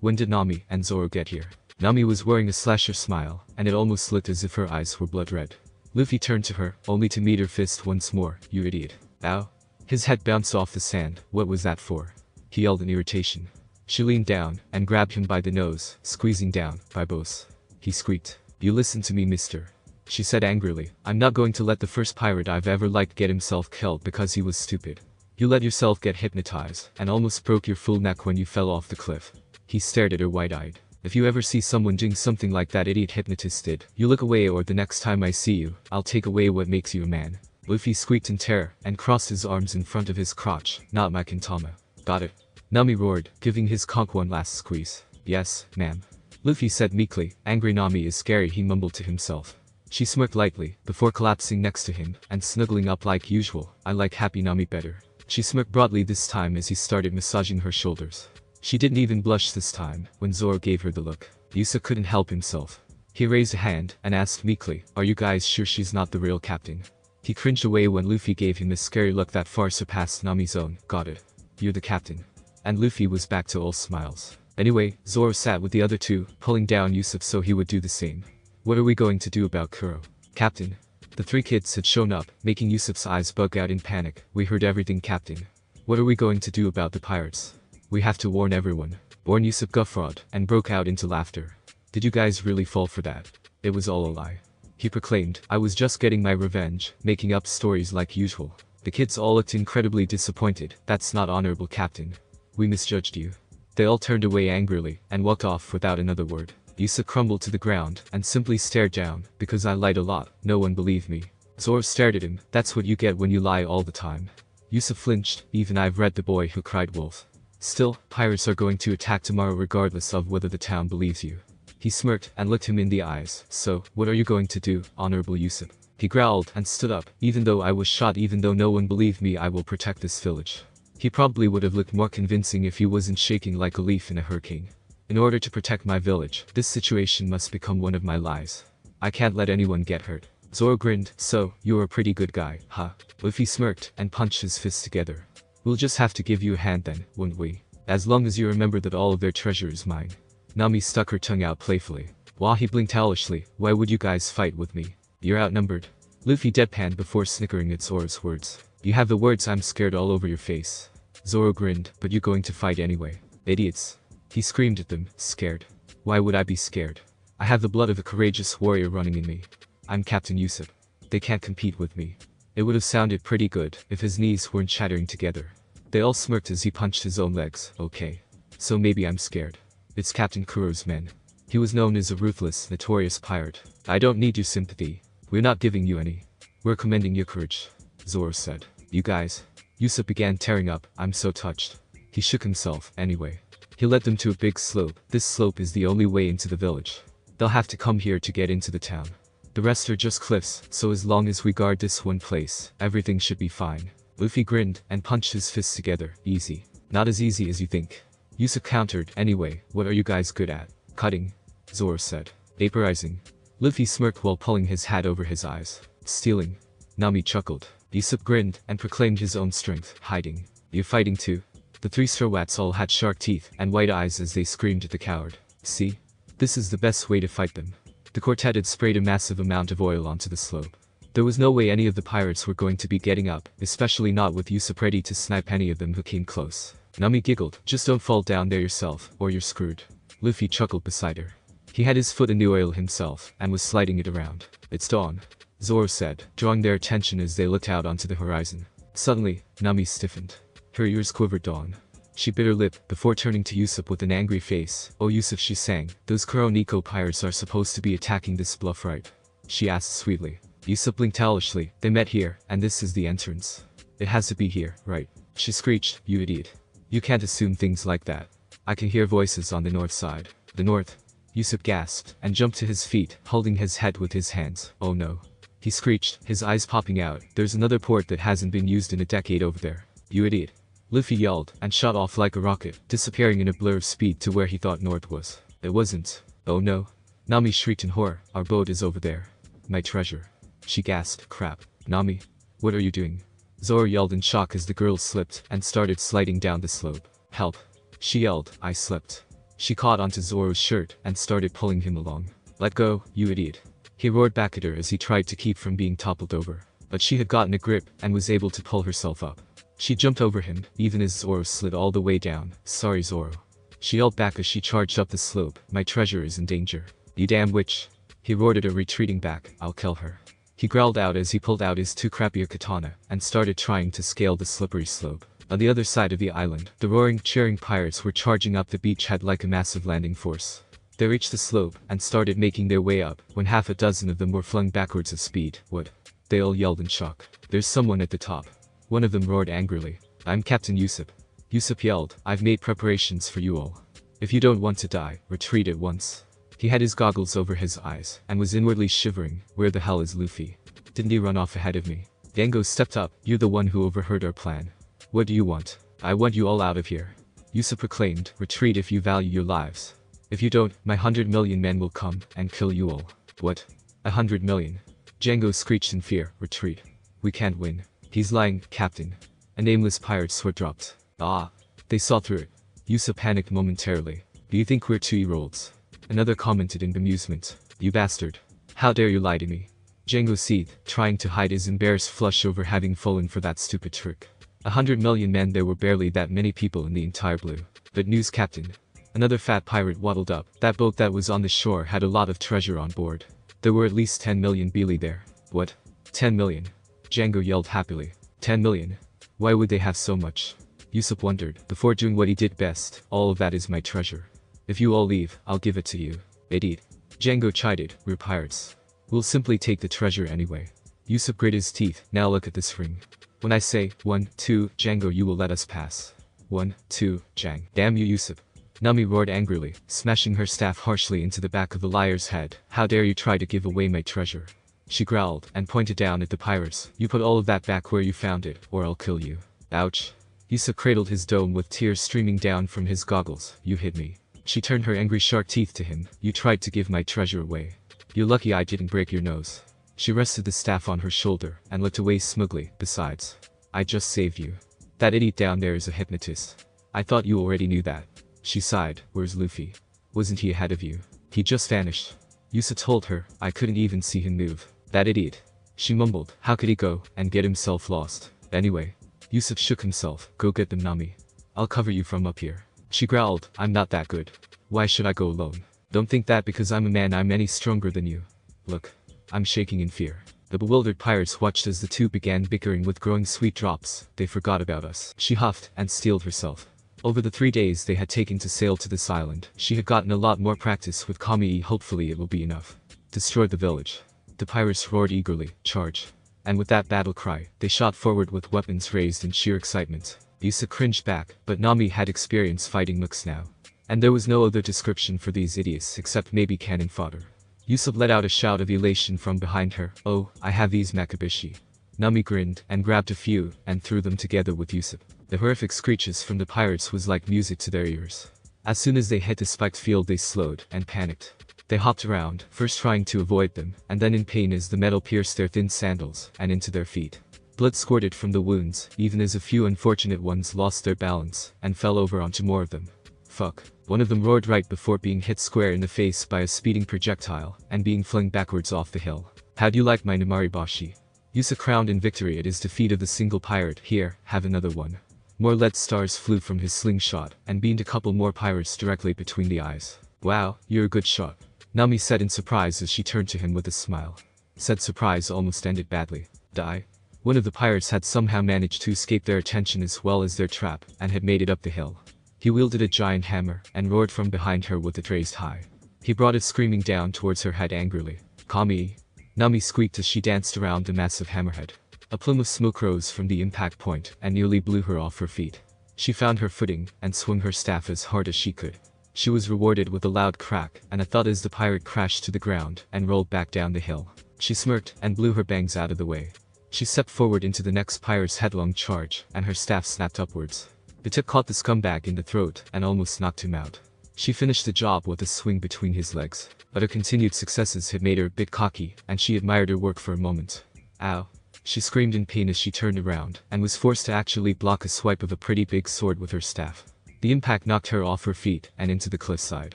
Speaker 1: When did Nami and Zoro get here? Nami was wearing a slasher smile, and it almost looked as if her eyes were blood red. Luffy turned to her, only to meet her fist once more. You idiot. Ow. His head bounced off the sand. What was that for? He yelled in irritation. She leaned down, and grabbed him by the nose, squeezing down, by both. He squeaked. You listen to me, mister. She said angrily. I'm not going to let the first pirate I've ever liked get himself killed because he was stupid. You let yourself get hypnotized, and almost broke your full neck when you fell off the cliff. He stared at her wide-eyed. If you ever see someone doing something like that idiot hypnotist did, you look away, or the next time I see you, I'll take away what makes you a man. Luffy squeaked in terror, and crossed his arms in front of his crotch. Not my kintama. Got it. Nami roared, giving his conch one last squeeze. Yes, ma'am. Luffy said meekly. Angry Nami is scary, he mumbled to himself. She smirked lightly, before collapsing next to him, and snuggling up like usual. I like happy Nami better. She smirked broadly this time as he started massaging her shoulders. She didn't even blush this time, when Zoro gave her the look. Usopp couldn't help himself. He raised a hand, and asked meekly, are you guys sure she's not the real captain? He cringed away when Luffy gave him a scary look that far surpassed Nami's own. Got it. You're the captain. And Luffy was back to all smiles. Anyway, Zoro sat with the other two, pulling down Usopp so he would do the same. What are we going to do about Kuro? Captain. The three kids had shown up, making Usopp's eyes bug out in panic. We heard everything, Captain. What are we going to do about the pirates? We have to warn everyone. Warn Usopp guffawed, and broke out into laughter. Did you guys really fall for that? It was all a lie. He proclaimed, I was just getting my revenge, making up stories like usual. The kids all looked incredibly disappointed. That's not honorable, Captain. We misjudged you. They all turned away angrily, and walked off without another word. Usopp crumbled to the ground, and simply stared down, because I lied a lot, no one believed me. Zoro stared at him. That's what you get when you lie all the time. Usopp flinched. Even I've read The Boy Who Cried Wolf. Still, pirates are going to attack tomorrow regardless of whether the town believes you. He smirked, and looked him in the eyes. So, what are you going to do, Honorable Usopp? He growled, and stood up. Even though I was shot, even though no one believed me, I will protect this village. He probably would have looked more convincing if he wasn't shaking like a leaf in a hurricane. In order to protect my village, this situation must become one of my lies. I can't let anyone get hurt. Zoro grinned. So, you're a pretty good guy, huh? Luffy smirked, and punched his fists together. We'll just have to give you a hand then, won't we? As long as you remember that all of their treasure is mine. Nami stuck her tongue out playfully. Wahi blinked owlishly. Why would you guys fight with me? You're outnumbered. Luffy deadpanned before snickering at Zoro's words. You have the words I'm scared all over your face. Zoro grinned. But you're going to fight anyway. Idiots. He screamed at them, scared. Why would I be scared? I have the blood of a courageous warrior running in me. I'm Captain Usopp. They can't compete with me. It would have sounded pretty good if his knees weren't chattering together. They all smirked as he punched his own legs. Okay. So maybe I'm scared. It's Captain Kuro's men. He was known as a ruthless, notorious pirate. I don't need your sympathy. We're not giving you any. We're commending your courage. Zoro said. You guys. Usopp began tearing up. I'm so touched. He shook himself, anyway. He led them to a big slope. This slope is the only way into the village. They'll have to come here to get into the town. The rest are just cliffs, so as long as we guard this one place, everything should be fine. Luffy grinned, and punched his fists together. Easy. Not as easy as you think. Usopp countered. Anyway, what are you guys good at? Cutting. Zoro said. Vaporizing. Luffy smirked while pulling his hat over his eyes. Stealing. Nami chuckled. Usopp grinned and proclaimed his own strength. Hiding. You fighting too? The three Straw Hats all had shark teeth and white eyes as they screamed at the coward. See? This is the best way to fight them. The quartet had sprayed a massive amount of oil onto the slope. There was no way any of the pirates were going to be getting up, especially not with Usopp ready to snipe any of them who came close. Nami giggled. Just don't fall down there yourself, or you're screwed. Luffy chuckled beside her. He had his foot in the oil himself, and was sliding it around. It's dawn, Zoro said, drawing their attention as they looked out onto the horizon. Suddenly, Nami stiffened. Her ears quivered. Dawn. She bit her lip, before turning to Usopp with an angry face. Oh Usopp, she sang, those Kuro Nico pirates are supposed to be attacking this bluff, right? She asked sweetly. Usopp blinked owlishly. They met here, and this is the entrance. It has to be here, right? She screeched, you idiot. You can't assume things like that. I can hear voices on the north side. The north? Usopp gasped, and jumped to his feet, holding his head with his hands. Oh no. He screeched, his eyes popping out. There's another port that hasn't been used in a decade over there. You idiot. Luffy yelled, and shot off like a rocket, disappearing in a blur of speed to where he thought north was. It wasn't. Oh no. Nami shrieked in horror. Our boat is over there. My treasure. She gasped. Crap. Nami. What are you doing? Zoro yelled in shock as the girl slipped and started sliding down the slope. Help. She yelled. I slipped. She caught onto Zoro's shirt and started pulling him along. Let go, you idiot. He roared back at her as he tried to keep from being toppled over. But she had gotten a grip and was able to pull herself up. She jumped over him, even as Zoro slid all the way down. Sorry Zoro. She yelled back as she charged up the slope. My treasure is in danger. You damn witch. He roared at her, retreating back. I'll kill her. He growled out as he pulled out his two crappier katana and started trying to scale the slippery slope. On the other side of the island, the roaring, cheering pirates were charging up the beachhead like a massive landing force. They reached the slope and started making their way up when half a dozen of them were flung backwards at speed. What? They all yelled in shock. There's someone at the top. One of them roared angrily. I'm Captain Usopp. Usopp yelled, I've made preparations for you all. If you don't want to die, retreat at once. He had his goggles over his eyes and was inwardly shivering. Where the hell is Luffy? Didn't he run off ahead of me? Django stepped up. You're the one who overheard our plan. What do you want? I want you all out of here. Usopp proclaimed, retreat if you value your lives. If you don't, my 100 million men will come and kill you all. What? 100 million? Django screeched in fear. Retreat. We can't win. He's lying, Captain. A nameless pirate's sword dropped. Ah. They saw through it. Usopp panicked momentarily. Do you think we're 2-year-olds? Another commented in bemusement. You bastard. How dare you lie to me? Django seethed, trying to hide his embarrassed flush over having fallen for that stupid trick. 100 million men. There were barely that many people in the entire blue. But news, Captain. Another fat pirate waddled up. That boat that was on the shore had a lot of treasure on board. There were at least 10 million Beely there. What? 10 million? Django yelled happily. 10 million? Why would they have so much? Usopp wondered, before doing what he did best. All of that is my treasure. If you all leave, I'll give it to you. Idiot. Django chided, we're pirates. We'll simply take the treasure anyway. Usopp gritted his teeth. Now look at this ring. When I say 1, 2, Django, you will let us pass. 1, 2, Jang. Damn you, Usopp. Nami roared angrily, smashing her staff harshly into the back of the liar's head. How dare you try to give away my treasure? She growled and pointed down at the pirates. You put all of that back where you found it, or I'll kill you. Ouch. Usopp cradled his dome with tears streaming down from his goggles. You hit me. She turned her angry shark teeth to him. You tried to give my treasure away. You're lucky I didn't break your nose. She rested the staff on her shoulder and looked away smugly. Besides, I just saved you. That idiot down there is a hypnotist. I thought you already knew that. She sighed. Where's Luffy? Wasn't he ahead of you? He just vanished. Usopp told her. I couldn't even see him move. That idiot. She mumbled. How could he go and get himself lost? Anyway. Usopp shook himself. Go get them, Nami. I'll cover you from up here. She growled. I'm not that good. Why should I go alone? Don't think that because I'm a man I'm any stronger than you. Look. I'm shaking in fear. The bewildered pirates watched as the two began bickering with growing sweet drops. They forgot about us. She huffed and steeled herself. Over the 3 days they had taken to sail to this island, she had gotten a lot more practice with Kamii. Hopefully it will be enough. Destroy the village. The pirates roared eagerly. Charge. And with that battle cry, they shot forward with weapons raised in sheer excitement. Usopp cringed back, but Nami had experience fighting mooks now. And there was no other description for these idiots except maybe cannon fodder. Usopp let out a shout of elation from behind her. Oh, I have these Makabishi. Nami grinned and grabbed a few and threw them together with Usopp. The horrific screeches from the pirates was like music to their ears. As soon as they hit the spiked field they slowed and panicked. They hopped around, first trying to avoid them, and then in pain as the metal pierced their thin sandals and into their feet. Blood squirted from the wounds, even as a few unfortunate ones lost their balance and fell over onto more of them. Fuck. One of them roared right before being hit square in the face by a speeding projectile and being flung backwards off the hill. How'd you like my Namaribashi? Yusa crowned in victory at his defeat of the single pirate. Here, have another one. More lead stars flew from his slingshot and beamed a couple more pirates directly between the eyes. Wow, you're a good shot, Nami said in surprise as she turned to him with a smile. Said surprise almost ended badly. Die. One of the pirates had somehow managed to escape their attention as well as their trap and had made it up the hill. He wielded a giant hammer and roared from behind her with it raised high. He brought it screaming down towards her head angrily. Kami! Nami squeaked as she danced around the massive hammerhead. A plume of smoke rose from the impact point and nearly blew her off her feet. She found her footing and swung her staff as hard as she could. She was rewarded with a loud crack and a thud as the pirate crashed to the ground and rolled back down the hill. She smirked and blew her bangs out of the way. She stepped forward into the next pirate's headlong charge and her staff snapped upwards. The tip caught the scumbag in the throat and almost knocked him out. She finished the job with a swing between his legs, but her continued successes had made her a bit cocky and she admired her work for a moment. Ow. She screamed in pain as she turned around and was forced to actually block a swipe of a pretty big sword with her staff. The impact knocked her off her feet and into the cliffside.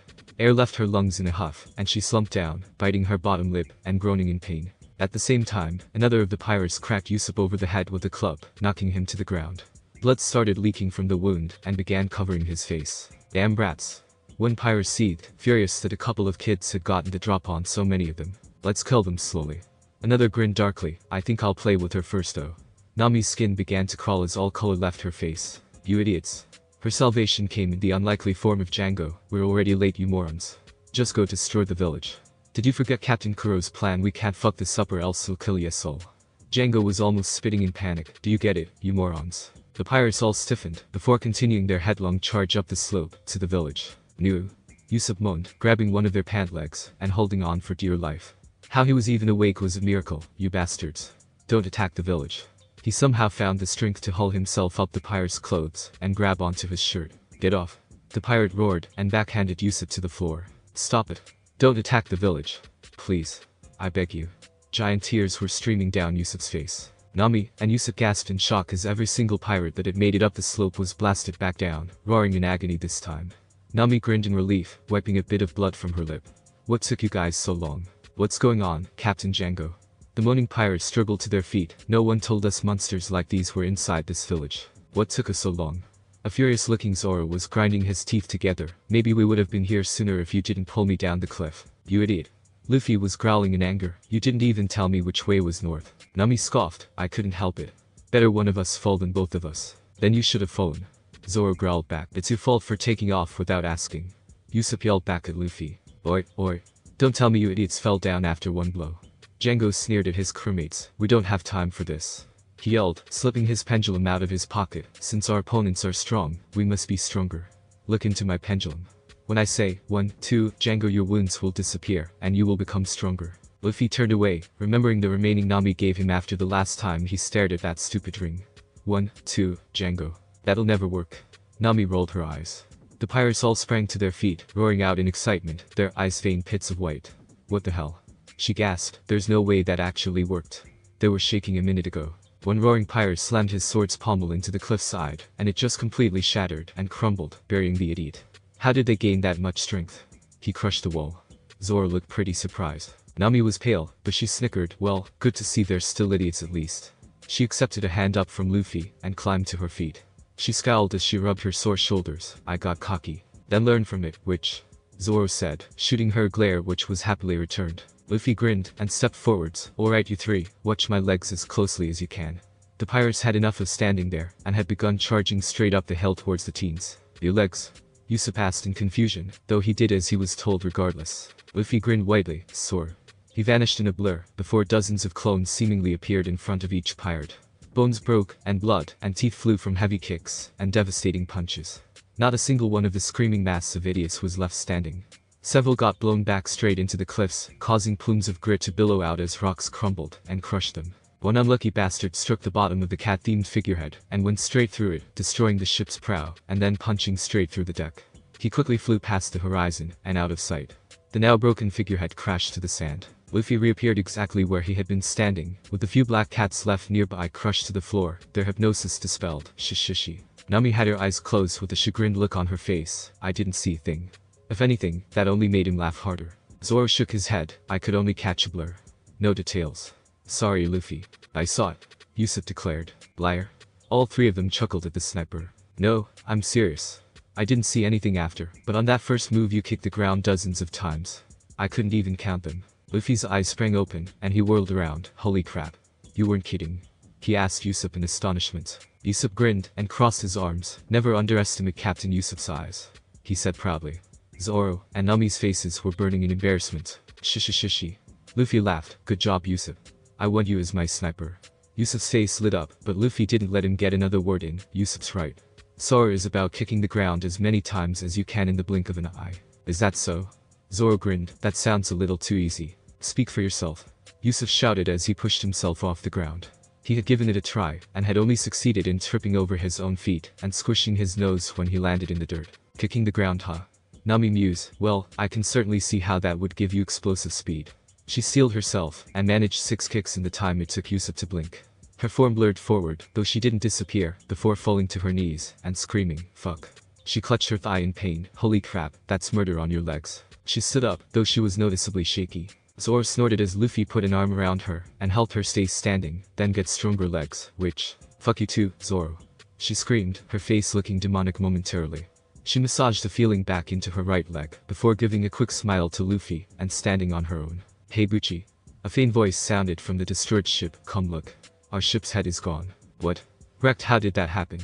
Speaker 1: Air left her lungs in a huff and she slumped down, biting her bottom lip and groaning in pain. At the same time, another of the pirates cracked Usopp over the head with a club, knocking him to the ground. Blood started leaking from the wound and began covering his face. Damn brats. One pirate seethed, furious that a couple of kids had gotten the drop on so many of them. Let's kill them slowly. Another grinned darkly. I think I'll play with her first though. Nami's skin began to crawl as all color left her face. You idiots. Her salvation came in the unlikely form of Django. We're already late, you morons. Just go destroy the village. Did you forget Captain Kuro's plan? We can't fuck this up or else he'll kill us all. Django was almost spitting in panic. Do you get it, you morons? The pirates all stiffened before continuing their headlong charge up the slope to the village. Nu. Usopp moaned, grabbing one of their pant legs and holding on for dear life. How he was even awake was a miracle, you bastards. Don't attack the village. He somehow found the strength to haul himself up the pirate's clothes and grab onto his shirt. Get off. The pirate roared and backhanded Usopp to the floor. Stop it. Don't attack the village. Please. I beg you. Giant tears were streaming down Usopp's face. Nami and Usopp gasped in shock as every single pirate that had made it up the slope was blasted back down, roaring in agony this time. Nami grinned in relief, wiping a bit of blood from her lip. What took you guys so long? What's going on, Captain Django? The moaning pirates struggled to their feet. No one told us monsters like these were inside this village. What took us so long? A furious-looking Zoro was grinding his teeth together. Maybe we would have been here sooner if you didn't pull me down the cliff. You idiot. Luffy was growling in anger. You didn't even tell me which way was north. Nami scoffed. I couldn't help it. Better one of us fall than both of us. Then you should have fallen. Zoro growled back. It's your fault for taking off without asking. Usopp yelled back at Luffy. Oi, oi. Don't tell me you idiots fell down after one blow. Django sneered at his crewmates. We don't have time for this. He yelled, slipping his pendulum out of his pocket. Since our opponents are strong, we must be stronger. Look into my pendulum. When I say 1, 2, Django, your wounds will disappear and you will become stronger. Luffy turned away, remembering the remaining Nami gave him after the last time he stared at that stupid ring. 1, 2, Django. That'll never work. Nami rolled her eyes. The pirates all sprang to their feet, roaring out in excitement, their eyes veined pits of white. What the hell? She gasped. There's no way that actually worked. They were shaking a minute ago. One roaring pirate slammed his sword's pommel into the cliffside, and it just completely shattered and crumbled, burying the idiot. How did they gain that much strength? He crushed the wall. Zoro looked pretty surprised. Nami was pale, but she snickered. Well, good to see they're still idiots at least. She accepted a hand up from Luffy and climbed to her feet. She scowled as she rubbed her sore shoulders. I got cocky. Then learn from it, which? Zoro said, shooting her a glare which was happily returned. Luffy grinned and stepped forwards. Alright you three, watch my legs as closely as you can. The pirates had enough of standing there and had begun charging straight up the hill towards the teens. Your legs? Usopp asked in confusion, though he did as he was told regardless. Luffy grinned widely, sore. He vanished in a blur, before dozens of clones seemingly appeared in front of each pirate. Bones broke, and blood and teeth flew from heavy kicks and devastating punches. Not a single one of the screaming mass of idiots was left standing. Several got blown back straight into the cliffs, causing plumes of grit to billow out as rocks crumbled and crushed them. One unlucky bastard struck the bottom of the cat-themed figurehead and went straight through it, destroying the ship's prow and then punching straight through the deck. He quickly flew past the horizon and out of sight. The now broken figure had crashed to the sand. Luffy reappeared exactly where he had been standing, with the few black cats left nearby crushed to the floor, their hypnosis dispelled. Shishishi. Nami had her eyes closed with a chagrined look on her face. I didn't see a thing. If anything, that only made him laugh harder. Zoro shook his head. I could only catch a blur. No details. Sorry, Luffy. I saw it. Usopp declared. Liar. All three of them chuckled at the sniper. No, I'm serious. I didn't see anything after, but on that first move you kicked the ground dozens of times. I couldn't even count them. Luffy's eyes sprang open, and he whirled around. Holy crap. You weren't kidding. He asked Usopp in astonishment. Usopp grinned and crossed his arms. Never underestimate Captain Usopp's eyes, he said proudly. Zoro and Nami's faces were burning in embarrassment. Shishishishi. Luffy laughed. Good job, Usopp. I want you as my sniper. Usopp's face lit up, but Luffy didn't let him get another word in. Usopp's right. Sora is about kicking the ground as many times as you can in the blink of an eye. Is that so? Zoro grinned. That sounds a little too easy. Speak for yourself. Usopp shouted as he pushed himself off the ground. He had given it a try, and had only succeeded in tripping over his own feet and squishing his nose when he landed in the dirt. Kicking the ground, huh? Nami mused. Well, I can certainly see how that would give you explosive speed. She steeled herself, and managed 6 kicks in the time it took Usopp to blink. Her form blurred forward, though she didn't disappear, before falling to her knees, and screaming, fuck. She clutched her thigh in pain. Holy crap, that's murder on your legs. She stood up, though she was noticeably shaky. Zoro snorted as Luffy put an arm around her, and helped her stay standing, then get stronger legs, which, fuck you too, Zoro. She screamed, her face looking demonic momentarily. She massaged the feeling back into her right leg, before giving a quick smile to Luffy, and standing on her own. Hey Bucci. A faint voice sounded from the destroyed ship. Come look. Our ship's head is gone. What? Wrecked? How did that happen?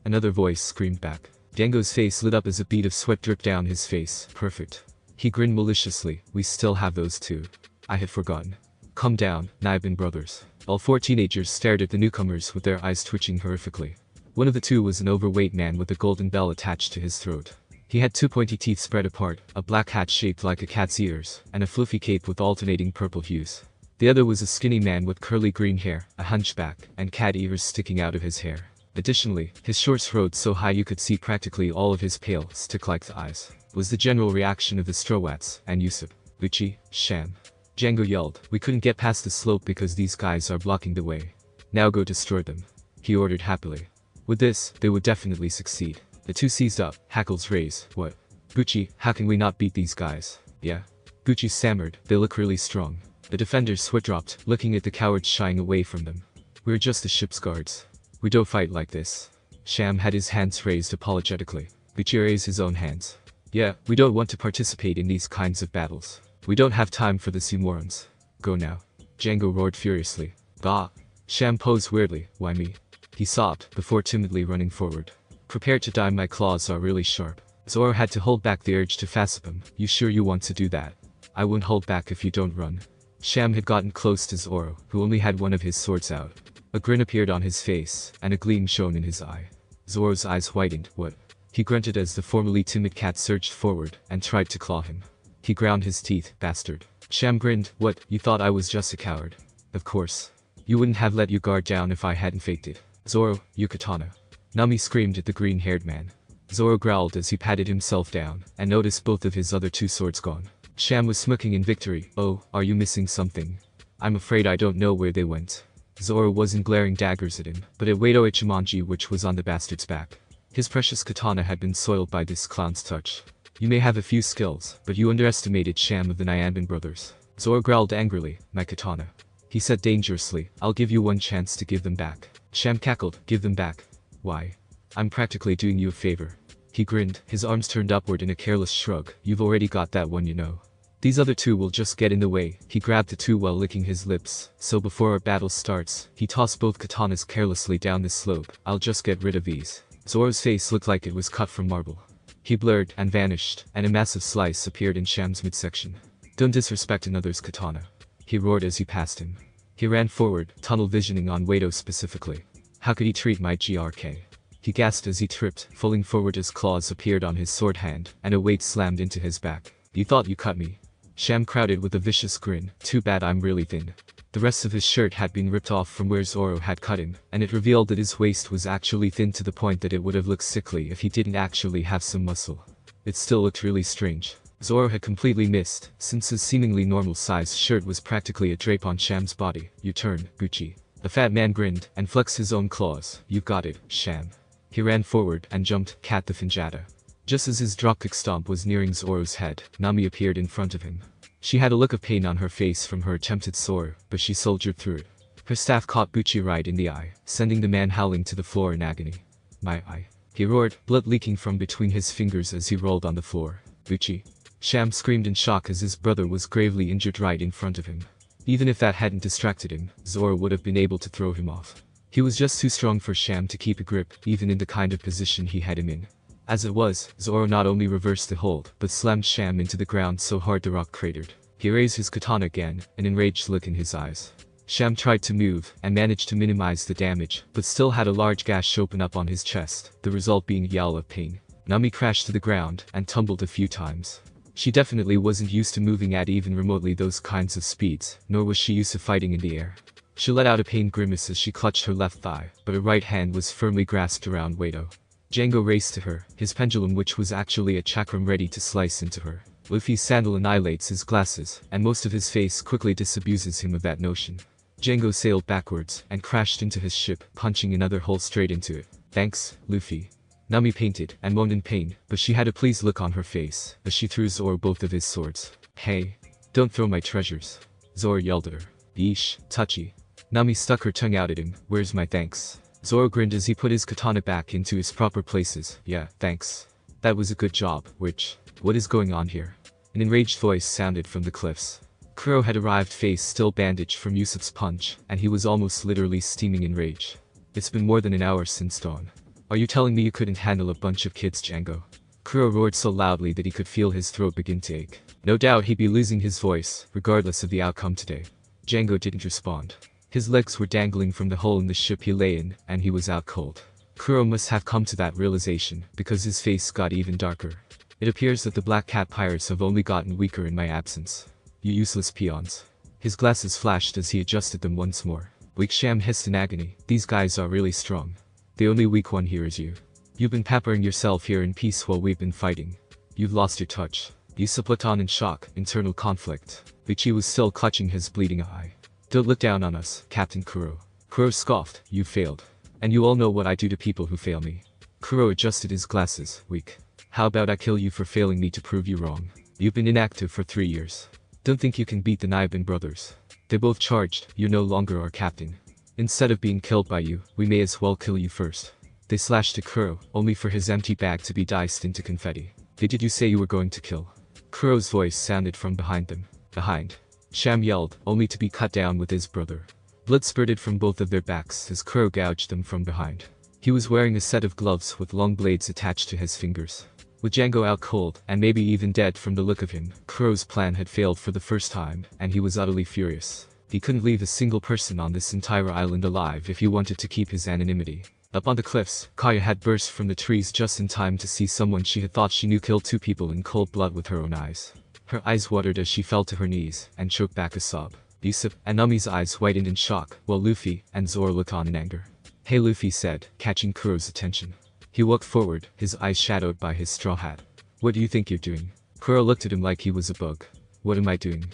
Speaker 1: Another voice screamed back. Django's face lit up as a bead of sweat dripped down his face. Perfect. He grinned maliciously. We still have those two. I had forgotten. Calm down, Naiban brothers. All 4 teenagers stared at the newcomers with their eyes twitching horrifically. One of the two was an overweight man with a golden bell attached to his throat. He had 2 pointy teeth spread apart, a black hat shaped like a cat's ears, and a fluffy cape with alternating purple hues. The other was a skinny man with curly green hair, a hunchback, and cat ears sticking out of his hair. Additionally, his shorts rode so high you could see practically all of his pale, stick-like eyes. Was the general reaction of the Strowats and Usopp. Bucci, Sham. Django yelled. We couldn't get past the slope because these guys are blocking the way. Now go destroy them. He ordered happily. With this, they would definitely succeed. The two seized up, hackles raised. What? Bucci, how can we not beat these guys? Yeah? Bucci stammered. They look really strong. The defenders sweat dropped, looking at the cowards shying away from them. We're just the ship's guards. We don't fight like this. Sham had his hands raised apologetically. Bucci raised his own hands. Yeah, we don't want to participate in these kinds of battles. We don't have time for the morons. Go now. Django roared furiously. Bah! Sham posed weirdly. Why me? He sobbed, before timidly running forward. Prepare to die, my claws are really sharp. Zoro had to hold back the urge to fassip him. You sure you want to do that? I won't hold back if you don't run. Sham had gotten close to Zoro, who only had one of his swords out. A grin appeared on his face, and a gleam shone in his eye. Zoro's eyes whitened. What? He grunted as the formerly timid cat surged forward, and tried to claw him. He ground his teeth. Bastard. Sham grinned. What, you thought I was just a coward? Of course. You wouldn't have let your guard down if I hadn't faked it. Zoro, you katana. Nami screamed at the green-haired man. Zoro growled as he patted himself down, and noticed both of his other 2 swords gone. Sham was smirking in victory. Oh, are you missing something? I'm afraid I don't know where they went. Zoro wasn't glaring daggers at him, but at Wado Ichimonji, which was on the bastard's back. His precious katana had been soiled by this clown's touch. You may have a few skills, but you underestimated Sham of the Nyanban brothers. Zoro growled angrily. My katana. He said dangerously. I'll give you one chance to give them back. Sham cackled. Give them back. Why? I'm practically doing you a favor. He grinned, his arms turned upward in a careless shrug. You've already got that one, you know. These other 2 will just get in the way. He grabbed the 2 while licking his lips. So before our battle starts, he tossed both katanas carelessly down the slope. I'll just get rid of these. Zoro's face looked like it was cut from marble. He blurred and vanished, and a massive slice appeared in Sham's midsection. Don't disrespect another's katana. He roared as he passed him. He ran forward, tunnel visioning on Wado specifically. How could he treat my GRK? He gasped as he tripped, falling forward as claws appeared on his sword hand, and a weight slammed into his back. You thought you cut me? Sham crowded with a vicious grin. Too bad I'm really thin. The rest of his shirt had been ripped off from where Zoro had cut him, and it revealed that his waist was actually thin to the point that it would have looked sickly if he didn't actually have some muscle. It still looked really strange. Zoro had completely missed, since his seemingly normal-sized shirt was practically a drape on Sham's body. "You turn, Gucci." The fat man grinned and flexed his own claws. "You got it, Sham." He ran forward and jumped Cat the Finjata. Just as his dropkick stomp was nearing Zoro's head, Nami appeared in front of him. She had a look of pain on her face from her attempted sword, but she soldiered through it. Her staff caught Gucci right in the eye, sending the man howling to the floor in agony. "My eye." He roared, blood leaking from between his fingers as he rolled on the floor. "Gucci." Sham screamed in shock as his brother was gravely injured right in front of him. Even if that hadn't distracted him, Zoro would have been able to throw him off. He was just too strong for Sham to keep a grip, even in the kind of position he had him in. As it was, Zoro not only reversed the hold, but slammed Sham into the ground so hard the rock cratered. He raised his katana again, an enraged look in his eyes. Sham tried to move, and managed to minimize the damage, but still had a large gash open up on his chest, the result being a yowl of pain. Nami crashed to the ground, and tumbled a few times. She definitely wasn't used to moving at even remotely those kinds of speeds, nor was she used to fighting in the air. She let out a pained grimace as she clutched her left thigh, but her right hand was firmly grasped around Wado. Django raced to her, his pendulum which was actually a chakram ready to slice into her. Luffy's sandal annihilates his glasses, and most of his face quickly disabuses him of that notion. Django sailed backwards, and crashed into his ship, punching another hole straight into it. "Thanks, Luffy." Nami painted and moaned in pain, but she had a pleased look on her face, as she threw Zoro both of his swords. "Hey, don't throw my treasures." Zoro yelled at her. "Yeesh, touchy." Nami stuck her tongue out at him. "Where's my thanks?" Zoro grinned as he put his katana back into its proper places. "Yeah, thanks. That was a good job, what is going on here?" An enraged voice sounded from the cliffs. Kuro had arrived, face still bandaged from Yusuf's punch, and he was almost literally steaming in rage. "It's been more than an hour since dawn. Are you telling me you couldn't handle a bunch of kids, Django?" Kuro roared so loudly that he could feel his throat begin to ache. No doubt he'd be losing his voice, regardless of the outcome today. Django didn't respond. His legs were dangling from the hole in the ship he lay in, and he was out cold. Kuro must have come to that realization, because his face got even darker. "It appears that the Black Cat pirates have only gotten weaker in my absence. You useless peons." His glasses flashed as he adjusted them once more. Weak, Sham hissed in agony. "These guys are really strong. The only weak one here is you. You've been pampering yourself here in peace while we've been fighting. You've lost your touch." Yusuf looked on in shock, internal conflict. Ichi was still clutching his bleeding eye. "Don't look down on us, Captain Kuro." Kuro scoffed. "You failed. And you all know what I do to people who fail me." Kuro adjusted his glasses. "Weak. How about I kill you for failing me to prove you wrong? You've been inactive for 3 years. Don't think you can beat the Naiban brothers. They both charged. You're no longer our captain. Instead of being killed by you, we may as well kill you first." They slashed at Kuro, only for his empty bag to be diced into confetti. "Did you say you were going to kill?" Kuro's voice sounded from behind them. "Behind." Sham yelled, only to be cut down with his brother. Blood spurted from both of their backs as Kuro gouged them from behind. He was wearing a set of gloves with long blades attached to his fingers. With Django out cold, and maybe even dead from the look of him, Kuro's plan had failed for the first time, and he was utterly furious. He couldn't leave a single person on this entire island alive if he wanted to keep his anonymity. Up on the cliffs, Kaya had burst from the trees just in time to see someone she had thought she knew kill 2 people in cold blood with her own eyes. Her eyes watered as she fell to her knees, and choked back a sob. Yusuf and Nami's eyes whitened in shock, while Luffy and Zoro looked on in anger. "Hey," Luffy said, catching Kuro's attention. He walked forward, his eyes shadowed by his straw hat. "What do you think you're doing?" Kuro looked at him like he was a bug. "What am I doing?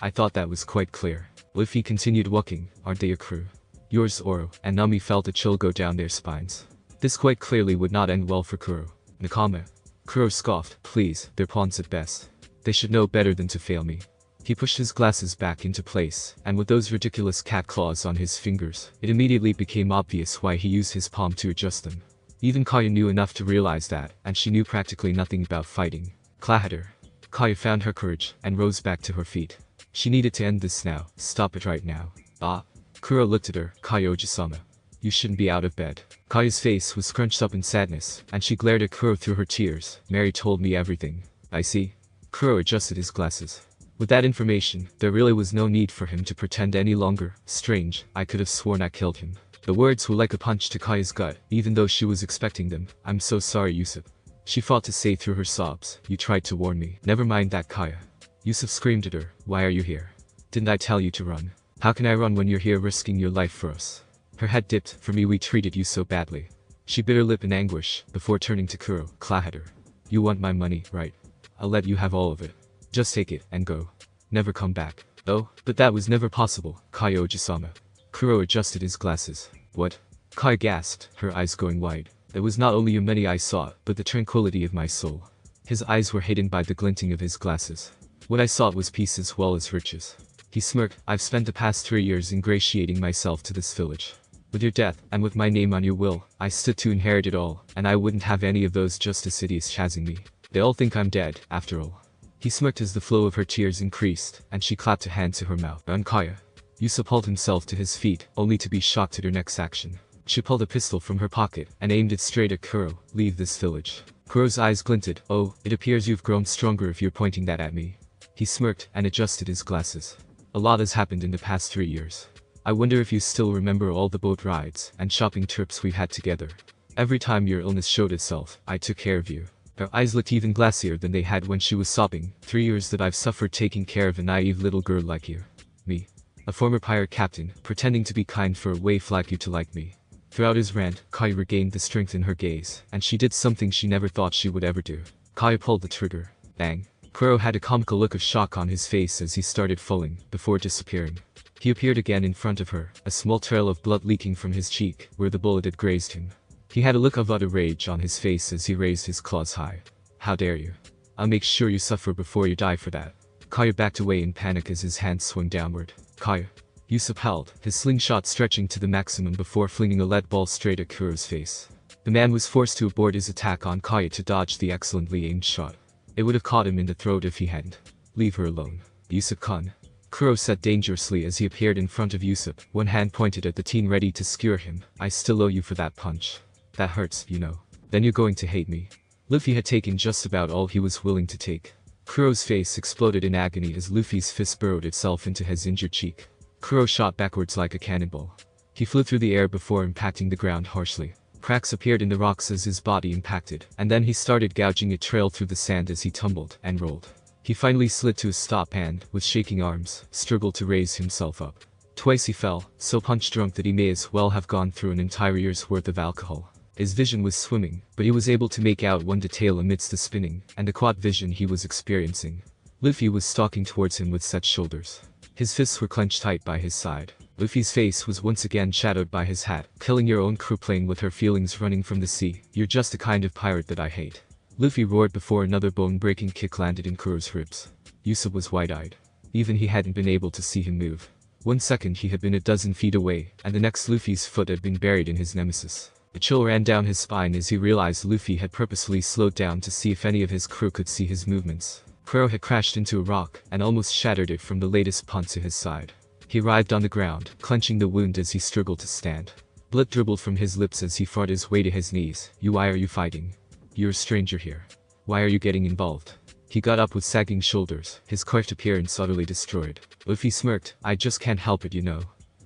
Speaker 1: I thought that was quite clear." Luffy continued walking. "Aren't they your crew?" "Yours, Zoro," and Nami felt a chill go down their spines. This quite clearly would not end well for Kuro. "Nakama." Kuro scoffed. "Please, they're pawns at best. They should know better than to fail me." He pushed his glasses back into place, and with those ridiculous cat claws on his fingers, it immediately became obvious why he used his palm to adjust them. Even Kaya knew enough to realize that, and she knew practically nothing about fighting. Clatter. Kaya found her courage, and rose back to her feet. She needed to end this now. Stop it right now. "Ah." Kuro looked at her. "Kaya Ojisama. You shouldn't be out of bed." Kaya's face was scrunched up in sadness, and she glared at Kuro through her tears. "Mary told me everything." "I see." Kuro adjusted his glasses. With that information, there really was no need for him to pretend any longer. "Strange, I could have sworn I killed him." The words were like a punch to Kaya's gut, even though she was expecting them. "I'm so sorry, Yusuf." She fought to say through her sobs. "You tried to warn me." "Never mind that, Kaya." Yusuf screamed at her. "Why are you here? Didn't I tell you to run? How can I run when you're here risking your life for us?" Her head dipped. "For me, we treated you so badly." She bit her lip in anguish, before turning to Kuro. Clatter. "You want my money, right?" I'll let you have all of it. Just take it and go. Never come back. Oh, but that was never possible, Kaiōji-sama. Kuro adjusted his glasses. What? Kai gasped, her eyes going wide. It was not only your money I sought, but the tranquility of my soul. His eyes were hidden by the glinting of his glasses. What I sought was peace as well as riches. He smirked. I've spent the past 3 years ingratiating myself to this village. With your death, and with my name on your will, I stood to inherit it all, and I wouldn't have any of those just assiduous chasing me. They all think I'm dead, after all. He smirked as the flow of her tears increased, and she clapped a hand to her mouth. Kaya. Yusa pulled himself to his feet, only to be shocked at her next action. She pulled a pistol from her pocket, and aimed it straight at Kuro. Leave this village. Kuro's eyes glinted. Oh, it appears you've grown stronger if you're pointing that at me. He smirked, and adjusted his glasses. A lot has happened in the past 3 years. I wonder if you still remember all the boat rides and shopping trips we've had together. Every time your illness showed itself, I took care of you. Her eyes looked even glassier than they had when she was sobbing. 3 years that I've suffered taking care of a naive little girl like you. Me. A former pirate captain, pretending to be kind for a waif like you to like me. Throughout his rant, Kai regained the strength in her gaze, and she did something she never thought she would ever do. Kai pulled the trigger. Bang. Kuro had a comical look of shock on his face as he started falling, before disappearing. He appeared again in front of her, a small trail of blood leaking from his cheek, where the bullet had grazed him. He had a look of utter rage on his face as he raised his claws high. How dare you? I'll make sure you suffer before you die for that. Kaya backed away in panic as his hands swung downward. Kaya. Yusa howled, his slingshot stretching to the maximum before flinging a lead ball straight at Kuro's face. The man was forced to abort his attack on Kaya to dodge the excellently aimed shot. It would have caught him in the throat if he hadn't. Leave her alone. Yusuf-kun. Kuro said dangerously as he appeared in front of Yusuf, one hand pointed at the teen ready to skewer him. I still owe you for that punch. That hurts, you know. Then you're going to hate me. Luffy had taken just about all he was willing to take. Kuro's face exploded in agony as Luffy's fist burrowed itself into his injured cheek. Kuro shot backwards like a cannonball. He flew through the air before impacting the ground harshly. Cracks appeared in the rocks as his body impacted, and then he started gouging a trail through the sand as he tumbled and rolled. He finally slid to a stop and, with shaking arms, struggled to raise himself up. Twice he fell, so punch-drunk that he may as well have gone through an entire year's worth of alcohol. His vision was swimming, but he was able to make out one detail amidst the spinning and the quad vision he was experiencing. Luffy was stalking towards him with set shoulders. His fists were clenched tight by his side. Luffy's face was once again shadowed by his hat. Killing your own crew, playing with her feelings, running from the sea. You're just the kind of pirate that I hate. Luffy roared before another bone-breaking kick landed in Kuro's ribs. Yusuf was wide-eyed. Even he hadn't been able to see him move. 1 second he had been a dozen feet away, and the next Luffy's foot had been buried in his nemesis. A chill ran down his spine as he realized Luffy had purposefully slowed down to see if any of his crew could see his movements. Kuro had crashed into a rock and almost shattered it from the latest punch to his side. He writhed on the ground, clenching the wound as he struggled to stand. Blood dribbled from his lips as he fought his way to his knees. Why are you fighting? You're a stranger here. Why are you getting involved? He got up with sagging shoulders, his coiffed appearance utterly destroyed. Luffy smirked. I just can't help it, you know.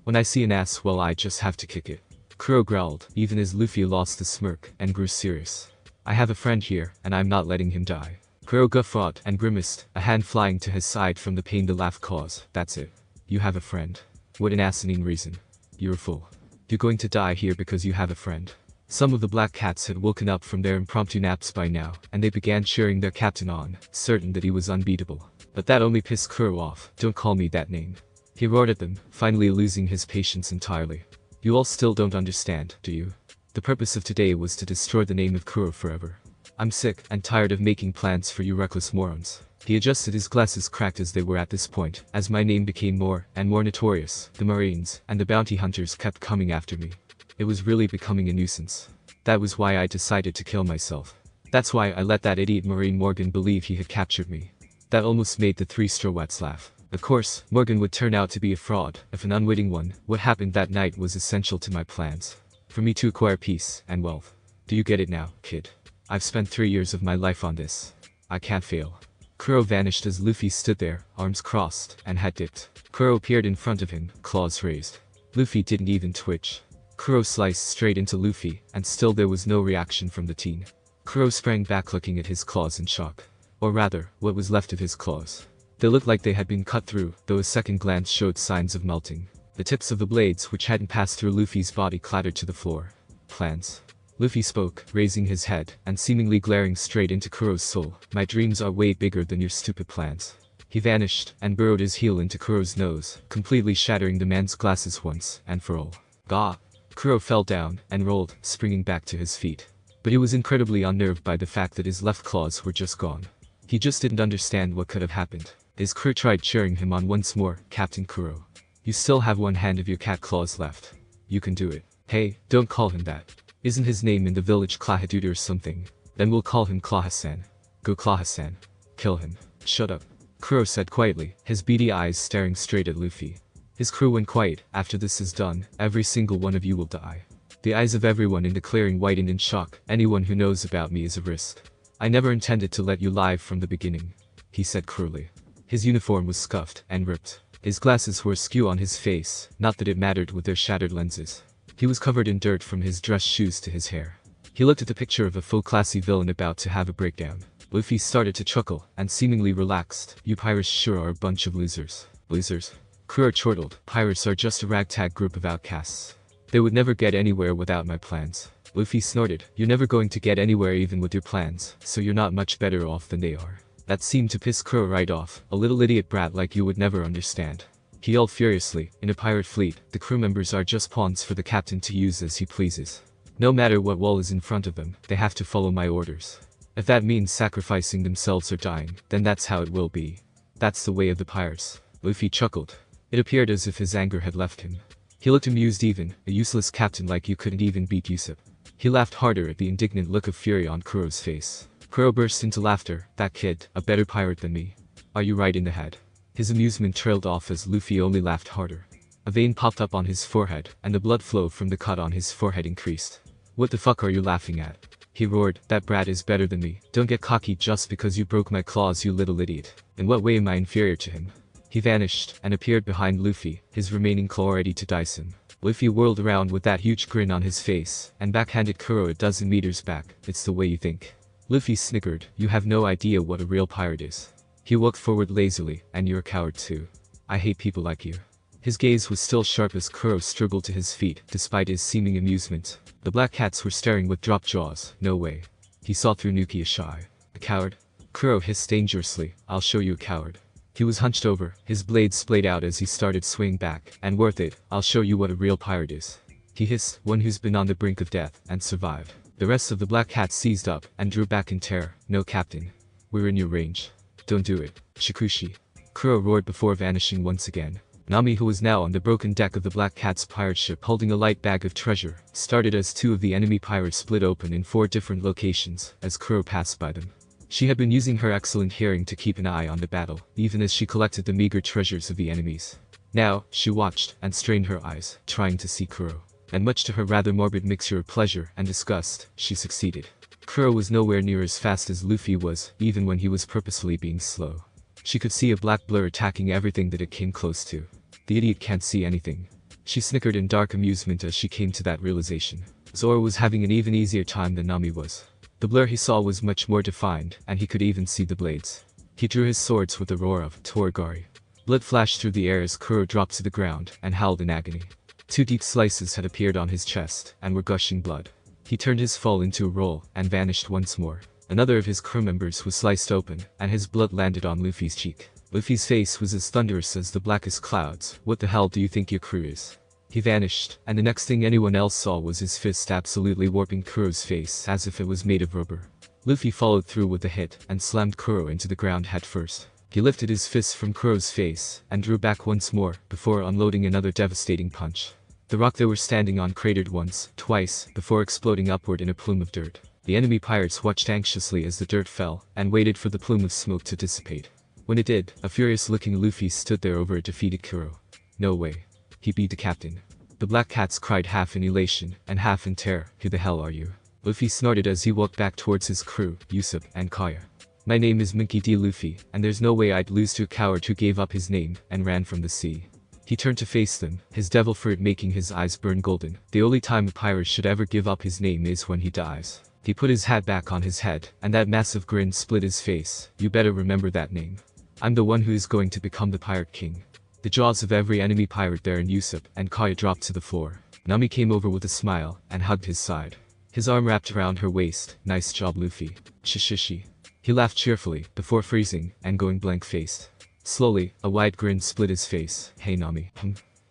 Speaker 1: When I see an ass, well, I just have to kick it. Kuro growled, even as Luffy lost the smirk and grew serious. I have a friend here, and I'm not letting him die. Kuro guffawed and grimaced, a hand flying to his side from the pain the laugh caused. That's it. You have a friend. What an asinine reason. You're a fool. You're going to die here because you have a friend. Some of the black cats had woken up from their impromptu naps by now, and they began cheering their captain on, certain that he was unbeatable. But that only pissed Kuro off. Don't call me that name. He roared at them, finally losing his patience entirely. You all still don't understand, do you? The purpose of today was to destroy the name of Kuro forever. I'm sick and tired of making plans for you reckless morons. He adjusted his glasses, cracked as they were at this point, as my name became more and more notorious. The Marines and the bounty hunters kept coming after me. It was really becoming a nuisance. That was why I decided to kill myself. That's why I let that idiot Marine Morgan believe he had captured me. That almost made the 3 Strawats laugh. Of course, Morgan would turn out to be a fraud, if an unwitting one. What happened that night was essential to my plans. For me to acquire peace and wealth. Do you get it now, kid? I've spent 3 years of my life on this. I can't fail. Kuro vanished as Luffy stood there, arms crossed, and head dipped. Kuro appeared in front of him, claws raised. Luffy didn't even twitch. Kuro sliced straight into Luffy, and still there was no reaction from the teen. Kuro sprang back looking at his claws in shock. Or rather, what was left of his claws. They looked like they had been cut through, though a second glance showed signs of melting. The tips of the blades which hadn't passed through Luffy's body clattered to the floor. Plans. Luffy spoke, raising his head, and seemingly glaring straight into Kuro's soul. My dreams are way bigger than your stupid plans. He vanished, and burrowed his heel into Kuro's nose, completely shattering the man's glasses once and for all. Gah! Kuro fell down, and rolled, springing back to his feet. But he was incredibly unnerved by the fact that his left claws were just gone. He just didn't understand what could have happened. His crew tried cheering him on once more. Captain Kuro. You still have one hand of your cat claws left. You can do it. Hey, don't call him that. Isn't his name in the village Klahadude or something? Then we'll call him Klahasan. Go Klahasan. Kill him. Shut up. Kuro said quietly, his beady eyes staring straight at Luffy. His crew went quiet. After this is done, every single one of you will die. The eyes of everyone in the clearing widened in shock. Anyone who knows about me is a risk. I never intended to let you live from the beginning, he said cruelly. His uniform was scuffed and ripped. His glasses were askew on his face, not that it mattered with their shattered lenses. He was covered in dirt from his dress shoes to his hair. He looked at the picture of a full classy villain about to have a breakdown. Luffy started to chuckle, and seemingly relaxed. You pirates sure are a bunch of losers. Losers? Kuro chortled. Pirates are just a ragtag group of outcasts. They would never get anywhere without my plans. Luffy snorted. You're never going to get anywhere even with your plans, so you're not much better off than they are. That seemed to piss Kuro right off. A little idiot brat like you would never understand. He yelled furiously. In a pirate fleet, the crew members are just pawns for the captain to use as he pleases. No matter what wall is in front of them, they have to follow my orders. If that means sacrificing themselves or dying, then that's how it will be. That's the way of the pirates. Luffy chuckled. It appeared as if his anger had left him. He looked amused. Even a useless captain like you couldn't even beat Usopp. He laughed harder at the indignant look of fury on Kuro's face. Kuro burst into laughter. That kid, a better pirate than me. Are you right in the head? His amusement trailed off as Luffy only laughed harder. A vein popped up on his forehead, and the blood flow from the cut on his forehead increased. What the fuck are you laughing at? He roared. That brat is better than me. Don't get cocky just because you broke my claws, you little idiot. In what way am I inferior to him? He vanished, and appeared behind Luffy, his remaining claw ready to dice him. Luffy whirled around with that huge grin on his face, and backhanded Kuro a dozen meters back. It's the way you think. Luffy snickered. You have no idea what a real pirate is. He walked forward lazily. And you're a coward too. I hate people like you. His gaze was still sharp as Kuro struggled to his feet, despite his seeming amusement. The black cats were staring with dropped jaws. No way. He saw through Nuki Ashai. A coward? Kuro hissed dangerously. I'll show you a coward. He was hunched over, his blades splayed out as he started swinging back. And worth it, I'll show you what a real pirate is. He hissed, one who's been on the brink of death, and survived. The rest of the black cats seized up, and drew back in terror. No captain. We're in your range. Don't do it. Shikushi. Kuro roared before vanishing once again. Nami, who was now on the broken deck of the Black Cat's pirate ship holding a light bag of treasure, started as two of the enemy pirates split open in 4 different locations as Kuro passed by them. She had been using her excellent hearing to keep an eye on the battle, even as she collected the meager treasures of the enemies. Now, she watched, and strained her eyes, trying to see Kuro. And much to her rather morbid mixture of pleasure and disgust, she succeeded. Kuro was nowhere near as fast as Luffy was, even when he was purposefully being slow. She could see a black blur attacking everything that it came close to. The idiot can't see anything. She snickered in dark amusement as she came to that realization. Zoro was having an even easier time than Nami was. The blur he saw was much more defined, and he could even see the blades. He drew his swords with a roar of Toragari. Blood flashed through the air as Kuro dropped to the ground, and howled in agony. 2 deep slices had appeared on his chest, and were gushing blood. He turned his fall into a roll, and vanished once more. Another of his crew members was sliced open, and his blood landed on Luffy's cheek. Luffy's face was as thunderous as the blackest clouds. What the hell do you think your crew is? He vanished, and the next thing anyone else saw was his fist absolutely warping Kuro's face as if it was made of rubber. Luffy followed through with a hit, and slammed Kuro into the ground headfirst. He lifted his fist from Kuro's face, and drew back once more, before unloading another devastating punch. The rock they were standing on cratered once, twice, before exploding upward in a plume of dirt. The enemy pirates watched anxiously as the dirt fell, and waited for the plume of smoke to dissipate. When it did, a furious-looking Luffy stood there over a defeated Kuro. No way. He beat the captain. The black cats cried half in elation, and half in terror. Who the hell are you? Luffy snorted as he walked back towards his crew, Usopp and Kaya. My name is Monkey D. Luffy, and there's no way I'd lose to a coward who gave up his name, and ran from the sea. He turned to face them, his devil fruit making his eyes burn golden. The only time a pirate should ever give up his name is when he dies. He put his hat back on his head, and that massive grin split his face. You better remember that name. I'm the one who is going to become the Pirate King. The jaws of every enemy pirate there in Usopp and Kaya dropped to the floor. Nami came over with a smile, and hugged his side. His arm wrapped around her waist. Nice job, Luffy. Shishishi. He laughed cheerfully, before freezing, and going blank-faced. Slowly, a wide grin split his face. Hey Nami.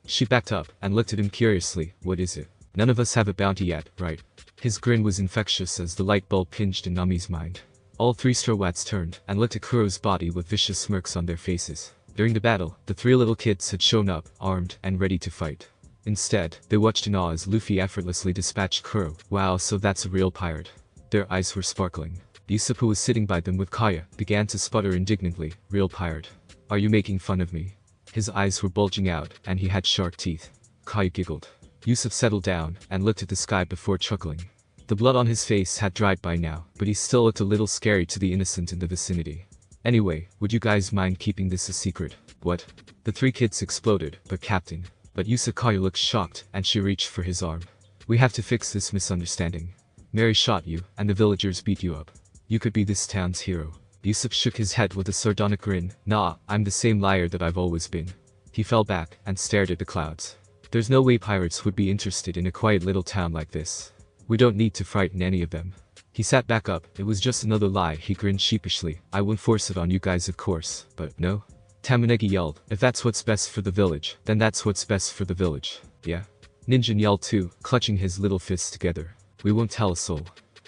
Speaker 1: She backed up, and looked at him curiously. What is it? None of us have a bounty yet, right? His grin was infectious as the light bulb pinched in Nami's mind. All three Straw Hats turned, and looked at Kuro's body with vicious smirks on their faces. During the battle, the three little kids had shown up, armed, and ready to fight. Instead, they watched in awe as Luffy effortlessly dispatched Kuro. Wow, so that's a real pirate. Their eyes were sparkling. Usopp, who was sitting by them with Kaya, began to sputter indignantly. Real pirate. Are you making fun of me? His eyes were bulging out, and he had sharp teeth. Kaya giggled. Usopp settled down, and looked at the sky before chuckling. The blood on his face had dried by now, but he still looked a little scary to the innocent in the vicinity. Anyway, would you guys mind keeping this a secret? What? The three kids exploded. But Captain. But Usopp. Kaya looked shocked, and she reached for his arm. We have to fix this misunderstanding. Mary shot you, and the villagers beat you up. You could be this town's hero. Usopp shook his head with a sardonic grin. Nah, I'm the same liar that I've always been. He fell back, and stared at the clouds. There's no way pirates would be interested in a quiet little town like this. We don't need to frighten any of them. He sat back up. It was just another lie. He grinned sheepishly. I won't force it on you guys, of course, but no? Tamanegi yelled. If that's what's best for the village, then that's what's best for the village. Yeah? Ninjin yelled too, clutching his little fists together. We won't tell a soul.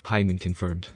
Speaker 1: Paimon confirmed.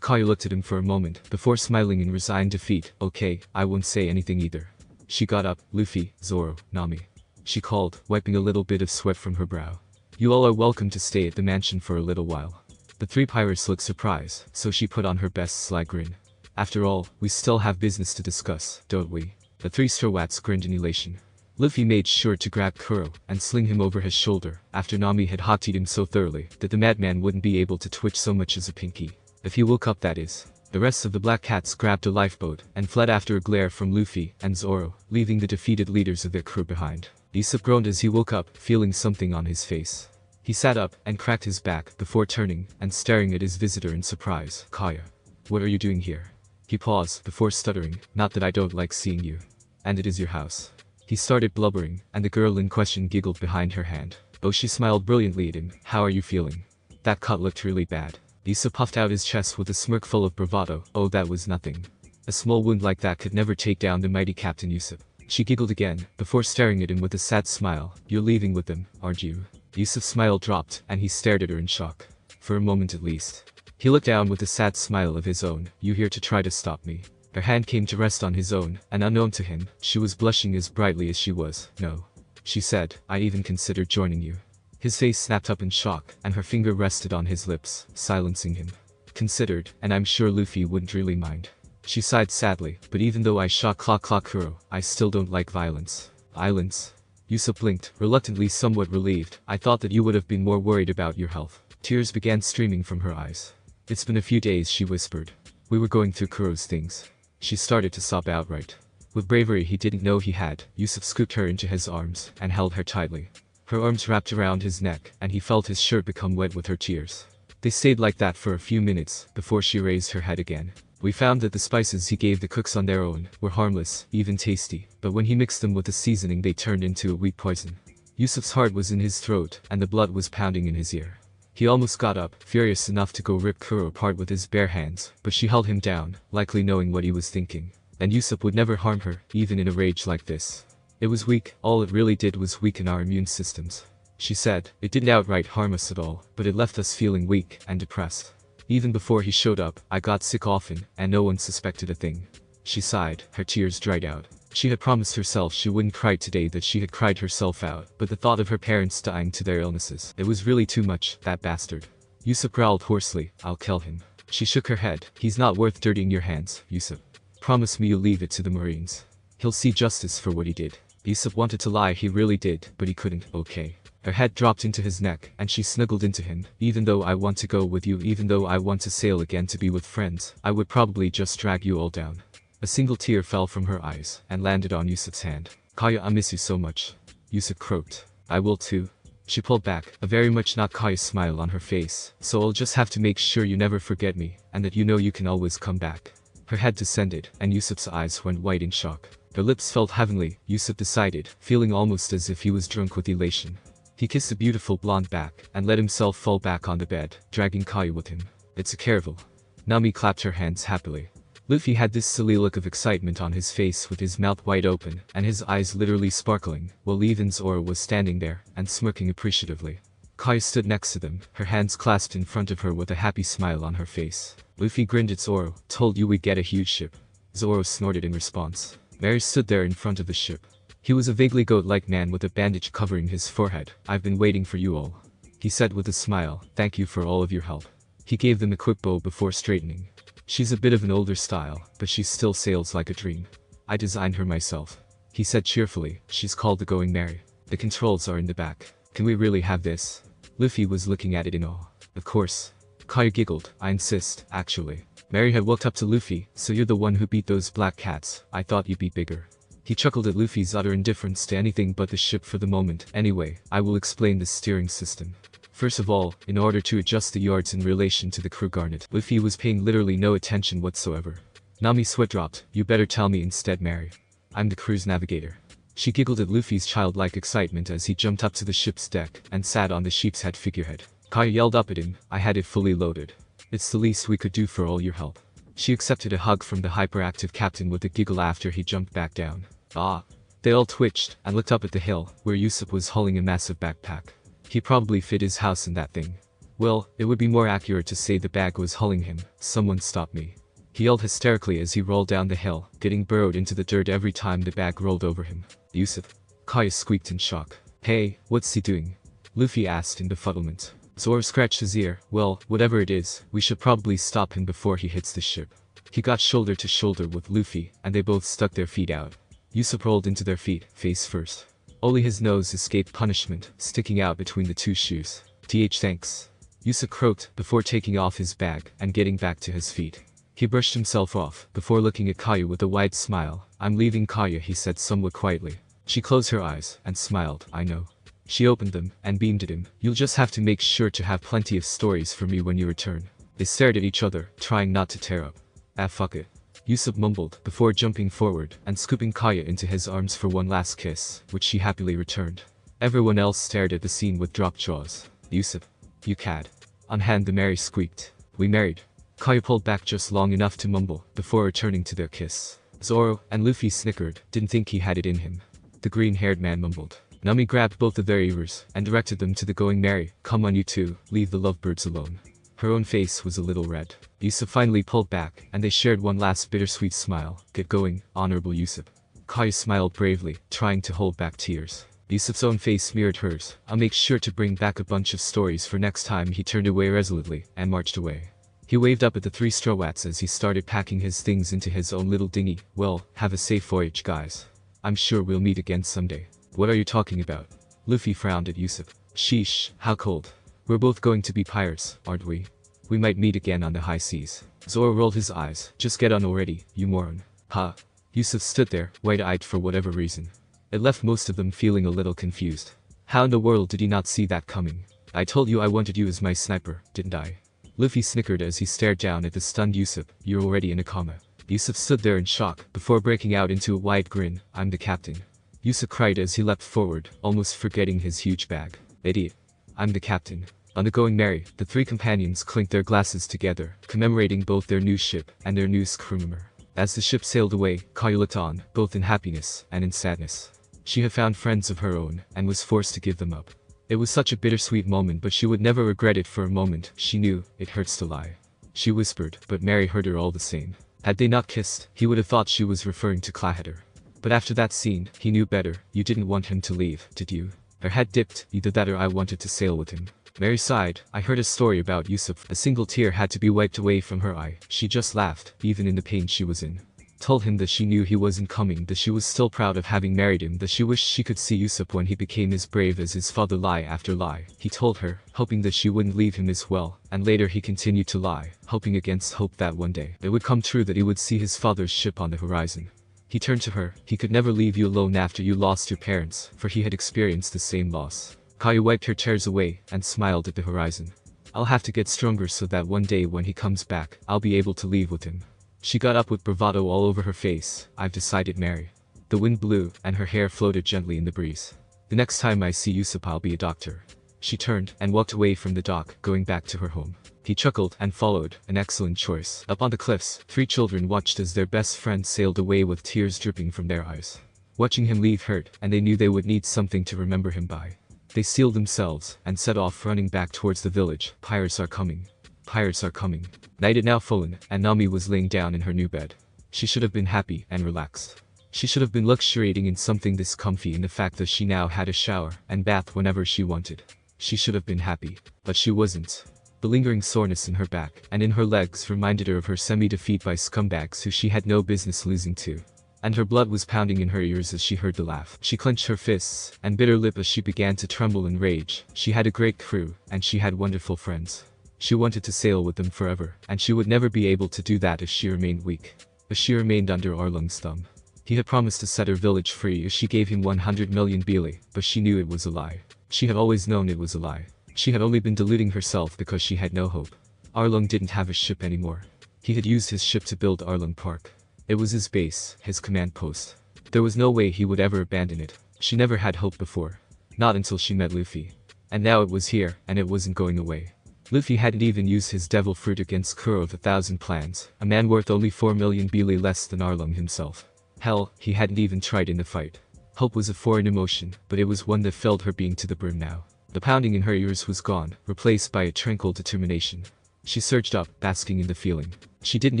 Speaker 1: Kaya looked at him for a moment, before smiling in resigned defeat. Okay, I won't say anything either. She got up. Luffy, Zoro, Nami. She called, wiping a little bit of sweat from her brow. You all are welcome to stay at the mansion for a little while. The three pirates looked surprised, so she put on her best sly grin. After all, we still have business to discuss, don't we? The three Straw Hats grinned in elation. Luffy made sure to grab Kuro, and sling him over his shoulder, after Nami had hot-teed him so thoroughly, that the madman wouldn't be able to twitch so much as a pinky. If he woke up, that is. The rest of the Black Cats grabbed a lifeboat, and fled after a glare from Luffy and Zoro, leaving the defeated leaders of their crew behind. Usopp groaned as he woke up, feeling something on his face. He sat up, and cracked his back, before turning, and staring at his visitor in surprise. Kaya. What are you doing here? He paused, before stuttering. Not that I don't like seeing you. And it is your house. He started blubbering, and the girl in question giggled behind her hand. Oh, she smiled brilliantly at him. How are you feeling? That cut looked really bad. Usopp puffed out his chest with a smirk full of bravado. Oh, that was nothing. A small wound like that could never take down the mighty Captain Usopp. She giggled again, before staring at him with a sad smile. You're leaving with them, aren't you? Usopp's smile dropped, and he stared at her in shock. For a moment at least. He looked down with a sad smile of his own. You here to try to stop me? Her hand came to rest on his own, and unknown to him, she was blushing as brightly as she was. No. She said, I even considered joining you. His face snapped up in shock, and her finger rested on his lips, silencing him. Considered, and I'm sure Luffy wouldn't really mind. She sighed sadly, but even though I shot Kuro, I still don't like violence. Violence? Usopp blinked, reluctantly somewhat relieved. I thought that you would have been more worried about your health. Tears began streaming from her eyes. It's been a few days, she whispered. We were going through Kuro's things. She started to sob outright. With bravery he didn't know he had, Usopp scooped her into his arms, and held her tightly. Her arms wrapped around his neck, and he felt his shirt become wet with her tears. They stayed like that for a few minutes, before she raised her head again. We found that the spices he gave the cooks on their own were harmless, even tasty, but when he mixed them with the seasoning they turned into a weak poison. Usopp's heart was in his throat, and the blood was pounding in his ear. He almost got up, furious enough to go rip Kuro apart with his bare hands, but she held him down, likely knowing what he was thinking. And Usopp would never harm her, even in a rage like this. It was weak, all it really did was weaken our immune systems. She said, it didn't outright harm us at all, but it left us feeling weak and depressed. Even before he showed up, I got sick often, and no one suspected a thing. She sighed, her tears dried out. She had promised herself she wouldn't cry today, that she had cried herself out, but the thought of her parents dying to their illnesses, it was really too much, that bastard. Usopp growled hoarsely, I'll kill him. She shook her head. He's not worth dirtying your hands, Usopp. Promise me you'll leave it to the Marines. He'll see justice for what he did. Usopp wanted to lie, he really did, but he couldn't. Okay. Her head dropped into his neck, and she snuggled into him. Even though I want to go with you, even though I want to sail again to be with friends, I would probably just drag you all down. A single tear fell from her eyes, and landed on Usopp's hand. Kaya, I miss you so much. Usopp croaked. I will too. She pulled back, a very much not Kaya smile on her face. So I'll just have to make sure you never forget me, and that you know you can always come back. Her head descended, and Usopp's eyes went white in shock. Her lips felt heavenly, Usopp decided, feeling almost as if he was drunk with elation. He kissed the beautiful blonde back, and let himself fall back on the bed, dragging Kayu with him. It's a caravel. Nami clapped her hands happily. Luffy had this silly look of excitement on his face with his mouth wide open, and his eyes literally sparkling, while even Zoro was standing there, and smirking appreciatively. Kayu stood next to them, her hands clasped in front of her with a happy smile on her face. Luffy grinned at Zoro, told you we'd get a huge ship. Zoro snorted in response. Mary stood there in front of the ship. He was a vaguely goat-like man with a bandage covering his forehead. I've been waiting for you all. He said with a smile, thank you for all of your help. He gave them a quick bow before straightening. She's a bit of an older style, but she still sails like a dream. I designed her myself. He said cheerfully, she's called the Going Merry. The controls are in the back. Can we really have this? Luffy was looking at it in awe. Of course. Kayu giggled, I insist, actually. Mary had walked up to Luffy, so you're the one who beat those black cats, I thought you'd be bigger. He chuckled at Luffy's utter indifference to anything but the ship for the moment. Anyway, I will explain the steering system. First of all, in order to adjust the yards in relation to the crew garnet, Luffy was paying literally no attention whatsoever. Nami's sweat dropped, you better tell me instead, Mary. I'm the crew's navigator. She giggled at Luffy's childlike excitement as he jumped up to the ship's deck and sat on the sheep's head figurehead. Kayu yelled up at him, I had it fully loaded. It's the least we could do for all your help. She accepted a hug from the hyperactive captain with a giggle after he jumped back down. Ah. They all twitched and looked up at the hill, where Usopp was hauling a massive backpack. He probably fit his house in that thing. Well, it would be more accurate to say the bag was hauling him. Someone stop me. He yelled hysterically as he rolled down the hill, getting burrowed into the dirt every time the bag rolled over him. Usopp. Kayu squeaked in shock. Hey, what's he doing? Luffy asked in befuddlement. Zoro scratched his ear. Well, whatever it is, we should probably stop him before he hits the ship. He got shoulder to shoulder with Luffy, and they both stuck their feet out. Usopp rolled into their feet, face first. Only his nose escaped punishment, sticking out between the two shoes. Thanks. Usopp croaked, before taking off his bag, and getting back to his feet. He brushed himself off, before looking at Kayu with a wide smile. I'm leaving Kayu, he said somewhat quietly. She closed her eyes, and smiled, I know. She opened them, and beamed at him. You'll just have to make sure to have plenty of stories for me when you return. They stared at each other, trying not to tear up. Ah, fuck it. Usopp mumbled, before jumping forward and scooping Kayu into his arms for one last kiss, which she happily returned. Everyone else stared at the scene with dropped jaws. Usopp. You cad. Unhand the Mary squeaked. We married. Kayu pulled back just long enough to mumble, before returning to their kiss. Zoro and Luffy snickered, didn't think he had it in him. The green-haired man mumbled. Nami grabbed both of their ears, and directed them to the Going Merry. Come on you two, leave the lovebirds alone. Her own face was a little red. Usopp finally pulled back, and they shared one last bittersweet smile. Get going, honorable Usopp. Kayu smiled bravely, trying to hold back tears. Usopp's own face mirrored hers. I'll make sure to bring back a bunch of stories for next time. He turned away resolutely, and marched away. He waved up at the three Strawats as he started packing his things into his own little dinghy. Well, have a safe voyage, guys. I'm sure we'll meet again someday. What are you talking about? Luffy frowned at Usopp. Sheesh, how cold. We're both going to be pirates, aren't we? We might meet again on the high seas. Zoro rolled his eyes. Just get on already, you moron. Ha. Usopp stood there, wide-eyed for whatever reason. It left most of them feeling a little confused. How in the world did he not see that coming? I told you I wanted you as my sniper, didn't I? Luffy snickered as he stared down at the stunned Usopp. You're already in a coma. Usopp stood there in shock, before breaking out into a wide grin. I'm the captain. Usopp cried as he leapt forward, almost forgetting his huge bag. Idiot. I'm the captain. On the Going Merry, the three companions clinked their glasses together, commemorating both their new ship and their newest crew member. As the ship sailed away, Kayu looked on, both in happiness and in sadness. She had found friends of her own, and was forced to give them up. It was such a bittersweet moment, but she would never regret it for a moment. She knew, it hurts to lie. She whispered, but Mary heard her all the same. Had they not kissed, he would have thought she was referring to Clahater. But after that scene, he knew better. You didn't want him to leave, did you? Her head dipped, either that or I wanted to sail with him. Mary sighed. I heard a story about Usopp. A single tear had to be wiped away from her eye. She just laughed, even in the pain she was in. Told him that she knew he wasn't coming, that she was still proud of having married him, that she wished she could see Usopp when he became as brave as his father, lie after lie. He told her, hoping that she wouldn't leave him as well, and later he continued to lie, hoping against hope that one day it would come true that he would see his father's ship on the horizon. He turned to her. He could never leave you alone after you lost your parents, for he had experienced the same loss. Kayu wiped her tears away, and smiled at the horizon. I'll have to get stronger so that one day when he comes back, I'll be able to leave with him. She got up with bravado all over her face. I've decided, Mary. The wind blew, and her hair floated gently in the breeze. The next time I see Usopp I'll be a doctor. She turned and walked away from the dock, going back to her home. He chuckled and followed, an excellent choice. Up on the cliffs, 3 children watched as their best friend sailed away with tears dripping from their eyes. Watching him leave hurt, and they knew they would need something to remember him by. They sealed themselves and set off running back towards the village. Pirates are coming. Pirates are coming. Night had now fallen, and Nami was laying down in her new bed. She should have been happy and relaxed. She should have been luxuriating in something this comfy in the fact that she now had a shower and bath whenever she wanted. She should have been happy, but she wasn't. The lingering soreness in her back and in her legs reminded her of her semi-defeat by scumbags who she had no business losing to. And her blood was pounding in her ears as she heard the laugh. She clenched her fists and bit her lip as she began to tremble in rage. She had a great crew, and she had wonderful friends. She wanted to sail with them forever, and she would never be able to do that if she remained weak. As she remained under Arlong's thumb. He had promised to set her village free if she gave him 100 million bili, but she knew it was a lie. She had always known it was a lie. She had only been deluding herself because she had no hope. Arlong didn't have a ship anymore. He had used his ship to build Arlong Park. It was his base, his command post. There was no way he would ever abandon it. She never had hope before. Not until she met Luffy. And now it was here, and it wasn't going away. Luffy hadn't even used his devil fruit against Kuro of 1,000 plans, a man worth only 4 million bili less than Arlong himself. Hell, he hadn't even tried in the fight. Hope was a foreign emotion, but it was one that filled her being to the brim now. The pounding in her ears was gone, replaced by a tranquil determination. She surged up, basking in the feeling. She didn't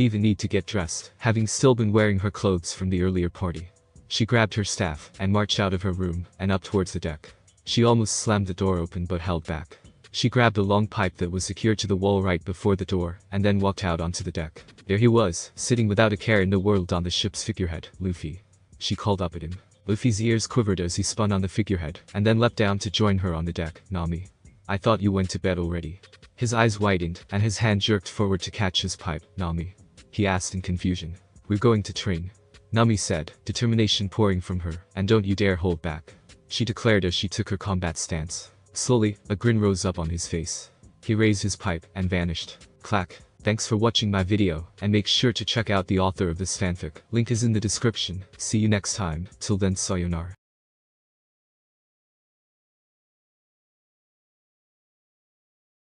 Speaker 1: even need to get dressed, having still been wearing her clothes from the earlier party. She grabbed her staff and marched out of her room and up towards the deck. She almost slammed the door open but held back. She grabbed a long pipe that was secured to the wall right before the door and then walked out onto the deck. There he was, sitting without a care in the world on the ship's figurehead, Luffy. She called up at him. Luffy's ears quivered as he spun on the figurehead and then leapt down to join her on the deck. Nami. I thought you went to bed already. His eyes widened and his hand jerked forward to catch his pipe. Nami. He asked in confusion. We're going to train. Nami said, determination pouring from her, and don't you dare hold back. She declared as she took her combat stance. Slowly, a grin rose up on his face. He raised his pipe and vanished. Clack. Thanks for watching my video, and make sure to check out the author of this fanfic. Link is in the description. See you next time. Till then, sayonara.